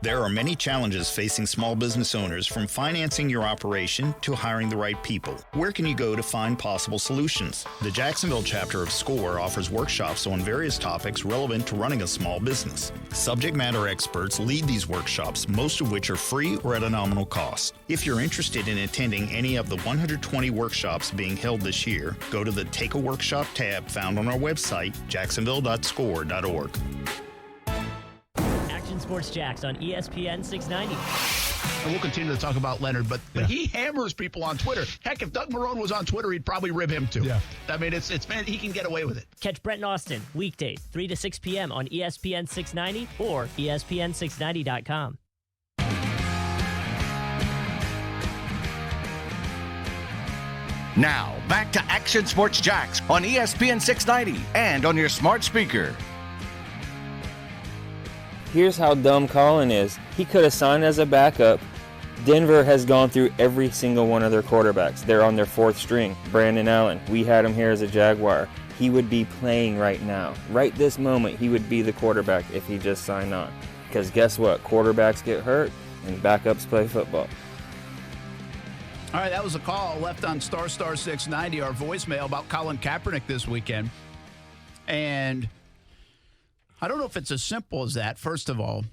There are many challenges facing small business owners, from financing your operation to hiring the right people. Where can you go to find possible solutions? The Jacksonville chapter of SCORE offers workshops on various topics relevant to running a small business. Subject matter experts lead these workshops, most of which are free or at a nominal cost. If you're interested in attending any of the 120 workshops being held this year, go to the Take a Workshop tab found on our website, jacksonville.score.org. Sports Jacks on ESPN 690. And we'll continue to talk about Leonard, but he hammers people on Twitter. Heck, if Doug Marrone was on Twitter, he'd probably rib him too. Yeah. I mean, it's he can get away with it. Catch Brent and Austin weekdays 3 to 6 p.m. on ESPN 690 or ESPN690.com. Now, back to Action Sports Jacks on ESPN 690 and on your smart speaker. Here's how dumb Colin is. He could have signed as a backup. Denver has gone through every single one of their quarterbacks. They're on their 4th string. Brandon Allen, we had him here as a Jaguar. He would be playing right now. Right this moment, he would be the quarterback if he just signed on. Because guess what? Quarterbacks get hurt and backups play football. All right, that was a call left on star 690, our voicemail about Colin Kaepernick this weekend. And I don't know if it's as simple as that. First of all,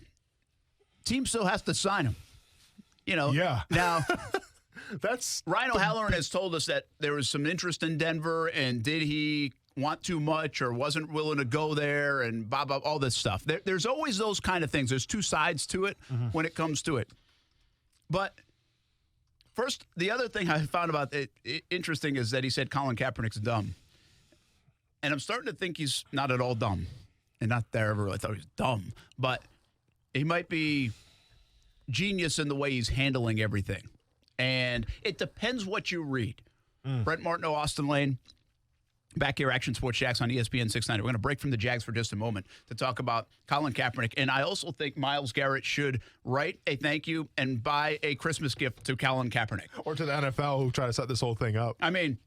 team still has to sign him. You know, now that's Ryan O'Halloran has told us that there was some interest in Denver, and did he want too much or wasn't willing to go there, and all this stuff. There's always those kind of things. There's 2 sides to it when it comes to it. But first, the other thing I found about it interesting is that he said Colin Kaepernick's dumb. And I'm starting to think he's not at all dumb. And not that I ever really thought he was dumb, but he might be genius in the way he's handling everything. And it depends what you read. Brent Martineau, Austin Lane, back here, Action Sports Jacks on ESPN 690. We're going to break from the Jags for just a moment to talk about Colin Kaepernick. And I also think Myles Garrett should write a thank you and buy a Christmas gift to Colin Kaepernick. Or to the NFL, who try to set this whole thing up. I mean,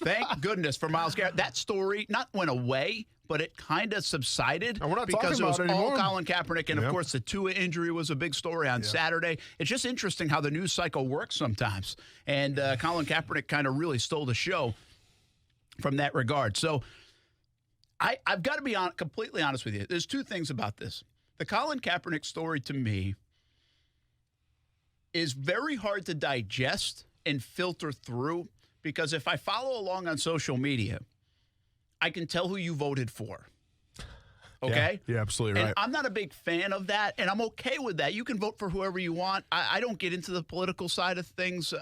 thank goodness for Myles Garrett. That story not went away, but it kind of subsided because it was all Colin Kaepernick. And, of course, the Tua injury was a big story on Saturday. It's just interesting how the news cycle works sometimes. And Colin Kaepernick kind of really stole the show from that regard. So I've got to be completely honest with you. There's 2 things about this. The Colin Kaepernick story, to me, is very hard to digest and filter through, because if I follow along on social media, I can tell who you voted for. Okay? Yeah, absolutely right. And I'm not a big fan of that, and I'm okay with that. You can vote for whoever you want. I don't get into the political side of things.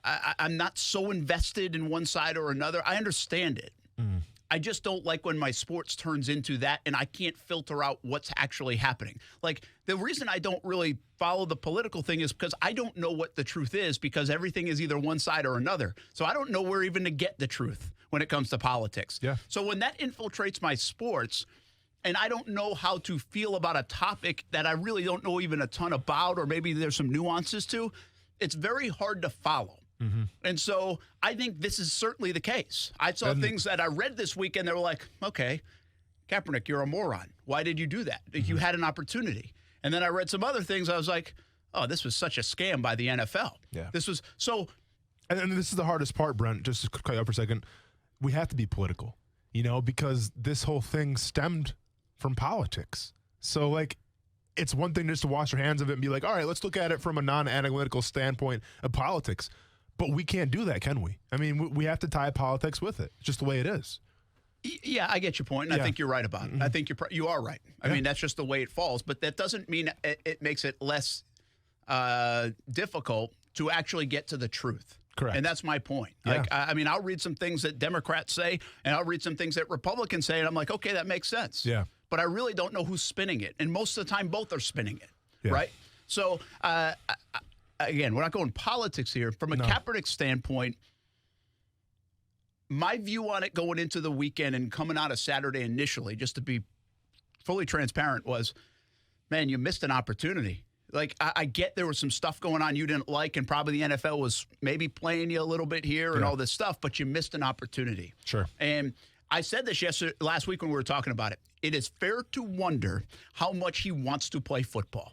I'm not so invested in one side or another. I understand it. I just don't like when my sports turns into that and I can't filter out what's actually happening. Like, the reason I don't really follow the political thing is because I don't know what the truth is, because everything is either one side or another. So I don't know where even to get the truth when it comes to politics. Yeah. So when that infiltrates my sports, and I don't know how to feel about a topic that I really don't know even a ton about, or maybe there's some nuances to, it's very hard to follow. Mm-hmm. And so I think this is certainly the case. I saw things that I read this weekend that were like, okay, Kaepernick, you're a moron. Why did you do that? You had an opportunity. And then I read some other things. I was like, oh, this was such a scam by the NFL. Yeah. This was so. And this is the hardest part, Brent, just to cut you up for a second. We have to be political, because this whole thing stemmed from politics. So, like, it's one thing just to wash your hands of it and be like, all right, let's look at it from a non-analytical standpoint of politics. But we can't do that, can we? I mean, we have to tie politics with it. It's just the way it is. Yeah, I get your point, and I think you're right about it. I think you are right. I mean, that's just the way it falls. But that doesn't mean it makes it less difficult to actually get to the truth. Correct. And that's my point. Yeah. Like, I mean, I'll read some things that Democrats say, and I'll read some things that Republicans say, and I'm like, okay, that makes sense. Yeah. But I really don't know who's spinning it. And most of the time, both are spinning it, right? So, again, we're not going politics here. From a Kaepernick standpoint, my view on it going into the weekend and coming out of Saturday initially, just to be fully transparent, was, man, you missed an opportunity. Like, I get there was some stuff going on you didn't like, and probably the NFL was maybe playing you a little bit here and all this stuff, but you missed an opportunity. Sure. And I said this last week when we were talking about it. It is fair to wonder how much he wants to play football.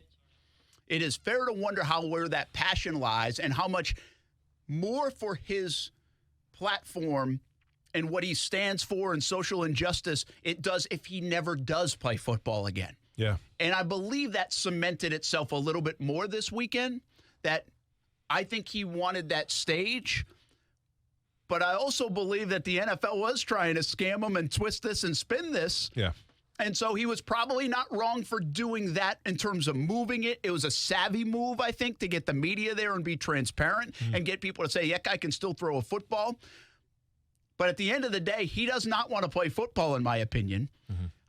It is fair to wonder where that passion lies and how much more for his platform and what he stands for and social injustice it does if he never does play football again. Yeah. And I believe that cemented itself a little bit more this weekend, that I think he wanted that stage. But I also believe that the NFL was trying to scam him and twist this and spin this. Yeah. And so he was probably not wrong for doing that in terms of moving it. It was a savvy move, I think, to get the media there and be transparent and get people to say, yeah, I can still throw a football. But at the end of the day, he does not want to play football, in my opinion.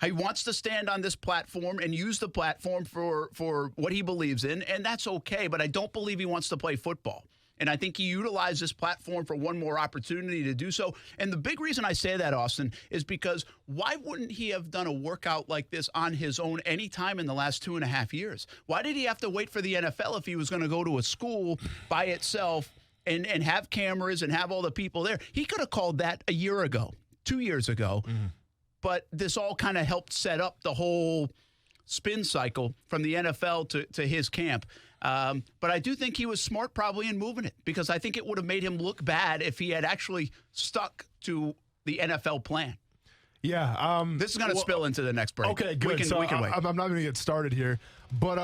He wants to stand on this platform and use the platform for what he believes in, and that's okay. But I don't believe he wants to play football. And I think he utilized this platform for one more opportunity to do so. And the big reason I say that, Austin, is because why wouldn't he have done a workout like this on his own any time in the last 2.5 years? Why did he have to wait for the NFL if he was going to go to a school by itself and have cameras and have all the people there? He could have called that a year ago, 2 years ago. But this all kind of helped set up the whole spin cycle from the NFL to his camp. But I do think he was smart probably in moving it, because I think it would have made him look bad if he had actually stuck to the NFL plan. Yeah. This is going to spill into the next break. Okay, good. We can wait. I'm not going to get started here. But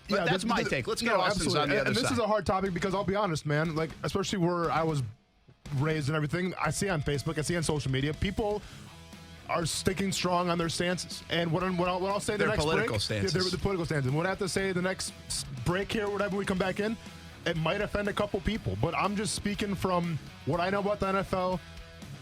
yeah, that's my take. Let's get Austin's on the other side. And this is a hard topic because I'll be honest, man, like, especially where I was raised and everything, I see on Facebook, I see on social media, people are sticking strong on their stances. And what I'll say the next political break, stances. they're the political stances. And what I have to say the next break here, whatever we come back in, it might offend a couple people. But I'm just speaking from what I know about the NFL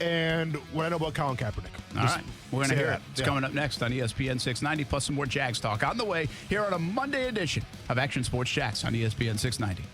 and what I know about Colin Kaepernick. All right. We're going to hear it. It's coming up next on ESPN 690, plus some more Jags talk on the way here on a Monday edition of Action Sports Jax on ESPN 690.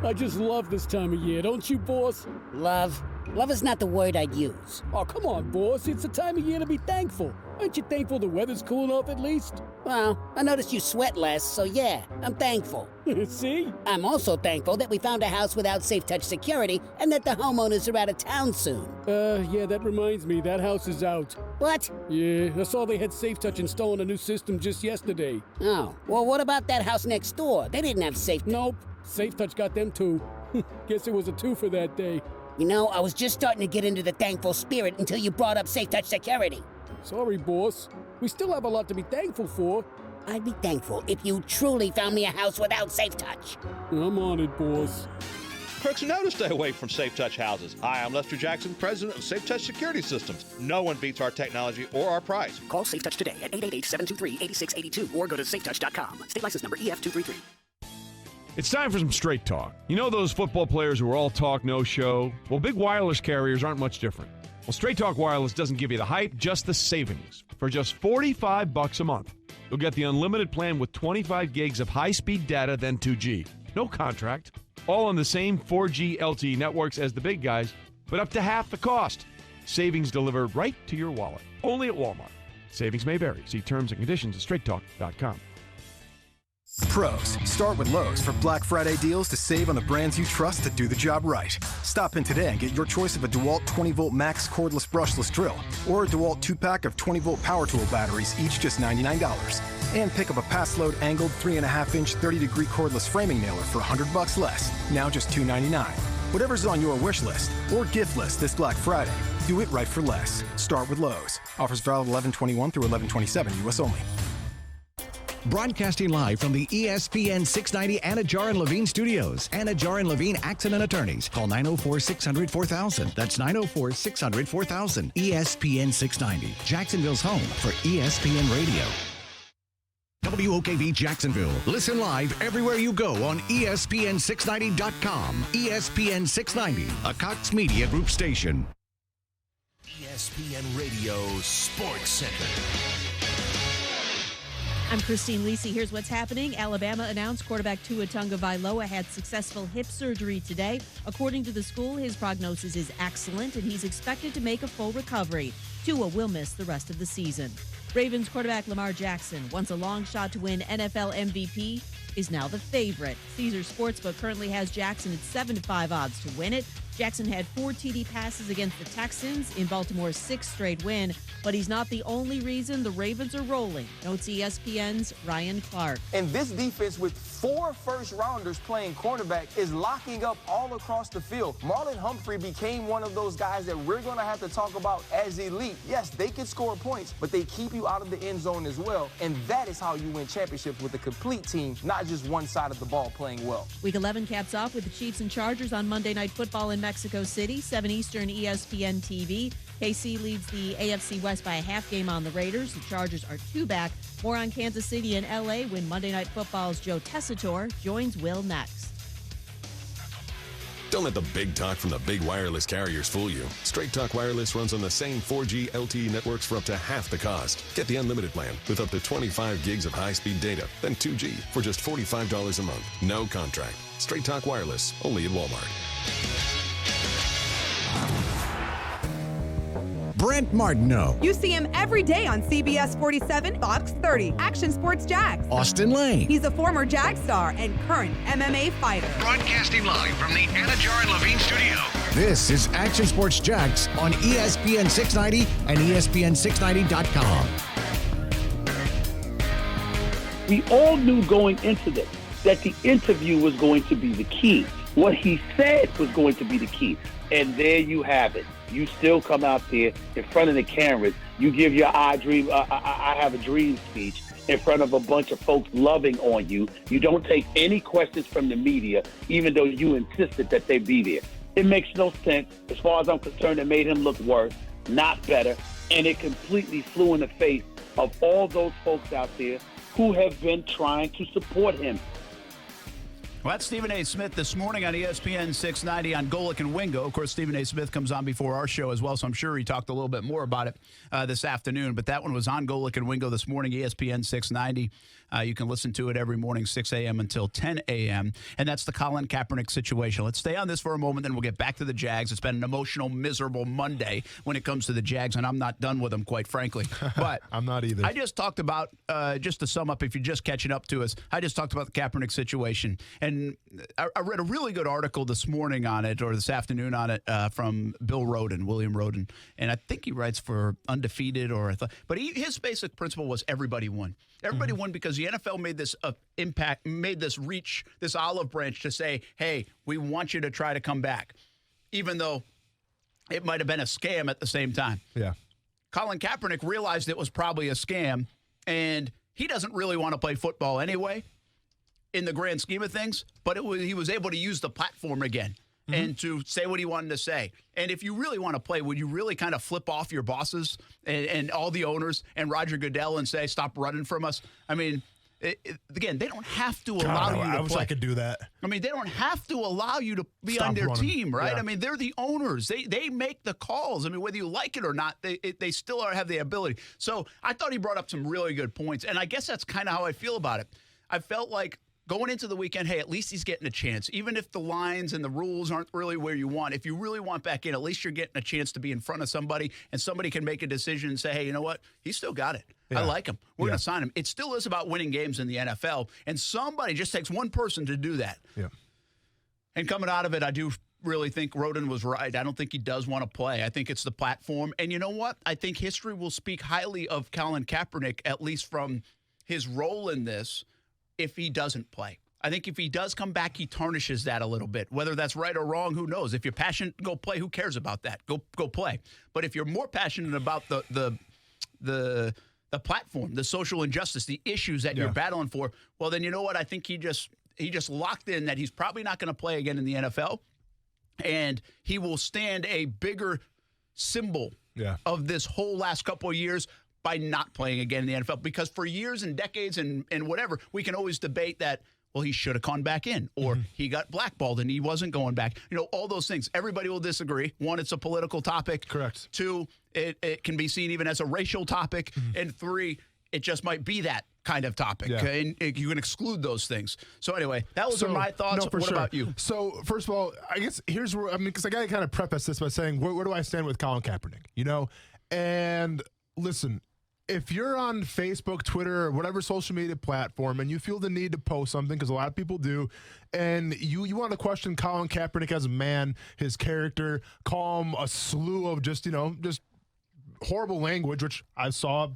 I just love this time of year, don't you, boss? Love? Love is not the word I'd use. Oh, come on, boss. It's the time of year to be thankful. Aren't you thankful the weather's cool enough at least? Well, I noticed you sweat less, so yeah, I'm thankful. See? I'm also thankful that we found a house without safe touch security and that the homeowners are out of town soon. Yeah, that reminds me. That house is out. What? Yeah, I saw they had safe touch installed a new system just yesterday. Oh, well, what about that house next door? They didn't have safe. Nope. Safe touch got them too. Guess it was a two for that day. You know, I was just starting to get into the thankful spirit until you brought up safe touch security. Sorry, boss. We still have a lot to be thankful for. I'd be thankful if you truly found me a house without safe touch. I'm on it, boss. Crooks know to stay away from Safe Touch houses. Hi, I'm Lester Jackson, president of Safe Touch Security Systems. No one beats our technology or our price. Call Safe Touch today at 888-723-8682 or go to safetouch.com. State license number EF233. It's time for some straight talk. You know those football players who are all talk, no show? Well, big wireless carriers aren't much different. Well, Straight Talk Wireless doesn't give you the hype, just the savings. For just $45 a month, you'll get the unlimited plan with 25 gigs of high-speed data, then 2G. No contract. All on the same 4G LTE networks as the big guys, but up to half the cost. Savings delivered right to your wallet. Only at Walmart. Savings may vary. See terms and conditions at straighttalk.com. Pros, start with Lowe's for Black Friday deals to save on the brands you trust to do the job right. Stop in today and get your choice of a DeWalt 20-volt max cordless brushless drill or a DeWalt 2-pack of 20-volt power tool batteries, each just $99. And pick up a pass-load angled 3.5-inch 30-degree cordless framing nailer for $100 less, now just $299. Whatever's on your wish list or gift list this Black Friday, do it right for less. Start with Lowe's. Offers valid 11/21 through 11/27, U.S. only. Broadcasting live from the ESPN 690 Anajar and Levine studios. Anajar and Levine Accident Attorneys. Call 904-600-4000. That's 904-600-4000. ESPN 690. Jacksonville's home for ESPN Radio. WOKV Jacksonville. Listen live everywhere you go on ESPN690.com. ESPN 690, a Cox Media Group station. ESPN Radio Sports Center. I'm Christine Lisi. Here's what's happening. Alabama announced quarterback Tua Tagovailoa had successful hip surgery today. According to the school, his prognosis is excellent, and he's expected to make a full recovery. Tua will miss the rest of the season. Ravens quarterback Lamar Jackson, once a long shot to win NFL MVP, is now the favorite. Caesars Sportsbook currently has Jackson at 7-5 odds to win it. Jackson had 4 TD passes against the Texans in Baltimore's 6th straight win, but he's not the only reason the Ravens are rolling, notes ESPN's Ryan Clark. And this defense with 4 first-rounders playing quarterback is locking up all across the field. Marlon Humphrey became one of those guys that we're going to have to talk about as elite. Yes, they can score points, but they keep you out of the end zone as well, and that is how you win championships with a complete team, not just one side of the ball playing well. Week 11 caps off with the Chiefs and Chargers on Monday Night Football in Mexico City, 7 Eastern, ESPN TV. KC leads the AFC West by a half game on the Raiders. The Chargers are 2 back. More on Kansas City and LA when Monday Night Football's Joe Tessitore joins Will next. Don't let the big talk from the big wireless carriers fool you. Straight Talk Wireless runs on the same 4G LTE networks for up to half the cost. Get the unlimited plan with up to 25 gigs of high-speed data, then 2G for just $45 a month. No contract. Straight Talk Wireless, only at Walmart. Brent Martineau. You see him every day on CBS 47, Fox 30, Action Sports Jags. Austin Lane. He's a former Jag star and current MMA fighter. Broadcasting live from the Anajar and Levine studio. This is Action Sports Jags on ESPN 690 and ESPN690.com. We all knew going into this that the interview was going to be the key. What he said was going to be the key. And there you have it. You still come out there in front of the cameras. You give your I have a dream speech in front of a bunch of folks loving on you. You don't take any questions from the media, even though you insisted that they be there. It makes no sense. As far as I'm concerned, it made him look worse, not better. And it completely flew in the face of all those folks out there who have been trying to support him. Well, that's Stephen A. Smith this morning on ESPN 690 on Golic and Wingo. Of course, Stephen A. Smith comes on before our show as well, so I'm sure he talked a little bit more about it this afternoon. But that one was on Golic and Wingo this morning, ESPN 690. You can listen to it every morning, 6 a.m. until 10 a.m. And that's the Colin Kaepernick situation. Let's stay on this for a moment, then we'll get back to the Jags. It's been an emotional, miserable Monday when it comes to the Jags, and I'm not done with them, quite frankly. But I'm not either. I just talked about, just to sum up, if you're just catching up to us, I just talked about the Kaepernick situation. And I read a really good article this morning on it, or this afternoon on it, from William Roden. And I think he writes for Undefeated, but his basic principle was everybody won. Everybody won because the NFL made this impact, made this reach, this olive branch to say, hey, we want you to try to come back, even though it might have been a scam at the same time. Yeah. Colin Kaepernick realized it was probably a scam, and he doesn't really want to play football anyway in the grand scheme of things, but he was able to use the platform again and to say what he wanted to say. And if you really want to play, would you really kind of flip off your bosses and all the owners and Roger Goodell and say, stop running from us? I mean, again, they don't have to allow you to play. I wish I could do that. I mean, they don't have to allow you to be on their team, right? Yeah. I mean, they're the owners. They make the calls. I mean, whether you like it or not, they still have the ability. So I thought he brought up some really good points, and I guess that's kind of how I feel about it. I felt like going into the weekend, hey, at least he's getting a chance. Even if the lines and the rules aren't really where you want, if you really want back in, at least you're getting a chance to be in front of somebody, and somebody can make a decision and say, hey, you know what? He's still got it. I like him. We're going to sign him. It still is about winning games in the NFL, and somebody just takes one person to do that. Yeah. And coming out of it, I do really think Roden was right. I don't think he does want to play. I think it's the platform. And you know what? I think history will speak highly of Colin Kaepernick, at least from his role in this, if he doesn't play. I think if he does come back, he tarnishes that a little bit. Whether that's right or wrong, who knows? If you're passionate, go play. Who cares about that? Go play. But if you're more passionate about the platform, the social injustice, the issues that you're battling for, well, then you know what? I think he just locked in that he's probably not going to play again in the NFL, and he will stand a bigger symbol of this whole last couple of years by not playing again in the NFL. Because for years and decades and whatever, we can always debate that, well, he should have gone back in, or he got blackballed and he wasn't going back. You know, all those things. Everybody will disagree. One, it's a political topic. Correct. Two, it can be seen even as a racial topic. And three, it just might be that kind of topic. And you can exclude those things. So anyway, that was my thoughts. What about you? So first of all, I guess here's where, because I got to kind of preface this by saying, where do I stand with Colin Kaepernick? You know, and listen, if you're on Facebook, Twitter, or whatever social media platform, and you feel the need to post something, because a lot of people do, and you want to question Colin Kaepernick as a man, his character, call him a slew of just horrible language, which I saw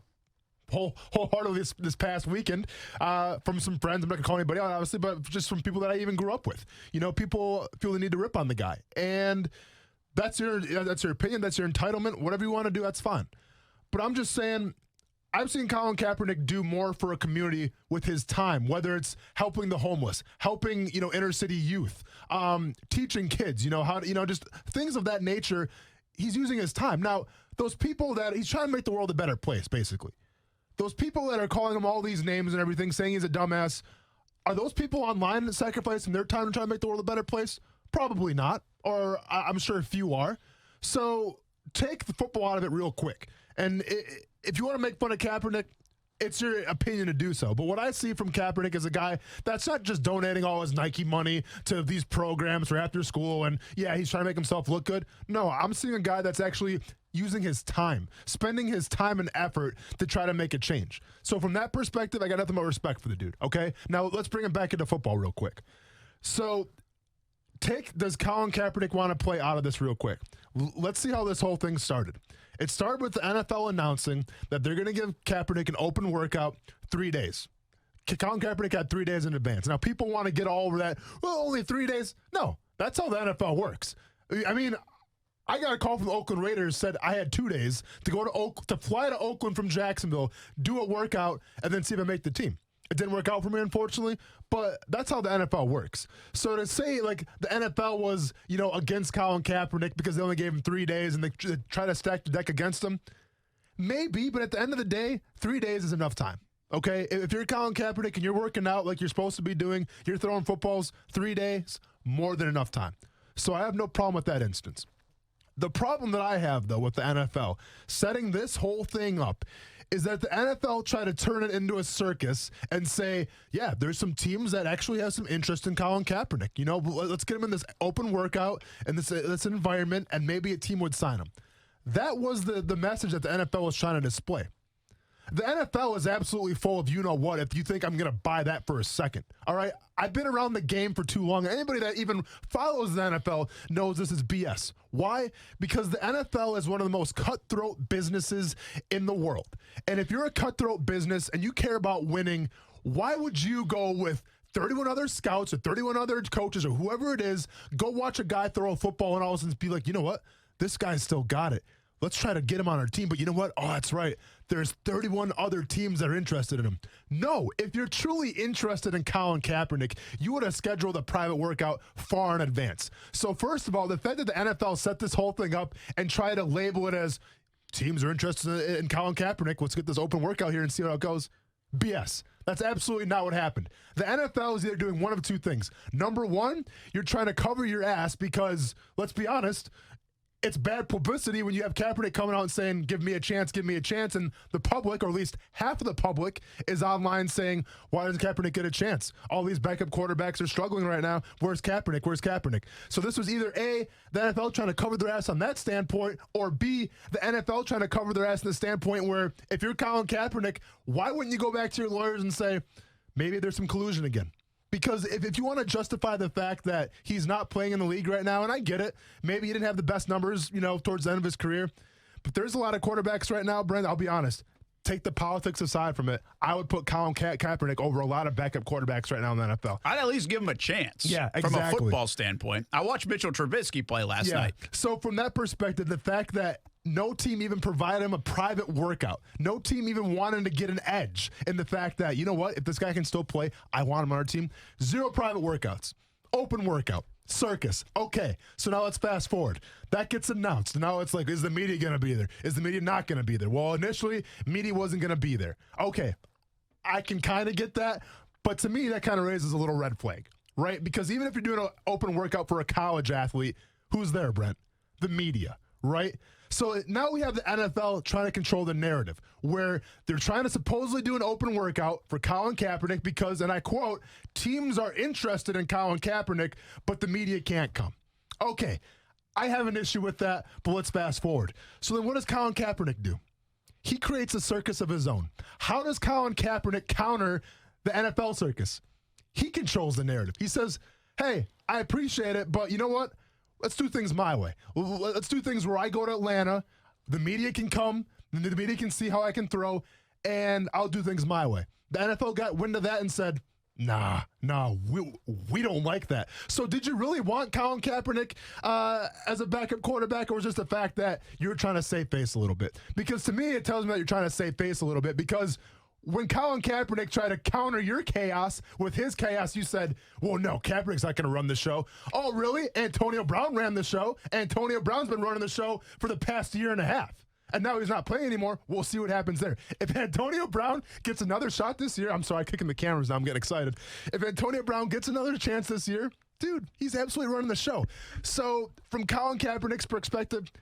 wholeheartedly this past weekend from some friends. I'm not going to call anybody out, obviously, but just from people that I even grew up with. You know, people feel the need to rip on the guy. And that's your opinion, that's your entitlement. Whatever you want to do, that's fine. But I'm just saying, I've seen Colin Kaepernick do more for a community with his time, whether it's helping the homeless, helping, inner city youth, teaching kids, how to, just things of that nature. He's using his time. Now, those people that he's trying to make the world a better place, basically. Those people that are calling him all these names and everything, saying he's a dumbass, are those people online sacrificing their time to try to make the world a better place? Probably not, or I'm sure a few are. So take the football out of it real quick. And if you want to make fun of Kaepernick, it's your opinion to do so. But what I see from Kaepernick is a guy that's not just donating all his Nike money to these programs for after school and, he's trying to make himself look good. No, I'm seeing a guy that's actually using his time, spending his time and effort to try to make a change. So from that perspective, I got nothing but respect for the dude, okay? Now, let's bring him back into football real quick. So does Colin Kaepernick want to play out of this real quick? Let's see how this whole thing started. It started with the NFL announcing that they're going to give Kaepernick an open workout 3 days. Colin Kaepernick had 3 days in advance. Now, people want to get all over that. Well, only 3 days? No, that's how the NFL works. I mean, I got a call from the Oakland Raiders, said I had 2 days to go to fly to Oakland from Jacksonville, do a workout, and then see if I make the team. It didn't work out for me, unfortunately, but that's how the NFL works. So to say, the NFL was, against Colin Kaepernick because they only gave him 3 days and they try to stack the deck against him, maybe, but at the end of the day, 3 days is enough time, okay? If you're Colin Kaepernick and you're working out like you're supposed to be doing, you're throwing footballs, 3 days, more than enough time. So I have no problem with that instance. The problem that I have, though, with the NFL setting this whole thing up is that the NFL try to turn it into a circus and say, there's some teams that actually have some interest in Colin Kaepernick. Let's get him in this open workout and this environment, and maybe a team would sign him. That was the message that the NFL was trying to display. The NFL is absolutely full of you-know-what if you think I'm going to buy that for a second. All right? I've been around the game for too long. Anybody that even follows the NFL knows this is BS. Why? Because the NFL is one of the most cutthroat businesses in the world. And if you're a cutthroat business and you care about winning, why would you go with 31 other scouts or 31 other coaches or whoever it is, go watch a guy throw a football and all of a sudden be like, you know what? This guy's still got it. Let's try to get him on our team. But you know what? Oh, that's right. There's 31 other teams that are interested in him. No, if you're truly interested in Colin Kaepernick, you would have scheduled a private workout far in advance. So first of all, the fact that the NFL set this whole thing up and try to label it as teams are interested in Colin Kaepernick, let's get this open workout here and see how it goes. BS. That's absolutely not what happened. The NFL is either doing one of two things. Number one, you're trying to cover your ass because, let's be honest, it's bad publicity when you have Kaepernick coming out and saying, give me a chance, and the public, or at least half of the public, is online saying, why doesn't Kaepernick get a chance? All these backup quarterbacks are struggling right now. Where's Kaepernick? So this was either A, the NFL trying to cover their ass on that standpoint, or B, the NFL trying to cover their ass in the standpoint where if you're Colin Kaepernick, why wouldn't you go back to your lawyers and say, maybe there's some collusion again? Because if you want to justify the fact that he's not playing in the league right now, and I get it, maybe he didn't have the best numbers, towards the end of his career, but there's a lot of quarterbacks right now, Brent, I'll be honest, take the politics aside from it, I would put Colin Kaepernick over a lot of backup quarterbacks right now in the NFL. I'd at least give him a chance. Yeah, exactly. From a football standpoint. I watched Mitchell Trubisky play last night. So from that perspective, the fact that no team even provided him a private workout. No team even wanted to get an edge in the fact that, you know what, if this guy can still play, I want him on our team. 0 private workouts. Open workout. Circus. Okay, so now let's fast forward. That gets announced. Now it's like, is the media going to be there? Is the media not going to be there? Well, initially, media wasn't going to be there. Okay, I can kind of get that, but to me, that kind of raises a little red flag, right? Because even if you're doing an open workout for a college athlete, who's there, Brent? The media, right? So now we have the NFL trying to control the narrative where they're trying to supposedly do an open workout for Colin Kaepernick because, and I quote, teams are interested in Colin Kaepernick, but the media can't come. Okay, I have an issue with that, but let's fast forward. So then what does Colin Kaepernick do? He creates a circus of his own. How does Colin Kaepernick counter the NFL circus? He controls the narrative. He says, hey, I appreciate it, but you know what? Let's do things my way. Let's do things where I go to Atlanta, the media can come, the media can see how I can throw, and I'll do things my way. The NFL got wind of that and said, nah, we don't like that. So did you really want Colin Kaepernick as a backup quarterback, or was it just the fact that you were trying to save face a little bit? Because to me, it tells me that you're trying to save face a little bit because when Colin Kaepernick tried to counter your chaos with his chaos, you said, well, no, Kaepernick's not going to run the show. Oh, really? Antonio Brown ran the show. Antonio Brown's been running the show for the past year and a half. And now he's not playing anymore. We'll see what happens there. If Antonio Brown gets another shot this year, I'm sorry, kicking the cameras now, I'm getting excited. If Antonio Brown gets another chance this year, dude, he's absolutely running the show. So from Colin Kaepernick's perspective,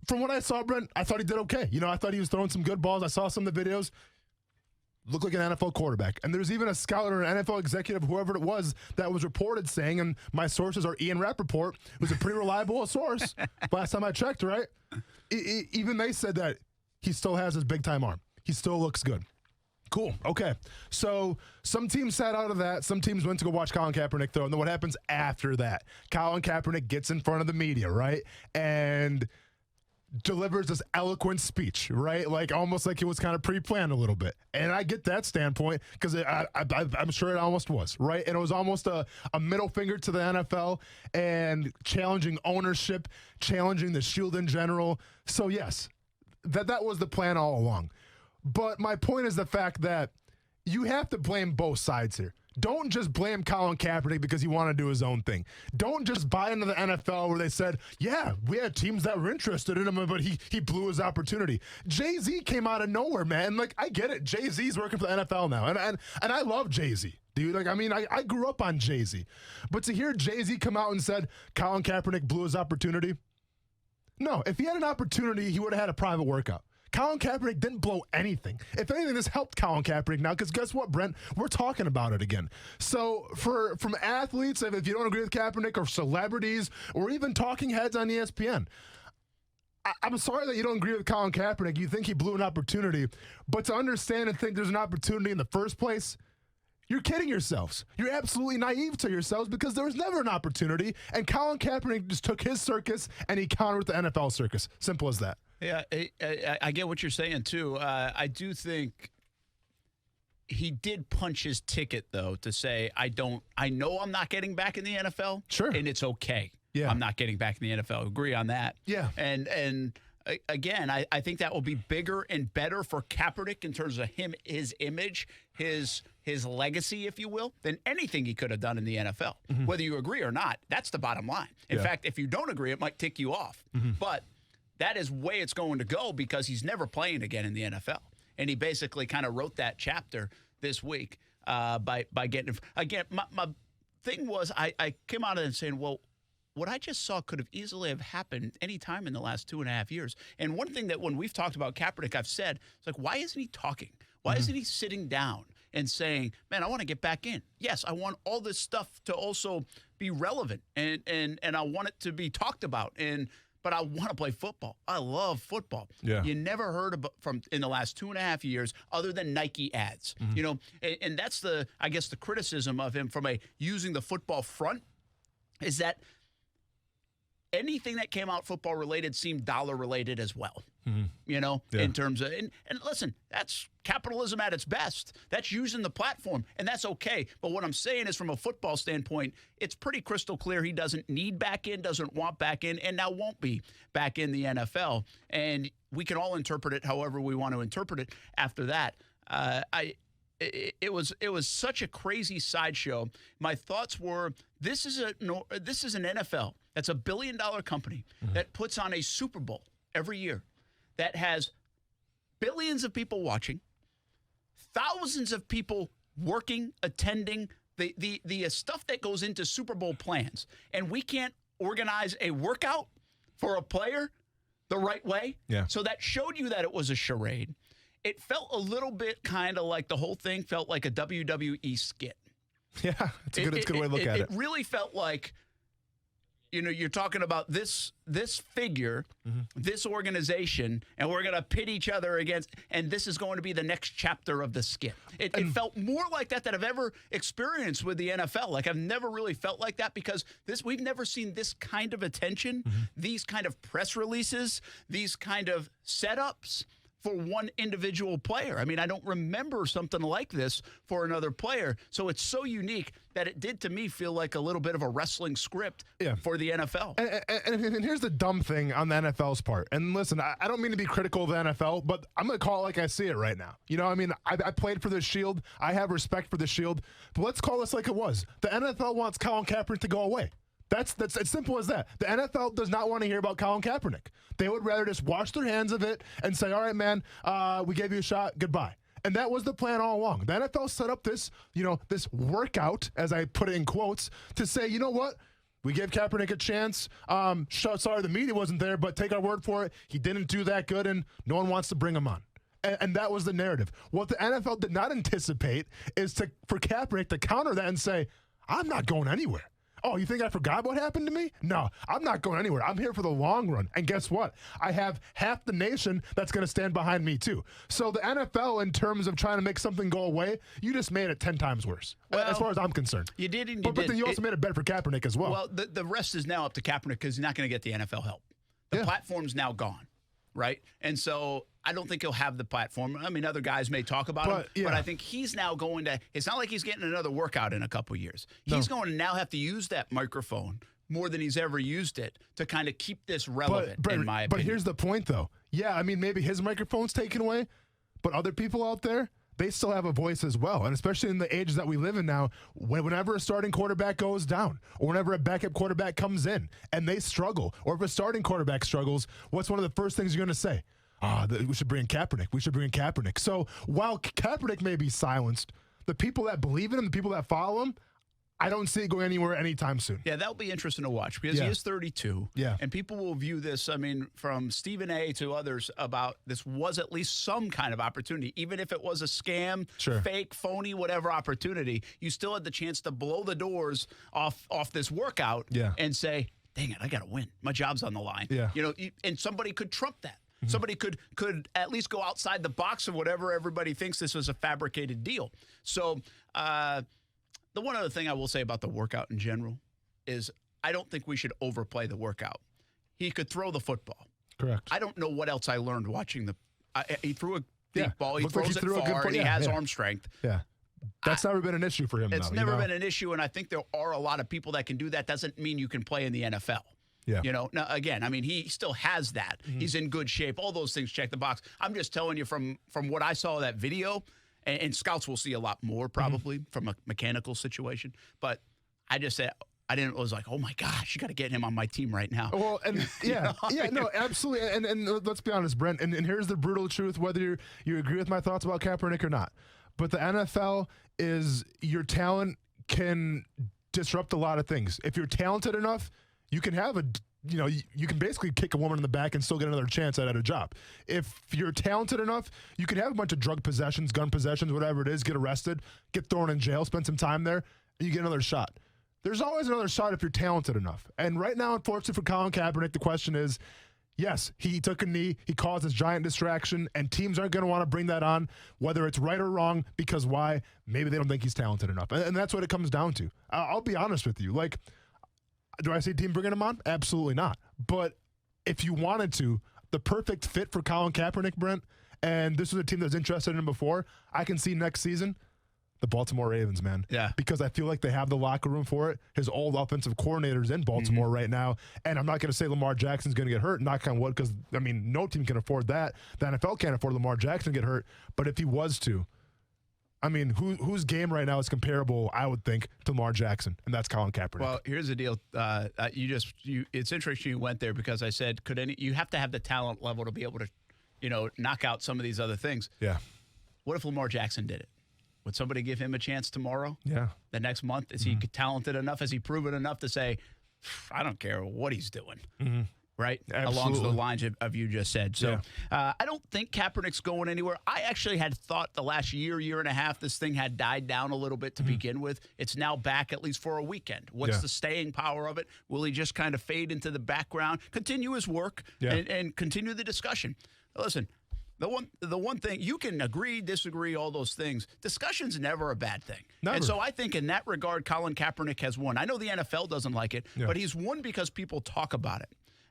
from what I saw, Brent, I thought he did okay. I thought he was throwing some good balls. I saw some of the videos. Looked like an NFL quarterback. And there's even a scout or an NFL executive, whoever it was, that was reported saying, and my sources are Ian Rappaport, who's a pretty reliable source, last time I checked, right? Even they said that he still has his big-time arm. He still looks good. Cool. Okay. So some teams sat out of that. Some teams went to go watch Colin Kaepernick throw. And then what happens after that? Colin Kaepernick gets in front of the media, right? And delivers this eloquent speech, right? Like almost like it was kind of pre-planned a little bit. And I get that standpoint because I'm sure it almost was, right? And it was almost a middle finger to the NFL and challenging ownership, challenging the shield in general. So yes, that was the plan all along. But my point is the fact that you have to blame both sides here. Don't just blame Colin Kaepernick because he wanted to do his own thing. Don't just buy into the NFL where they said, yeah, we had teams that were interested in him, but he blew his opportunity. Jay-Z came out of nowhere, man. Like, I get it. Jay-Z's working for the NFL now. And I love Jay-Z, dude. Like, I mean, I grew up on Jay-Z. But to hear Jay-Z come out and said Colin Kaepernick blew his opportunity, no. If he had an opportunity, he would have had a private workout. Colin Kaepernick didn't blow anything. If anything, this helped Colin Kaepernick now because guess what, Brent? We're talking about it again. So from athletes, if you don't agree with Kaepernick, or celebrities, or even talking heads on ESPN, I'm sorry that you don't agree with Colin Kaepernick. You think he blew an opportunity. But to understand and think there's an opportunity in the first place, you're kidding yourselves. You're absolutely naive to yourselves because there was never an opportunity. And Colin Kaepernick just took his circus and he countered the NFL circus. Simple as that. Yeah, I get what you're saying, too. I do think he did punch his ticket, though, to say, I know I'm not getting back in the NFL. Sure. And it's okay. Yeah. I'm not getting back in the NFL. Agree on that. Yeah. And again, I think that will be bigger and better for Kaepernick in terms of his image, his legacy, if you will, than anything he could have done in the NFL. Mm-hmm. Whether you agree or not, that's the bottom line. In fact, if you don't agree, it might tick you off. Mm-hmm. But that is way it's going to go because he's never playing again in the NFL. And he basically kind of wrote that chapter this week by getting – again, my thing was I came out of it saying, well, what I just saw could have easily have happened any time in the last 2.5 years. And one thing that when we've talked about Kaepernick, I've said, it's like, why isn't he talking? Why isn't he sitting down and saying, man, I want to get back in. Yes, I want all this stuff to also be relevant, and I want it to be talked about. But I want to play football. I love football. Yeah. You never heard about from in the last 2.5 years other than Nike ads. You know, and that's the criticism of him from a using the football front is that anything that came out football related seemed dollar related as well. You know, in terms of and listen, that's capitalism at its best. That's using the platform, and that's okay. But what I'm saying is, from a football standpoint, it's pretty crystal clear he doesn't need back in, doesn't want back in, and now won't be back in the NFL. And we can all interpret it however we want to interpret it. After that, it was such a crazy sideshow. My thoughts were, this is an NFL that's $1 billion company that puts on a Super Bowl every year, that has billions of people watching, thousands of people working, attending, the stuff that goes into Super Bowl plans, and we can't organize a workout for a player the right way. Yeah. So that showed you that it was a charade. It felt a little bit kind of like the whole thing felt like a WWE skit. Yeah, it's a good way to look at it. It really felt like, you know, you're talking about this figure, this organization, and we're going to pit each other against, and this is going to be the next chapter of the skit. It felt more like that I've ever experienced with the NFL. Like, I've never really felt like that, because we've never seen this kind of attention, these kind of press releases, these kind of setups for one individual player. I mean, I don't remember something like this for another player. So it's so unique that it did to me feel like a little bit of a wrestling script for the NFL. And here's the dumb thing on the NFL's part. And listen, I don't mean to be critical of the NFL, but I'm going to call it like I see it right now. You know, I mean, I played for the Shield. I have respect for the Shield. But let's call this like it was. The NFL wants Colin Kaepernick to go away. That's as simple as that. The NFL does not want to hear about Colin Kaepernick. They would rather just wash their hands of it and say, all right, man, we gave you a shot. Goodbye. And that was the plan all along. The NFL set up this, this workout, as I put it in quotes, to say, you know what? We gave Kaepernick a chance. Sorry, the media wasn't there, but take our word for it. He didn't do that good, and no one wants to bring him on. And that was the narrative. What the NFL did not anticipate is for Kaepernick to counter that and say, I'm not going anywhere. Oh, you think I forgot what happened to me? No, I'm not going anywhere. I'm here for the long run. And guess what? I have half the nation that's going to stand behind me too. So the NFL, in terms of trying to make something go away, you just made it 10 times worse, as far as I'm concerned. You did, and but then you also made it better for Kaepernick as well. Well, the rest is now up to Kaepernick, because he's not going to get the NFL help. The platform's now gone, right? And so I don't think he'll have the platform. I mean, other guys may talk about him, but I think he's now going to – it's not like he's getting another workout in a couple of years. He's going to now have to use that microphone more than he's ever used it to kind of keep this relevant, in my opinion. But here's the point, though. Yeah, I mean, maybe his microphone's taken away, but other people out there, they still have a voice as well. And especially in the ages that we live in now, whenever a starting quarterback goes down, or whenever a backup quarterback comes in and they struggle, or if a starting quarterback struggles, what's one of the first things you're going to say? We should bring in Kaepernick. We should bring in Kaepernick. So while Kaepernick may be silenced, the people that believe in him, the people that follow him, I don't see it going anywhere anytime soon. Yeah, that'll be interesting to watch, because he is 32. Yeah. And people will view this, I mean, from Stephen A. to others, about this was at least some kind of opportunity. Even if it was a scam, fake, phony, whatever opportunity, you still had the chance to blow the doors off this workout and say, dang it, I got to win. My job's on the line. Yeah. You know, and somebody could trump that. Somebody could at least go outside the box of whatever everybody thinks this was a fabricated deal. So the one other thing I will say about the workout in general is I don't think we should overplay the workout. He could throw the football. Correct. I don't know what else I learned watching he threw a deep ball. He Looks throws like it far, and he has arm strength. Yeah. That's never been an issue for him, It's never been an issue, and I think there are a lot of people that can do that. Doesn't mean you can play in the NFL. Yeah. You know, now, again, I mean, he still has that. He's in good shape. All those things check the box. I'm just telling you from what I saw of that video, and scouts will see a lot more probably from a mechanical situation. But I just said, was like, oh my gosh, you got to get him on my team right now. Well, and no, absolutely. And let's be honest, Brent, and here's the brutal truth, whether you agree with my thoughts about Kaepernick or not. But the NFL is, your talent can disrupt a lot of things. If you're talented enough, You can have you can basically kick a woman in the back and still get another chance at a job. If you're talented enough, you can have a bunch of drug possessions, gun possessions, whatever it is, get arrested, get thrown in jail, spend some time there, and you get another shot. There's always another shot if you're talented enough. And right now, unfortunately for Colin Kaepernick, the question is, yes, he took a knee, he caused this giant distraction, and teams aren't going to want to bring that on, whether it's right or wrong, because why? Maybe they don't think he's talented enough. And that's what it comes down to. I'll be honest with you. Like, do I see a team bringing him on? Absolutely not. But if you wanted to, the perfect fit for Colin Kaepernick, Brent, and this was a team that was interested in him before, I can see next season the Baltimore Ravens, man. Yeah. Because I feel like they have the locker room for it. His old offensive coordinator's in Baltimore right now. And I'm not going to say Lamar Jackson's going to get hurt, knock on wood, because, I mean, no team can afford that. The NFL can't afford Lamar Jackson to get hurt. But if he was to, I mean, whose game right now is comparable, I would think, to Lamar Jackson, and that's Colin Kaepernick. Well, here's the deal. It's interesting you went there because I said, you have to have the talent level to be able to, knock out some of these other things. Yeah. What if Lamar Jackson did it? Would somebody give him a chance tomorrow? Yeah. The next month? Is he talented enough? Has he proven enough to say, I don't care what he's doing? Mm-hmm. Right? Absolutely. Along the lines of you just said. So I don't think Kaepernick's going anywhere. I actually had thought the last year and a half, this thing had died down a little bit to begin with. It's now back at least for a weekend. What's the staying power of it? Will he just kind of fade into the background, continue his work, and continue the discussion? Listen, the one thing, you can agree, disagree, all those things. Discussion's never a bad thing. Never. And so I think in that regard, Colin Kaepernick has won. I know the NFL doesn't like it, but he's won because people talk about it.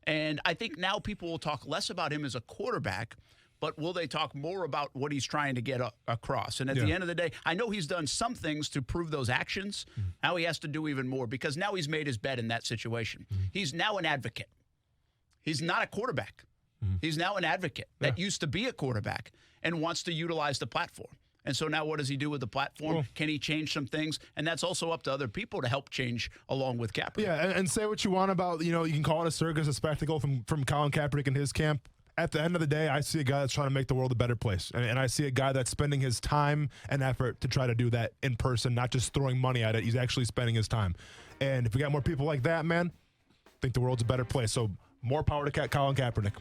And I think now people will talk less about him as a quarterback, but will they talk more about what he's trying to get across? And at the end of the day, I know he's done some things to prove those actions. Now he has to do even more because now he's made his bed in that situation. He's now an advocate. He's not a quarterback. He's now an advocate that used to be a quarterback and wants to utilize the platform. And so now what does he do with the platform? Can he change some things? And that's also up to other people to help change along with Kaepernick. Yeah, and say what you want about, you can call it a circus, a spectacle from Colin Kaepernick and his camp. At the end of the day, I see a guy that's trying to make the world a better place. And I see a guy that's spending his time and effort to try to do that in person, not just throwing money at it. He's actually spending his time. And if we got more people like that, man, I think the world's a better place. So more power to Colin Kaepernick.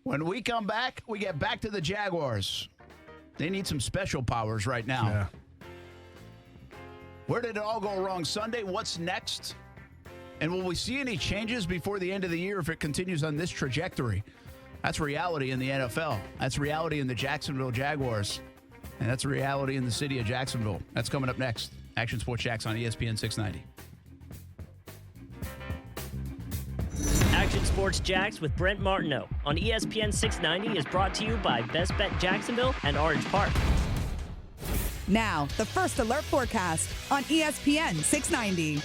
When we come back, we get back to the Jaguars. They need some special powers right now. Yeah. Where did it all go wrong Sunday? What's next? And will we see any changes before the end of the year if it continues on this trajectory? That's reality in the NFL. That's reality in the Jacksonville Jaguars. And that's reality in the city of Jacksonville. That's coming up next. Action Sports Jacks on ESPN 690. Action Sports Jacks with Brent Martineau on ESPN 690 is brought to you by Best Bet Jacksonville and Orange Park. Now, the First Alert forecast on ESPN 690.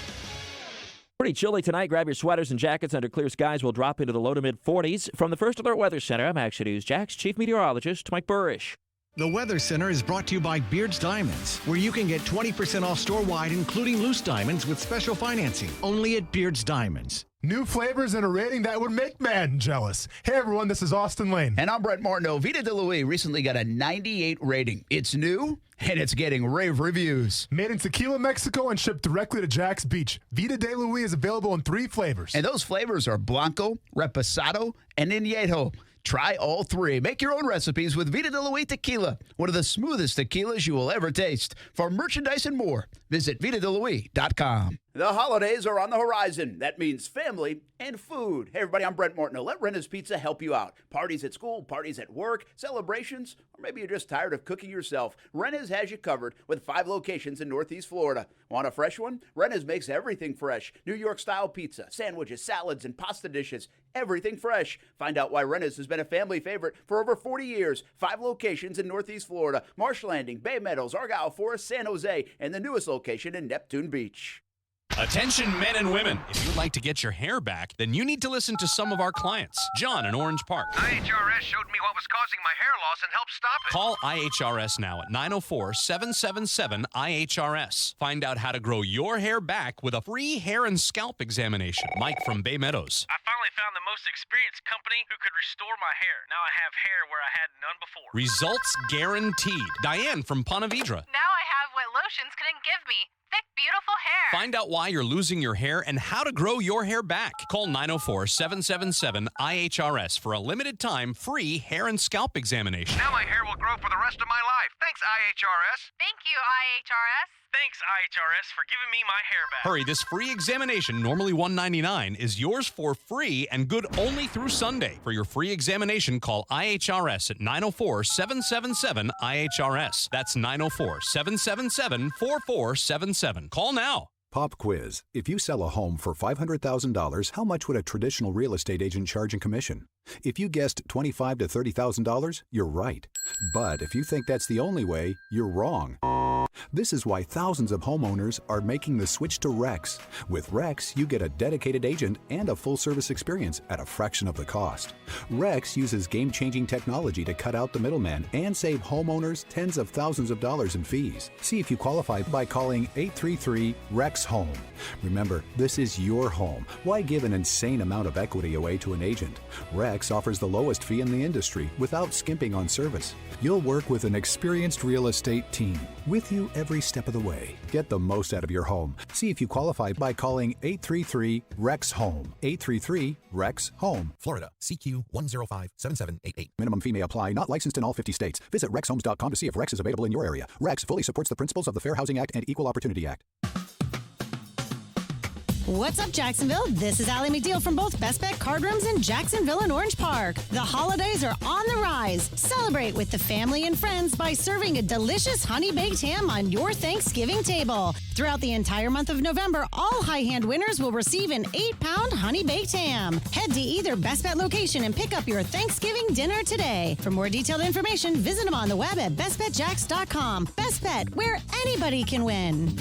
Pretty chilly tonight. Grab your sweaters and jackets. Under clear skies will drop into the low to mid 40s. From the First Alert Weather Center, I'm Action News Jax Chief Meteorologist Mike Burrish. The Weather Center is brought to you by Beard's Diamonds, where you can get 20% off store-wide, including loose diamonds with special financing, only at Beard's Diamonds. New flavors and a rating that would make man jealous. Hey, everyone, this is Austin Lane. And I'm Brent Martineau. Vita de Louis recently got a 98 rating. It's new, and it's getting rave reviews. Made in Tequila, Mexico, and shipped directly to Jax Beach. Vita de Louis is available in 3 flavors. And those flavors are Blanco, Reposado, and Añejo. Try all 3. Make your own recipes with Vita de Louis Tequila, one of the smoothest tequilas you will ever taste. For merchandise and more, visit VitaDeLouis.com. The holidays are on the horizon. That means family and food. Hey, everybody, I'm Brent Martineau. Let Renna's Pizza help you out. Parties at school, parties at work, celebrations, or maybe you're just tired of cooking yourself. Renna's has you covered with 5 locations in Northeast Florida. Want a fresh one? Renna's makes everything fresh. New York-style pizza, sandwiches, salads, and pasta dishes. Everything fresh. Find out why Renna's has been a family favorite for over 40 years. 5 locations in Northeast Florida. Marsh Landing, Bay Meadows, Argyle Forest, San Jose, and the newest location in Neptune Beach. Attention men and women. If you'd like to get your hair back, then you need to listen to some of our clients. John in Orange Park. IHRS showed me what was causing my hair loss and helped stop it. Call IHRS now at 904-777-IHRS. Find out how to grow your hair back with a free hair and scalp examination. Mike from Bay Meadows. I finally found the most experienced company who could restore my hair. Now I have hair where I had none before. Results guaranteed. Diane from Ponte Vedra. Now I have what lotions couldn't give me. Thick, beautiful hair. Find out why you're losing your hair and how to grow your hair back. Call 904-777-IHRS for a limited time free hair and scalp examination. Now my hair will grow for the rest of my life. Thanks, IHRS. Thank you, IHRS. Thanks, IHRS, for giving me my hair back. Hurry, this free examination, normally $199, is yours for free and good only through Sunday. For your free examination, call IHRS at 904-777-IHRS. That's 904-777-4477. Call now. Pop quiz. If you sell a home for $500,000, how much would a traditional real estate agent charge in commission? If you guessed $25,000 to $30,000, you're right. But if you think that's the only way, you're wrong. This is why thousands of homeowners are making the switch to Rex. With Rex, you get a dedicated agent and a full-service experience at a fraction of the cost. Rex uses game-changing technology to cut out the middleman and save homeowners tens of thousands of dollars in fees. See if you qualify by calling 833-REX-HOME. Remember, this is your home. Why give an insane amount of equity away to an agent? Rex offers the lowest fee in the industry without skimping on service. You'll work with an experienced real estate team with you every step of the way. Get the most out of your home. See if you qualify by calling 833-REX-HOME. 833-REX-HOME. Florida, CQ 1057788. Minimum fee may apply. Not licensed in all 50 states. Visit rexhomes.com to see if Rex is available in your area. Rex fully supports the principles of the Fair Housing Act and Equal Opportunity Act. What's up, Jacksonville? This is Allie McDeal from both Best Bet Card Rooms in Jacksonville and Orange Park. The holidays are on the rise. Celebrate with the family and friends by serving a delicious honey-baked ham on your Thanksgiving table. Throughout the entire month of November, all high hand winners will receive an 8-pound honey-baked ham. Head to either Best Bet location and pick up your Thanksgiving dinner today. For more detailed information, visit them on the web at bestbetjacks.com. Best Bet, where anybody can win.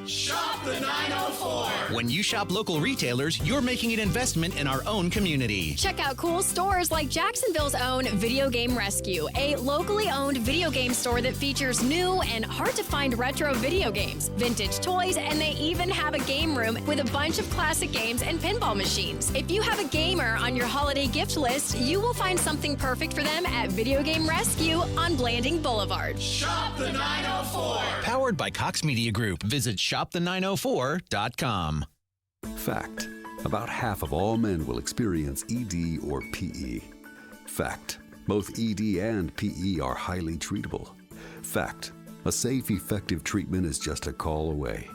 Shop the 904. When you shop local retailers, you're making an investment in our own community. Check out cool stores like Jacksonville's own Video Game Rescue, a locally owned video game store that features new and hard-to-find retro video games, vintage toys, and they even have a game room with a bunch of classic games and pinball machines. If you have a gamer on your holiday gift list, you will find something perfect for them at Video Game Rescue on Blanding Boulevard. Shop the 904. Powered by Cox Media Group. Visit shopthe904.com. Fact: about half of all men will experience ED or PE. Fact: both ED and PE are highly treatable. Fact: a safe, effective treatment is just a call away.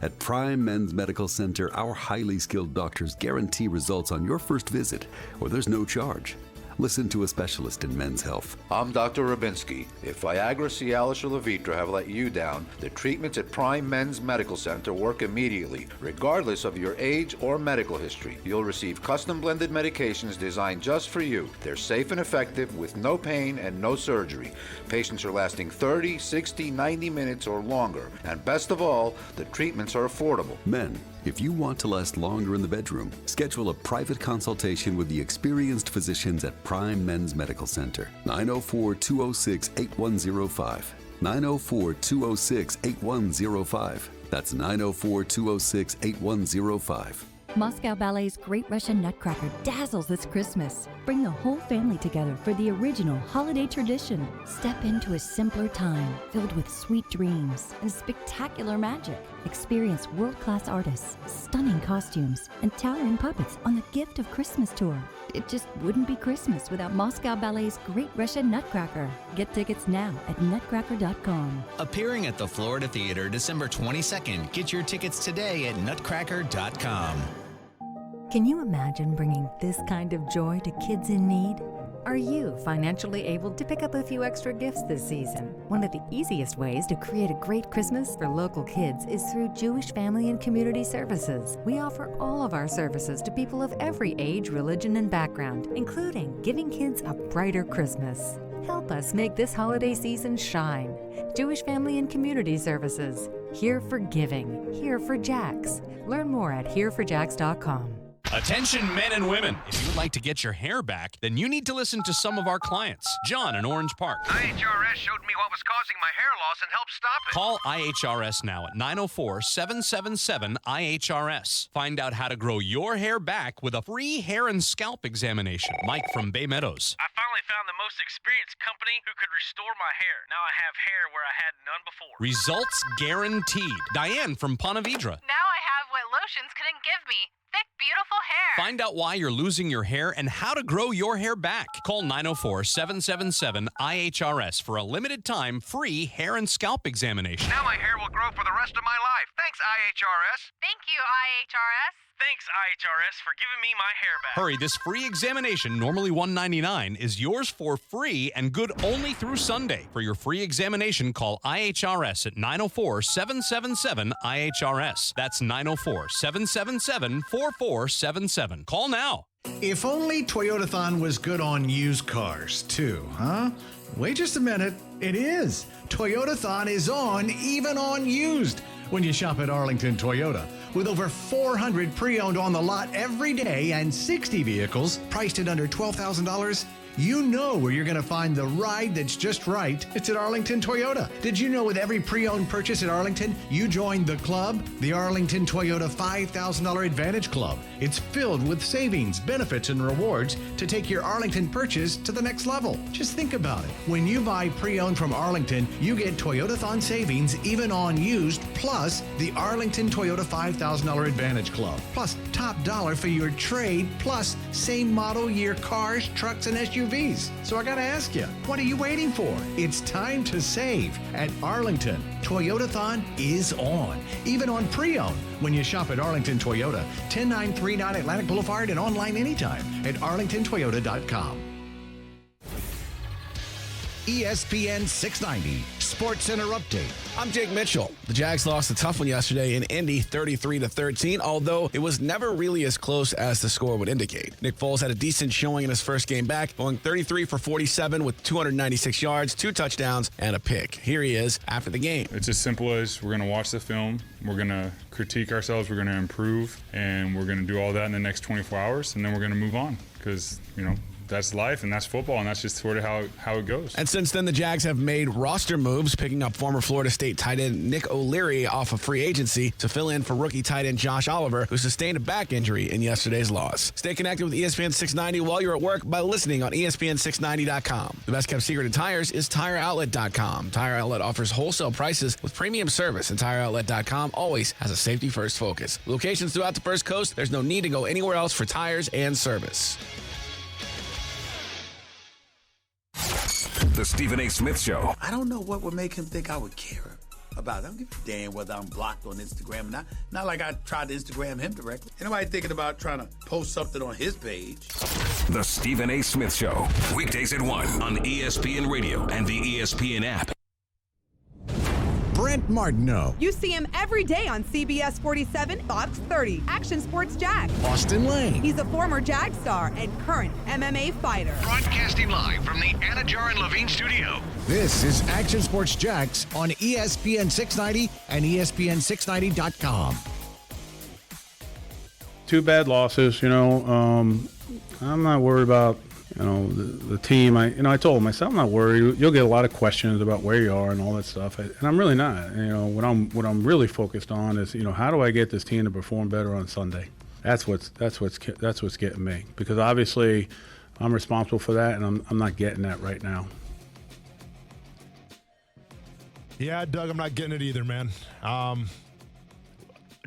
At Prime Men's Medical Center, our highly skilled doctors guarantee results on your first visit, or there's no charge. Listen to a specialist in men's health. I'm Dr. Rabinsky. If Viagra, Cialis, or Levitra have let you down, the treatments at Prime Men's Medical Center work immediately, regardless of your age or medical history. You'll receive custom-blended medications designed just for you. They're safe and effective with no pain and no surgery. Patients are lasting 30, 60, 90 minutes or longer. And best of all, the treatments are affordable. Men, if you want to last longer in the bedroom, schedule a private consultation with the experienced physicians at Prime Men's Medical Center. 904-206-8105. 904-206-8105. That's 904-206-8105. Moscow Ballet's Great Russian Nutcracker dazzles this Christmas. Bring the whole family together for the original holiday tradition. Step into a simpler time filled with sweet dreams and spectacular magic. Experience world-class artists, stunning costumes, and towering puppets on the Gift of Christmas tour. It just wouldn't be Christmas without Moscow Ballet's Great Russian Nutcracker. Get tickets now at nutcracker.com. Appearing at the Florida Theater December 22nd. Get your tickets today at nutcracker.com. Can you imagine bringing this kind of joy to kids in need? Are you financially able to pick up a few extra gifts this season? One of the easiest ways to create a great Christmas for local kids is through Jewish Family and Community Services. We offer all of our services to people of every age, religion, and background, including giving kids a brighter Christmas. Help us make this holiday season shine. Jewish Family and Community Services. Here for giving. Here for Jags. Learn more at hereforjags.com. Attention men and women. If you would like to get your hair back, then you need to listen to some of our clients. John in Orange Park. IHRS showed me what was causing my hair loss and helped stop it. Call IHRS now at 904-777-IHRS. Find out how to grow your hair back with a free hair and scalp examination. Mike from Bay Meadows. I finally found the most experienced company who could restore my hair. Now I have hair where I had none before. Results guaranteed. Diane from Ponte Vedra. Now I have what lotions couldn't give me. Thick, beautiful hair. Find out why you're losing your hair and how to grow your hair back. Call 904-777-IHRS for a limited time free hair and scalp examination. Now my hair will grow for the rest of my life. Thanks, IHRS. Thank you, IHRS. Thanks, IHRS, for giving me my hair back. Hurry, this free examination, normally $199, is yours for free and good only through Sunday. For your free examination, call IHRS at 904-777-IHRS. That's 904-777-4477. Call now. If only Toyotathon was good on used cars, too, huh? Wait just a minute. It is. Toyotathon is on, even on used, when you shop at Arlington Toyota. With over 400 pre-owned on the lot every day and 60 vehicles priced at under $12,000, you know where you're going to find the ride that's just right. It's at Arlington Toyota. Did you know with every pre-owned purchase at Arlington, you join the club, the Arlington Toyota $5,000 Advantage Club? It's filled with savings, benefits, and rewards to take your Arlington purchase to the next level. Just think about it. When you buy pre-owned from Arlington, you get Toyotathon savings even on used, plus the Arlington Toyota $5,000 Advantage Club, plus top dollar for your trade, plus same model year cars, trucks, and SUVs. So I gotta ask you, what are you waiting for? It's time to save at Arlington. Toyotathon is on, even on pre-owned. When you shop at Arlington Toyota, 10939 Atlantic Boulevard, and online anytime at arlingtontoyota.com. ESPN 690 Sports Center Update. I'm Jake Mitchell. The Jags lost a tough one yesterday in Indy, 33-13, although it was never really as close as the score would indicate. Nick Foles had a decent showing in his first game back, going 33 for 47 with 296 yards, 2 touchdowns, and a pick. Here he is after the game. It's as simple as we're going to watch the film, we're going to critique ourselves, we're going to improve, and we're going to do all that in the next 24 hours, and then we're going to move on because, that's life and that's football, and that's just sort of how it goes. And since then, the Jags have made roster moves, picking up former Florida State tight end Nick O'Leary off of free agency to fill in for rookie tight end Josh Oliver, who sustained a back injury in yesterday's loss. Stay connected with ESPN 690 while you're at work by listening on ESPN690.com. The best kept secret in tires is TireOutlet.com. Tire Outlet offers wholesale prices with premium service, and TireOutlet.com always has a safety-first focus. Locations throughout the First Coast, there's no need to go anywhere else for tires and service. The Stephen A. Smith Show. I don't know what would make him think I would care about it. I don't give a damn whether I'm blocked on Instagram or not. Not like I tried to Instagram him directly. Ain't nobody thinking about trying to post something on his page. The Stephen A. Smith Show. Weekdays at 1 on ESPN Radio and the ESPN app. Brent Martineau. You see him every day on CBS 47, Fox 30, Action Sports Jax. Austin Lane. He's a former Jag star and current MMA fighter. Broadcasting live from the Anajar and Levine studio. This is Action Sports Jax on ESPN 690 and ESPN690.com. 2 bad losses, I'm not worried about the team. I told him, I said, I'm not worried. You'll get a lot of questions about where you are and all that stuff, and I'm really not. What I'm really focused on is, how do I get this team to perform better on Sunday? That's what's getting me, because obviously I'm responsible for that, and I'm not getting that right now. Yeah, Doug, I'm not getting it either, man.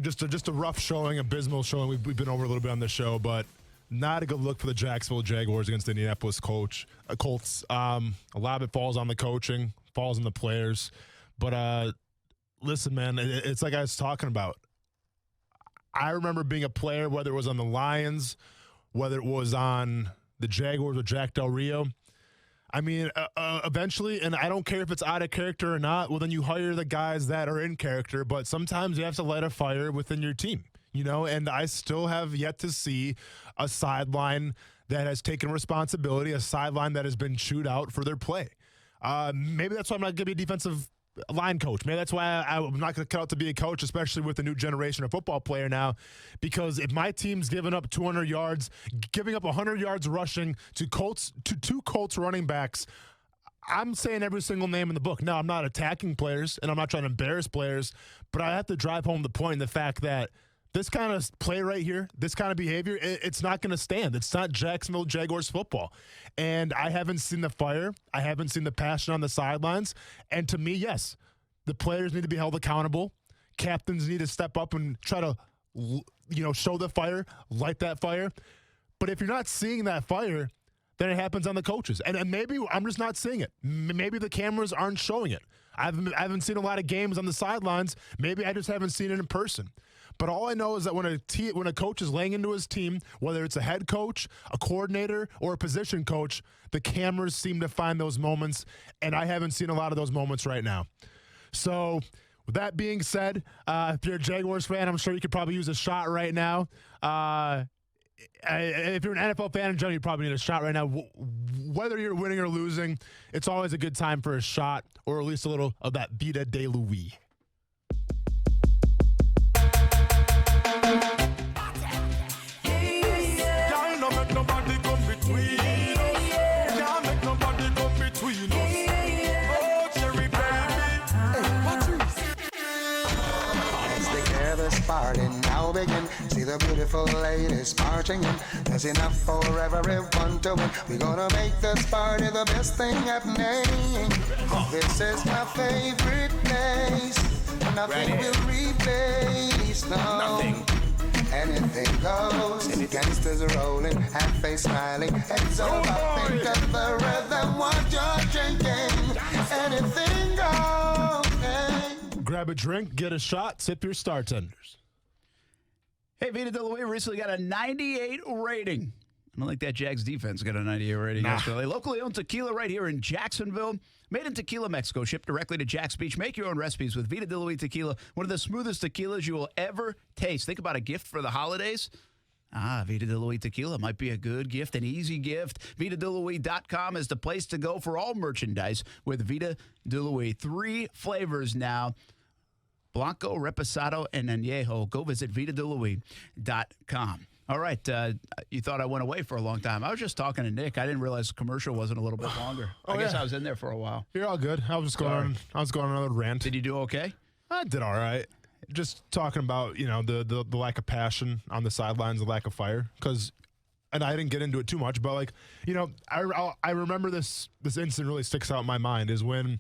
Just a rough showing, abysmal showing. We've been over a little bit on this show, but not a good look for the Jacksonville Jaguars against the Indianapolis Colts. A lot of it falls on the coaching, falls on the players. But listen, man, it's like I was talking about. I remember being a player, whether it was on the Lions, whether it was on the Jaguars with Jack Del Rio. I mean, eventually, and I don't care if it's out of character or not, well, then you hire the guys that are in character. But sometimes you have to light a fire within your team. And I still have yet to see a sideline that has taken responsibility, a sideline that has been chewed out for their play. Maybe that's why I'm not going to be a defensive line coach. Maybe that's why I'm not going to cut out to be a coach, especially with the new generation of football player now, because if my team's giving up 200 yards, giving up 100 yards rushing to two Colts running backs, I'm saying every single name in the book. Now, I'm not attacking players, and I'm not trying to embarrass players, but I have to drive home the point, the fact that this kind of play right here, this kind of behavior, it's not going to stand. It's not Jacksonville Jaguars football. And I haven't seen the fire. I haven't seen the passion on the sidelines. And to me, yes, the players need to be held accountable. Captains need to step up and try to, show the fire, light that fire. But if you're not seeing that fire, then it happens on the coaches. And maybe I'm just not seeing it. Maybe the cameras aren't showing it. I haven't seen a lot of games on the sidelines. Maybe I just haven't seen it in person. But all I know is that when a coach is laying into his team, whether it's a head coach, a coordinator, or a position coach, the cameras seem to find those moments, and I haven't seen a lot of those moments right now. So with that being said, if you're a Jaguars fan, I'm sure you could probably use a shot right now. If you're an NFL fan in general, you probably need a shot right now. Whether you're winning or losing, it's always a good time for a shot, or at least a little of that Vida de Louis. Party now begin. See the beautiful ladies marching in. There's enough for everyone to win. We're gonna make this party the best thing happening. This is my favorite place. Nothing will replace. No. Nothing. Anything goes. Gangsters rolling, half face smiling, heads all up into the rhythm. What you're drinking. Anything goes. Hey. Grab a drink, get a shot, sip your Star Tenders. Hey, Vida de Louis recently got a 98 rating. I don't think that Jags defense got a 98 rating yesterday. Locally owned tequila right here in Jacksonville. Made in Tequila, Mexico. Shipped directly to Jack's Beach. Make your own recipes with Vida de Louis tequila. One of the smoothest tequilas you will ever taste. Think about a gift for the holidays. Vida de Louis tequila might be a good gift, an easy gift. VitaDeLouis.com is the place to go for all merchandise with Vida de Louis. 3 flavors now. Blanco, Reposado, and Añejo. Go visit VitaDeLouis.com. All right. You thought I went away for a long time. I was just talking to Nick. I didn't realize the commercial wasn't a little bit longer. I guess I was in there for a while. You're all good. I was going on another rant. Did you do okay? I did all right. Just talking about, the lack of passion on the sidelines, the lack of fire. And I didn't get into it too much, but I remember this incident really sticks out in my mind is when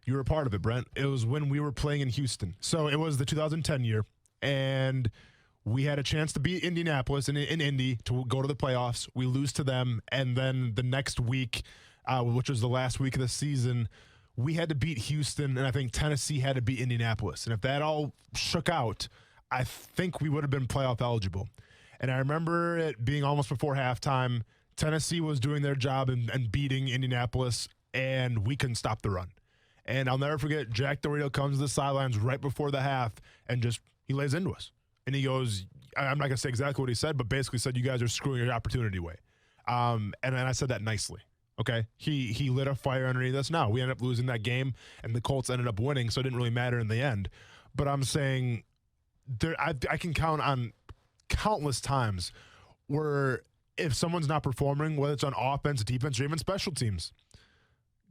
you were a part of it, Brent. It was when we were playing in Houston. So it was the 2010 year, and we had a chance to beat Indianapolis in Indy to go to the playoffs. We lose to them, and then the next week, which was the last week of the season, we had to beat Houston, and I think Tennessee had to beat Indianapolis. And if that all shook out, I think we would have been playoff eligible. And I remember it being almost before halftime. Tennessee was doing their job and beating Indianapolis, and we couldn't stop the run. And I'll never forget, Jack Del Rio comes to the sidelines right before the half and he lays into us. And he goes, I'm not going to say exactly what he said, but basically said, you guys are screwing your opportunity away. And I said that nicely. Okay. He lit a fire underneath us. Now we ended up losing that game and the Colts ended up winning. So it didn't really matter in the end, but I'm saying I can count on countless times where if someone's not performing, whether it's on offense, defense, or even special teams,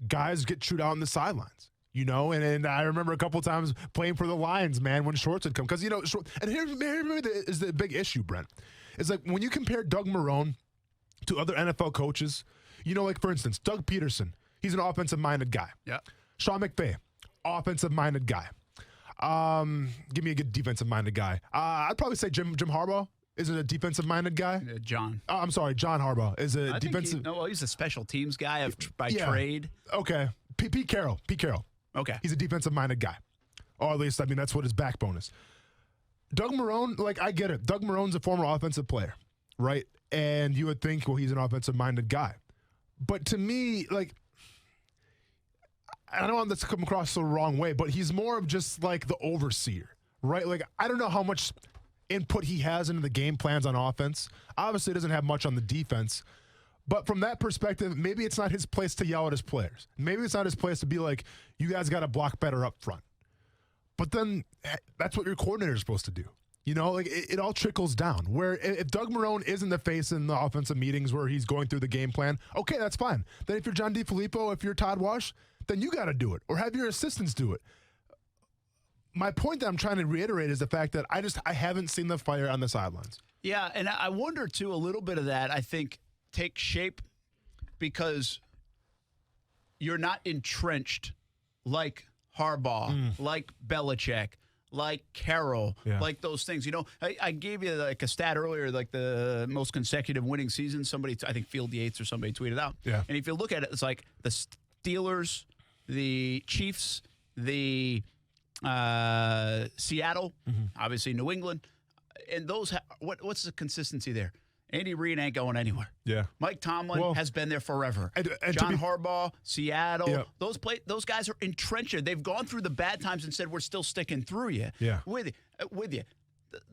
guys get chewed out on the sidelines, and I remember a couple of times playing for the Lions, man, when Shorts had come. Because, and here is the big issue, Brent. It's like when you compare Doug Marrone to other NFL coaches, for instance, Doug Peterson, he's an offensive-minded guy. Yeah. Sean McVay, offensive-minded guy. Give me a good defensive-minded guy. I'd probably say Jim Harbaugh is a defensive-minded guy. John. I'm sorry, John Harbaugh is a defensive. He's a special teams guy by trade. Okay. Pete Carroll. Okay. He's a defensive-minded guy. Or at least, that's what his backbone is. Doug Marrone, I get it. Doug Marrone's a former offensive player, right? And you would think, well, he's an offensive-minded guy. But to me, I don't want this to come across the wrong way, but he's more of just the overseer, right? I don't know how much input he has into the game plans on offense. Obviously, he doesn't have much on the defense. But from that perspective, maybe it's not his place to yell at his players. Maybe it's not his place to be like, you guys got to block better up front. But then that's what your coordinator is supposed to do. You know, like it all trickles down. Where if Doug Marrone isn't the face in the offensive meetings where he's going through the game plan, okay, that's fine. Then if you're John DeFilippo, if you're Todd Wash, then you got to do it or have your assistants do it. My point that I'm trying to reiterate is the fact that I haven't seen the fire on the sidelines. Yeah, and I wonder, too, a little bit of that, I think, takes shape because you're not entrenched like Harbaugh, like Belichick, like Carroll, like those things. You know, I gave you like a stat earlier, like the most consecutive winning season. Somebody, I think Field Yates or somebody tweeted out. Yeah. And if you look at it, it's like the Steelers, the Chiefs, the Seattle, obviously New England. And those, what's the consistency there? Andy Reid ain't going anywhere. Yeah. Mike Tomlin has been there forever. And John Harbaugh, Seattle, those guys are entrenched. They've gone through the bad times and said, we're still sticking through you. Yeah. With you.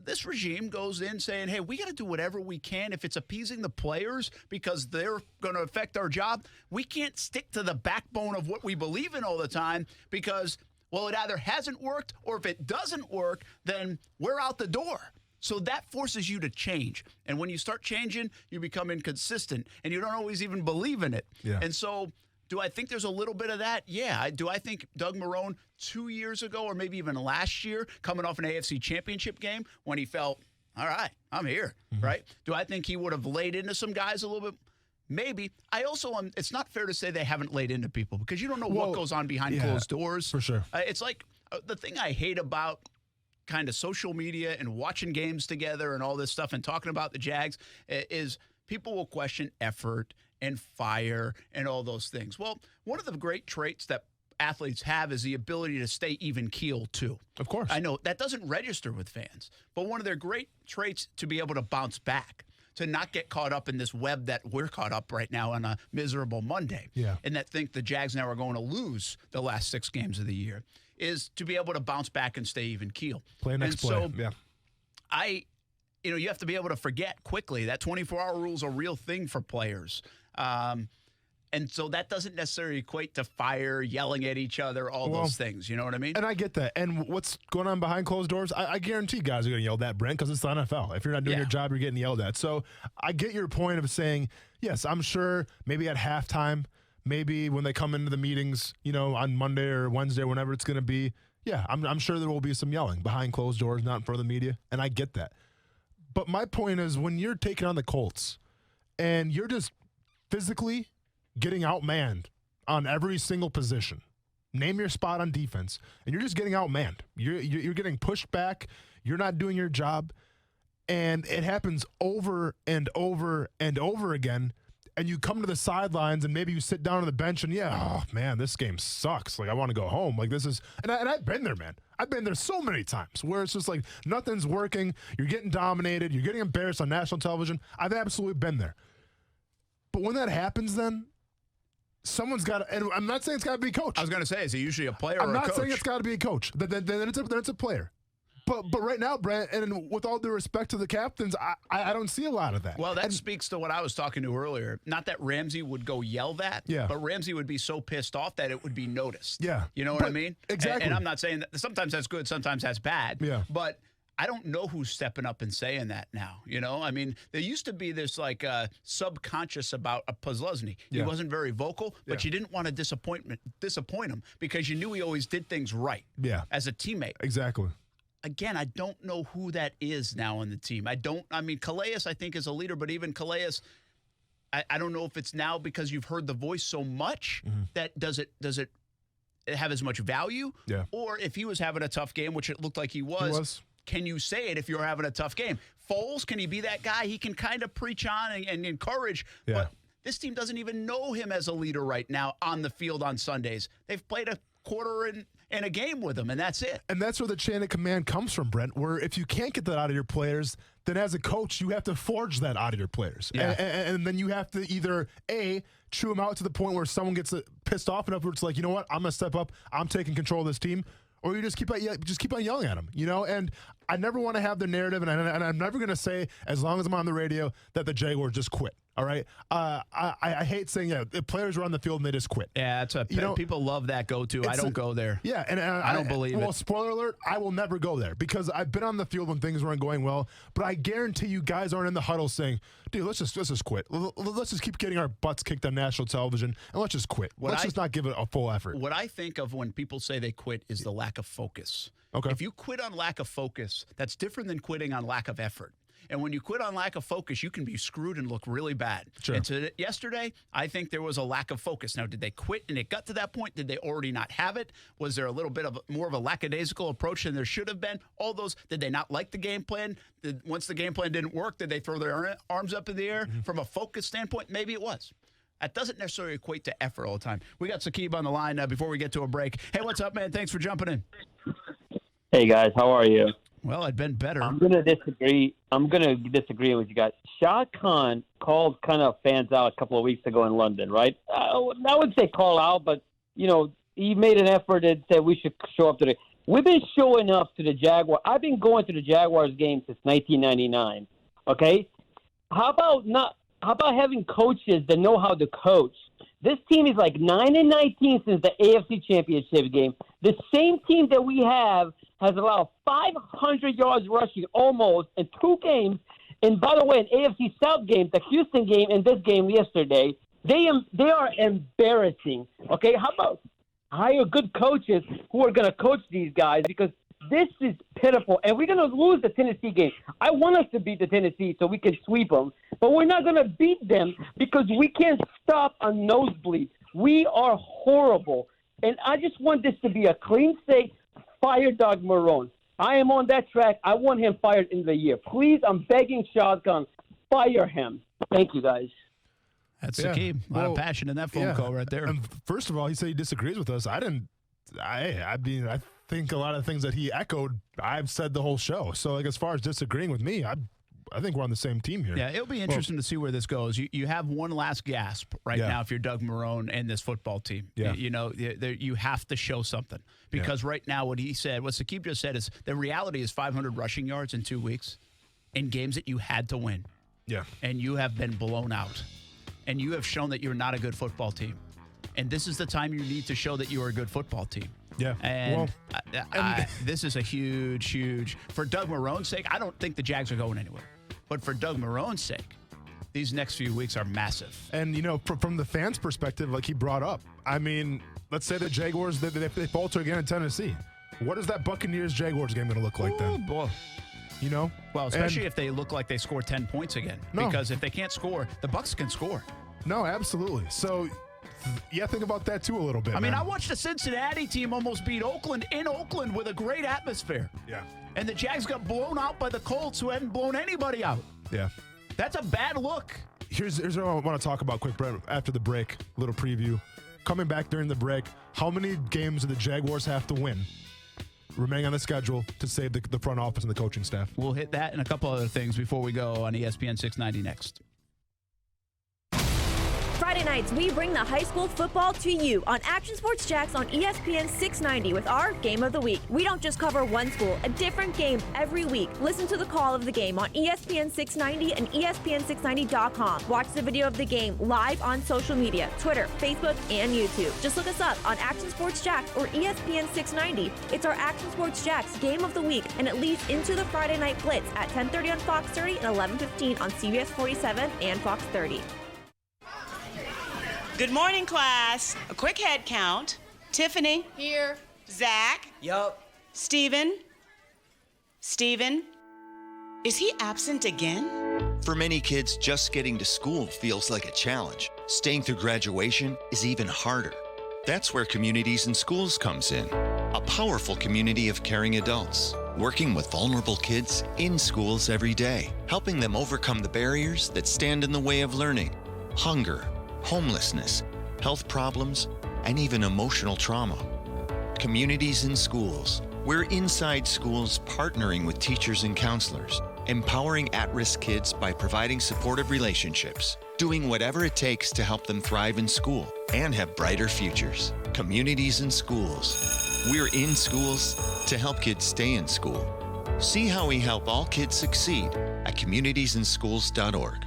This regime goes in saying, hey, we got to do whatever we can. If it's appeasing the players because they're going to affect our job, we can't stick to the backbone of what we believe in all the time because, well, it either hasn't worked or if it doesn't work, then we're out the door. So that forces you to change. And when you start changing, you become inconsistent, and you don't always even believe in it. Yeah. And so do I think there's a little bit of that? Yeah. Do I think Doug Marrone 2 years ago or maybe even last year, coming off an AFC championship game, when he felt, all right, I'm here, right? Do I think he would have laid into some guys a little bit? Maybe. I also, it's not fair to say they haven't laid into people because you don't know what goes on behind closed doors. For sure. It's like the thing I hate about kind of social media and watching games together and all this stuff and talking about the Jags is people will question effort and fire and all those things. Well, one of the great traits that athletes have is the ability to stay even keel too. Of course. I know that doesn't register with fans, but one of their great traits to be able to bounce back, to not get caught up in this web that we're caught up right now on a miserable Monday. Yeah. And that think the Jags now are going to lose the last 6 games of the year, is to be able to bounce back and stay even keel. Play next play. So you have to be able to forget quickly. That 24-hour rule is a real thing for players. And so that doesn't necessarily equate to fire, yelling at each other, all those things. You know what I mean? And I get that. And what's going on behind closed doors, I guarantee guys are going to yell at Brent because it's the NFL. If you're not doing your job, you're getting yelled at. So I get your point of saying, yes, I'm sure maybe at halftime, maybe when they come into the meetings, on Monday or Wednesday, whenever it's going to be, I'm sure there will be some yelling behind closed doors, not in front of the media, and I get that. But my point is when you're taking on the Colts and you're just physically getting outmanned on every single position, name your spot on defense, and you're just getting outmanned. You're getting pushed back. You're not doing your job, and it happens over and over and over again. And you come to the sidelines and maybe you sit down on the bench and oh man, this game sucks. Like I want to go home. Like this is, and I've been there, man. I've been there so many times where it's just like nothing's working. You're getting dominated. You're getting embarrassed on national television. I've absolutely been there. But when that happens, then someone's got to, and I'm not saying it's got to be a coach. I was going to say, is it usually a player or a coach? I'm not saying it's got to be a coach. Then it's a player. But right now, Brent, and with all due respect to the captains, I don't see a lot of that. Well, that speaks to what I was talking to earlier. Not that Ramsey would go yell that, but Ramsey would be so pissed off that it would be noticed. Yeah. You know what I mean? Exactly. And I'm not saying that sometimes that's good, sometimes that's bad. Yeah. But I don't know who's stepping up and saying that now. I mean, there used to be this like subconscious about a Posluszny. He wasn't very vocal, but you didn't want to disappoint him because you knew he always did things right as a teammate. Exactly. Again, I don't know who that is now on the team. Calais, I think, is a leader, but even Calais, I don't know if it's now because you've heard the voice so much that does it have as much value? Yeah. Or if he was having a tough game, which it looked like he was. Can you say it if you're having a tough game? Foles, can he be that guy? He can kind of preach on and encourage, but this team doesn't even know him as a leader right now on the field on Sundays. They've played a quarter in a game with him, and that's it. And that's where the chain of command comes from, Brent, where if you can't get that out of your players, then as a coach, you have to forge that out of your players. Yeah. And then you have to either, A, chew them out to the point where someone gets pissed off enough where it's like, you know what, I'm going to step up, I'm taking control of this team, or you just keep on yelling at them, And I never want to have the narrative, and I'm never going to say, as long as I'm on the radio, that the Jaguars just quit. All right. I hate saying, the players are on the field and they just quit. Yeah, people love that go-to. I don't go there. Yeah, and I don't believe it. Well, spoiler alert, I will never go there because I've been on the field when things weren't going well, but I guarantee you guys aren't in the huddle saying, dude, let's just quit. Let's just keep getting our butts kicked on national television and let's just quit. Let's just not give it a full effort. What I think of when people say they quit is the lack of focus. Okay. If you quit on lack of focus, that's different than quitting on lack of effort. And when you quit on lack of focus, you can be screwed and look really bad. Sure. And so yesterday, I think there was a lack of focus. Now, did they quit and it got to that point? Did they already not have it? Was there a little bit of more of a lackadaisical approach than there should have been? All those, did they not like the game plan? Once the game plan didn't work, did they throw their arms up in the air? From a focus standpoint, maybe it was. That doesn't necessarily equate to effort all the time. We got Saqib on the line before we get to a break. Hey, what's up, man? Thanks for jumping in. Hey, guys. How are you? Well, I'd been better. I'm going to disagree with you guys. Shad Khan called kind of fans out a couple of weeks ago in London, right? I would say call out, but, he made an effort and said we should show up to We've been showing up to the Jaguars. I've been going to the Jaguars game since 1999, okay? How about having coaches that know how to coach? This team is like 9-19 since the AFC Championship game. The same team that we have has allowed 500 yards rushing almost in 2 games. And by the way, an AFC South game, the Houston game and this game yesterday, they are embarrassing. Okay, how about hire good coaches who are going to coach these guys, because this is pitiful, and we're going to lose the Tennessee game. I want us to beat the Tennessee so we can sweep them, but we're not going to beat them because we can't stop a nosebleed. We are horrible, and I just want this to be a clean slate. Fire Doug Marrone. I am on that track. I want him fired in the year. Please, I'm begging Shad Khan, fire him. Thank you, guys. That's the key. A lot of passion in that phone call right there. And first of all, he said he disagrees with us. I think a lot of things that he echoed, I've said the whole show. So, as far as disagreeing with me, I think we're on the same team here. Yeah, it'll be interesting to see where this goes. You have one last gasp now if you're Doug Marrone and this football team. Yeah. You have to show something. Because right now what Saqib just said is the reality is 500 rushing yards in 2 weeks in games that you had to win. Yeah. And you have been blown out. And you have shown that you're not a good football team. And this is the time you need to show that you are a good football team. Yeah. And this is a huge, for Doug Marrone's sake, I don't think the Jags are going anywhere. But for Doug Marrone's sake, these next few weeks are massive. And, from the fans' perspective, like he brought up, I mean, let's say the Jaguars, they falter again in Tennessee. What is that Buccaneers-Jaguars game going to look like then? Boy. Well, especially if they look like they score 10 points again. No. Because if they can't score, the Bucs can score. No, absolutely. So, think about that too a little bit. I mean, I watched the Cincinnati team almost beat Oakland in Oakland with a great atmosphere. Yeah. And the Jags got blown out by the Colts, who hadn't blown anybody out. Yeah. That's a bad look. Here's what I want to talk about quick, Brett, after the break. Little preview. Coming back during the break, how many games do the Jaguars have to win remaining on the schedule to save the front office and the coaching staff? We'll hit that and a couple other things before we go on ESPN 690 next. Friday nights, we bring the high school football to you on Action Sports Jax on ESPN 690 with our Game of the Week. We don't just cover one school, a different game every week. Listen to the call of the game on ESPN 690 and ESPN690.com. Watch the video of the game live on social media, Twitter, Facebook, and YouTube. Just look us up on Action Sports Jax or ESPN 690. It's our Action Sports Jax Game of the Week, and it leads into the Friday Night Blitz at 10:30 on Fox 30 and 11:15 on CBS 47 and Fox 30. Good morning, class. A quick head count. Tiffany. Here. Zach. Yup. Steven. Is he absent again? For many kids, just getting to school feels like a challenge. Staying through graduation is even harder. That's where Communities in Schools comes in. A powerful community of caring adults, working with vulnerable kids in schools every day, helping them overcome the barriers that stand in the way of learning. Hunger, homelessness, health problems, and even emotional trauma. Communities in Schools. We're inside schools partnering with teachers and counselors, empowering at-risk kids by providing supportive relationships, doing whatever it takes to help them thrive in school and have brighter futures. Communities in Schools. We're in schools to help kids stay in school. See how we help all kids succeed at communitiesinschools.org.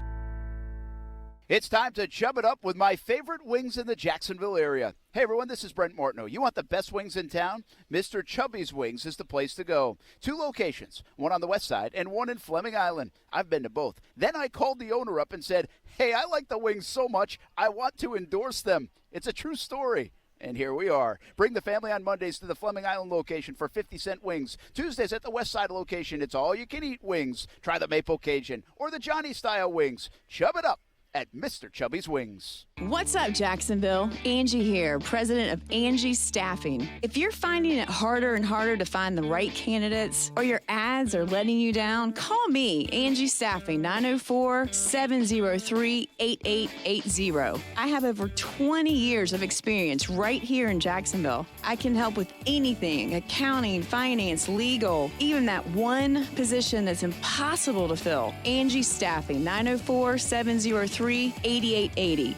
It's time to chub it up with my favorite wings in the Jacksonville area. Hey everyone, this is Brent Martineau. You want the best wings in town? Mr. Chubby's Wings is the place to go. 2 locations, one on the west side and one in Fleming Island. I've been to both. Then I called the owner up and said, hey, I like the wings so much, I want to endorse them. It's a true story. And here we are. Bring the family on Mondays to the Fleming Island location for 50-cent wings. Tuesdays at the West Side location, it's all-you-can-eat wings. Try the Maple Cajun or the Johnny-style wings. Chub it up at Mr. Chubby's Wings. What's up, Jacksonville? Angie here, president of Angie Staffing. If you're finding it harder and harder to find the right candidates or your ads are letting you down, call me, Angie Staffing, 904-703-8880. I have over 20 years of experience right here in Jacksonville. I can help with anything, accounting, finance, legal, even that one position that's impossible to fill. Angie Staffing, 904-703-8880.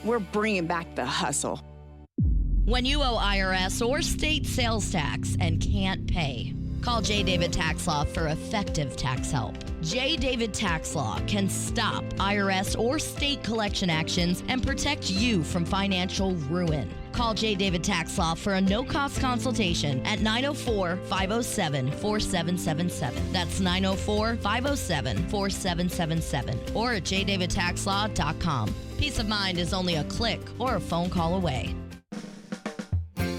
We're bringing back the hustle. When you owe IRS or state sales tax and can't pay, call J. David Tax Law for effective tax help. J. David Tax Law can stop IRS or state collection actions and protect you from financial ruin. Call J. David Tax Law for a no-cost consultation at 904-507-4777. That's 904-507-4777 or at jdavidtaxlaw.com. Peace of mind is only a click or a phone call away.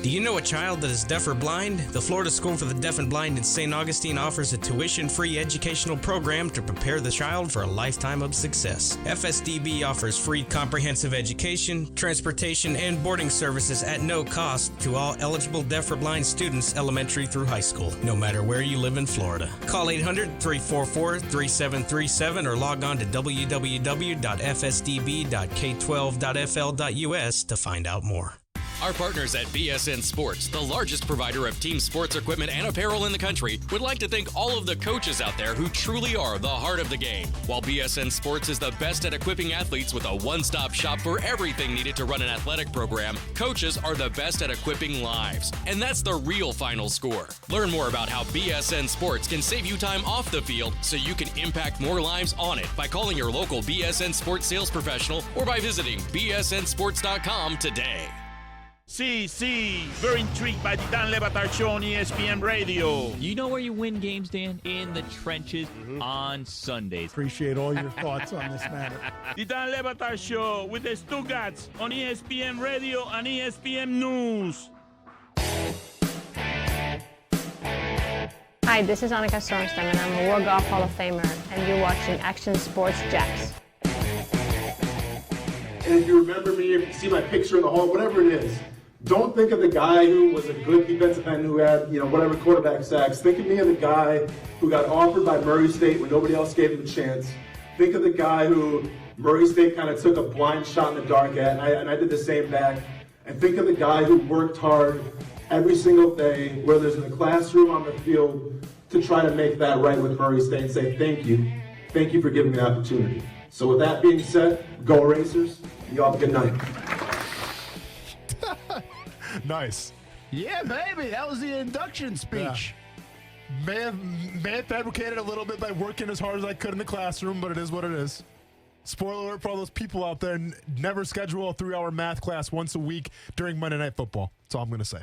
Do you know a child that is deaf or blind? The Florida School for the Deaf and Blind in St. Augustine offers a tuition-free educational program to prepare the child for a lifetime of success. FSDB offers free comprehensive education, transportation, and boarding services at no cost to all eligible deaf or blind students elementary through high school, no matter where you live in Florida. Call 800-344-3737 or log on to www.fsdb.k12.fl.us to find out more. Our partners at BSN Sports, the largest provider of team sports equipment and apparel in the country, would like to thank all of the coaches out there who truly are the heart of the game. While BSN Sports is the best at equipping athletes with a one-stop shop for everything needed to run an athletic program, coaches are the best at equipping lives. And that's the real final score. Learn more about how BSN Sports can save you time off the field so you can impact more lives on it by calling your local BSN Sports sales professional or by visiting bsnsports.com today. See, very intrigued by the Dan Le Batard Show on ESPN Radio. You know where you win games, Dan? In the trenches on Sundays. Appreciate all your thoughts on this matter. The Dan Le Batard Show with the Stugatz on ESPN Radio and ESPN News. Hi, this is Annika Sorenstam, and I'm a World Golf Hall of Famer, and you're watching Action Sports Jax. And if you remember me, if you see my picture in the hall, whatever it is, don't think of the guy who was a good defensive end who had, whatever quarterback sacks. Think of me as the guy who got offered by Murray State when nobody else gave him a chance. Think of the guy who Murray State kind of took a blind shot in the dark at, and I did the same back. And think of the guy who worked hard every single day, whether it's in the classroom, on the field, to try to make that right with Murray State and say thank you. Thank you for giving me the opportunity. So with that being said, go Racers. Y'all have a good night. Nice. Yeah, baby. That was the induction speech. Yeah. May have fabricated a little bit by working as hard as I could in the classroom, but it is what it is. Spoiler alert for all those people out there, never schedule a 3-hour math class once a week during Monday Night Football. That's all I'm going to say.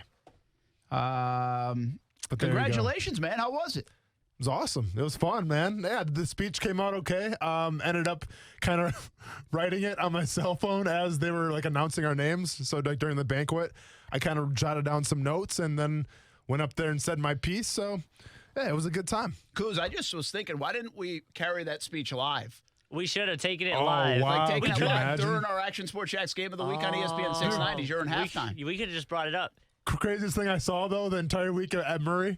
Congratulations, man. How was it? It was awesome. It was fun, man. Yeah, the speech came out okay. Ended up kind of writing it on my cell phone as they were announcing our names. So during the banquet, I kind of jotted down some notes and then went up there and said my piece. So yeah, it was a good time. Kuz, I just was thinking, why didn't we carry that speech live? We should have taken it live. Wow. Taking it live during our Action Sports Jax Game of the Week on ESPN 690 during halftime. We could have just brought it up. Craziest thing I saw though the entire week at Murray,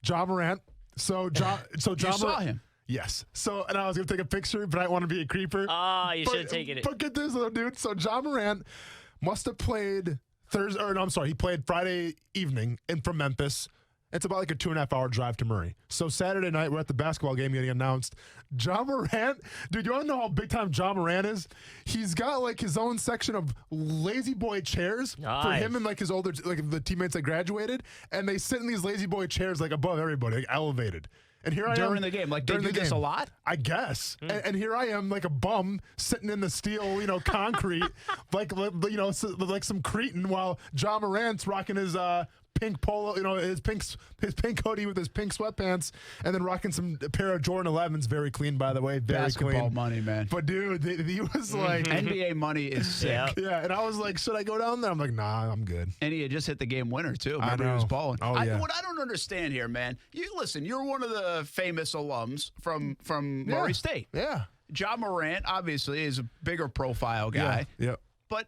Ja Morant. So John you saw him? Yes. And I was going to take a picture, but I didn't want to be a creeper. You should have taken it. But get this, though, dude. So Ja Morant must have played he played Friday evening from Memphis. It's about a 2.5-hour drive to Murray. So Saturday night, we're at the basketball game getting announced. Ja Morant, dude, you want to know how big time Ja Morant is? He's got his own section of lazy boy chairs for him and his older, the teammates that graduated, and they sit in these lazy boy chairs above everybody, elevated. And here I am during the game. Like, they do this a lot? I guess. And here I am, like a bum, sitting in the steel, concrete, like some cretin, while John Morant's rocking his pink polo, his pink hoodie with his pink sweatpants, and then rocking a pair of Jordan 11s, very clean, by the way, very Basketball clean. money, man. But dude, he was like, NBA money is sick. Yeah, and I was like, should I go down there? I'm like, nah, I'm good. And he had just hit the game winner too. Remember, he was balling. What I don't understand here, man. You're one of the famous alums from Murray State. Yeah. John Morant obviously is a bigger profile guy. Yeah. But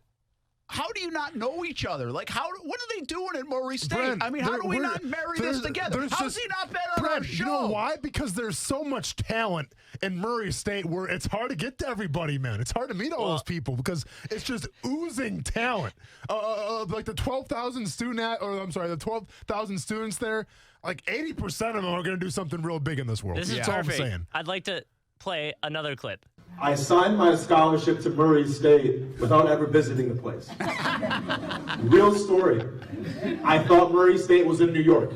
how do you not know each other? Like, what are they doing at Murray State? Brent, I mean, how do we not marry this together? How is he not better on our show? You know why? Because there's so much talent in Murray State where it's hard to get to everybody, man. It's hard to meet all those people because it's just oozing talent. Like the 12,000 the 12,000 students there, like 80% of them are going to do something real big in this world. This is That's all I'm perfect. saying. I'd like to play another clip. I signed my scholarship to Murray State without ever visiting the place. Real story. I thought Murray State was in New York.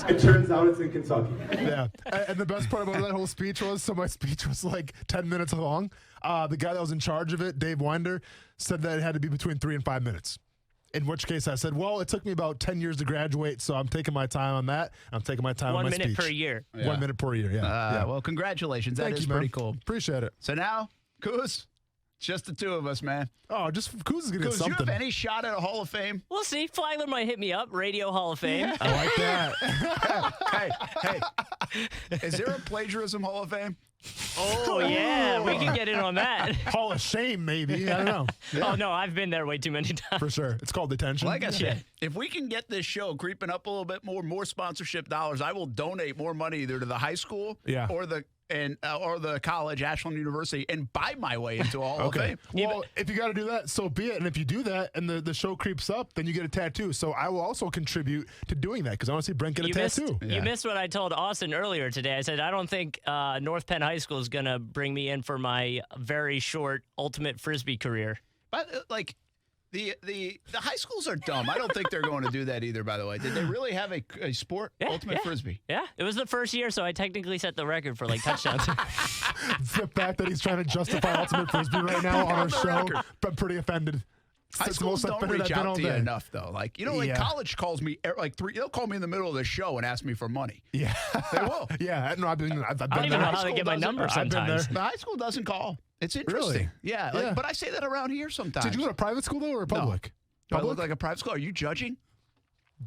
It turns out it's in Kentucky. Yeah. And the best part about that whole speech was, my speech was like 10 minutes long. The guy that was in charge of it, Dave Winder, said that it had to be between 3 and 5 minutes. In which case I said, well, it took me about 10 years to graduate, so I'm taking my time on that. I'm taking my time on my speech. 1 minute per year. 1 minute per year, yeah. Well, congratulations. That Thank is you, man. pretty cool. Appreciate it. So now, Kuz, just the two of us, man. Oh, just Kuz is going to get Kuz, do you something. have any shot at a Hall of Fame? We'll see. Flagler might hit me up. Radio Hall of Fame. I like that. Hey. Is there a plagiarism Hall of Fame? Oh, yeah. We can get in on that. Hall of Shame, maybe. I don't know. Oh, no. I've been there way too many times. For sure. It's called detention. Like I said, if we can get this show creeping up a little bit more sponsorship dollars, I will donate more money either to the high school or the college, Ashland University, and buy my way into all of Fame. Well, if you got to do that, so be it. And if you do that and the show creeps up, then you get a tattoo. So I will also contribute to doing that because I want to see Brent get a tattoo. You missed what I told Austin earlier today. I said, I don't think North Penn High School is going to bring me in for my very short ultimate Frisbee career. But, the high schools are dumb. I don't think they're going to do that either, by the way. Did they really have a sport, ultimate Frisbee? Yeah, it was the first year, so I technically set the record for touchdowns. The fact that he's trying to justify ultimate Frisbee right now on our show, I'm pretty offended. High schools don't reach out to you enough, though. College calls me they'll call me in the middle of the show and ask me for money. Yeah, they will. Yeah, no, I've been I don't even know how they get my number sometimes. The high school doesn't call. It's interesting. Really? Yeah, but I say that around here sometimes. Did you go to private school though, or public? No. Do I look like a private school? Are you judging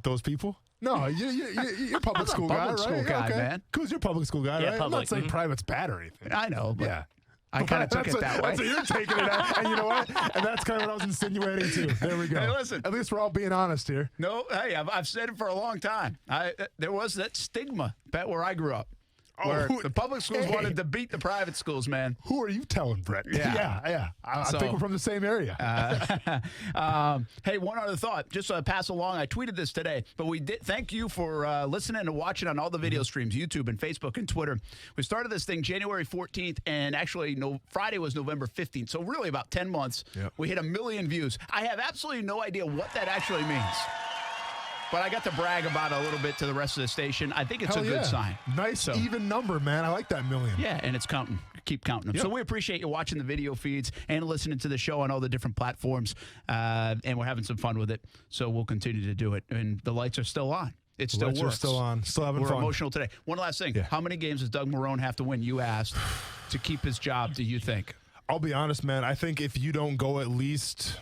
those people? No, you're a public school guy, right? School guy, man. Cool, you're a public school guy, right? Public. I'm not saying private's bad or anything. I know, but yeah. I kind of took it that way. That's what you're taking it at. And you know what? And that's kind of what I was insinuating too. There we go. Hey, listen. At least we're all being honest here. No, hey, I've said it for a long time. There was that stigma back where I grew up. Where the public schools wanted to beat the private schools, man. Who are you telling, Brett? Yeah. I think we're from the same area. Hey, one other thought, just to pass along. I tweeted this today, but we did thank you for listening and watching on all the video streams, YouTube and Facebook and Twitter. We started this thing January 14th, and actually Friday was November 15th, so really about 10 months. Yep. We hit 1 million views. I have absolutely no idea what that actually means. But I got to brag about it a little bit to the rest of the station. I think it's a good sign. Nice, even number, man. I like that 1 million. Yeah, and it's counting. Keep counting them. Yep. So we appreciate you watching the video feeds and listening to the show on all the different platforms. And we're having some fun with it. So we'll continue to do it. And the lights are still on. It still works. Lights are still on. Still having fun. We're emotional today. One last thing. Yeah. How many games does Doug Marrone have to win, you asked, to keep his job, do you think? I'll be honest, man. I think if you don't go at least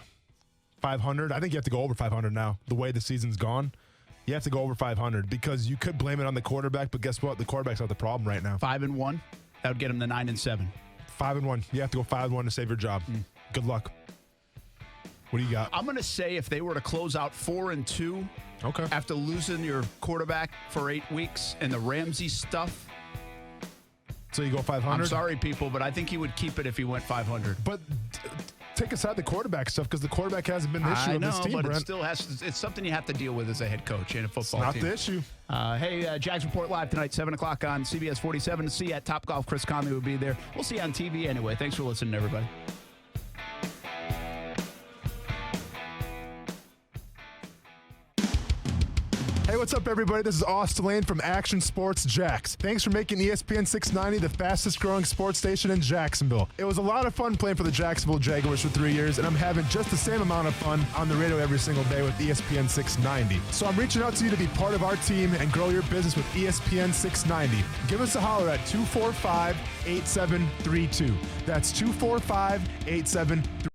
500, I think you have to go over 500 now, the way the season's gone. You have to go over 500 because you could blame it on the quarterback, but guess what? The quarterback's not the problem right now. 5-1, that would get him to 9-7. 5-1. You have to go 5-1 to save your job. Good luck. What do you got? I'm going to say if they were to close out 4-2 after losing your quarterback for 8 weeks and the Ramsey stuff. So you go 500? I'm sorry, people, but I think he would keep it if he went 500. But take aside the quarterback stuff because the quarterback hasn't been the issue of this team, but Brent. it still it's something you have to deal with as a head coach and a football Not team. the issue. Hey, Jags Report Live tonight, 7 o'clock on CBS 47. To see you at Topgolf. Chris Conley will be there. We'll see you on TV anyway. Thanks for listening, everybody. Hey, what's up, everybody? This is Austin Lane from Action Sports Jax. Thanks for making ESPN 690 the fastest-growing sports station in Jacksonville. It was a lot of fun playing for the Jacksonville Jaguars for 3 years, and I'm having just the same amount of fun on the radio every single day with ESPN 690. So I'm reaching out to you to be part of our team and grow your business with ESPN 690. Give us a holler at 245-8732. That's 245-8732.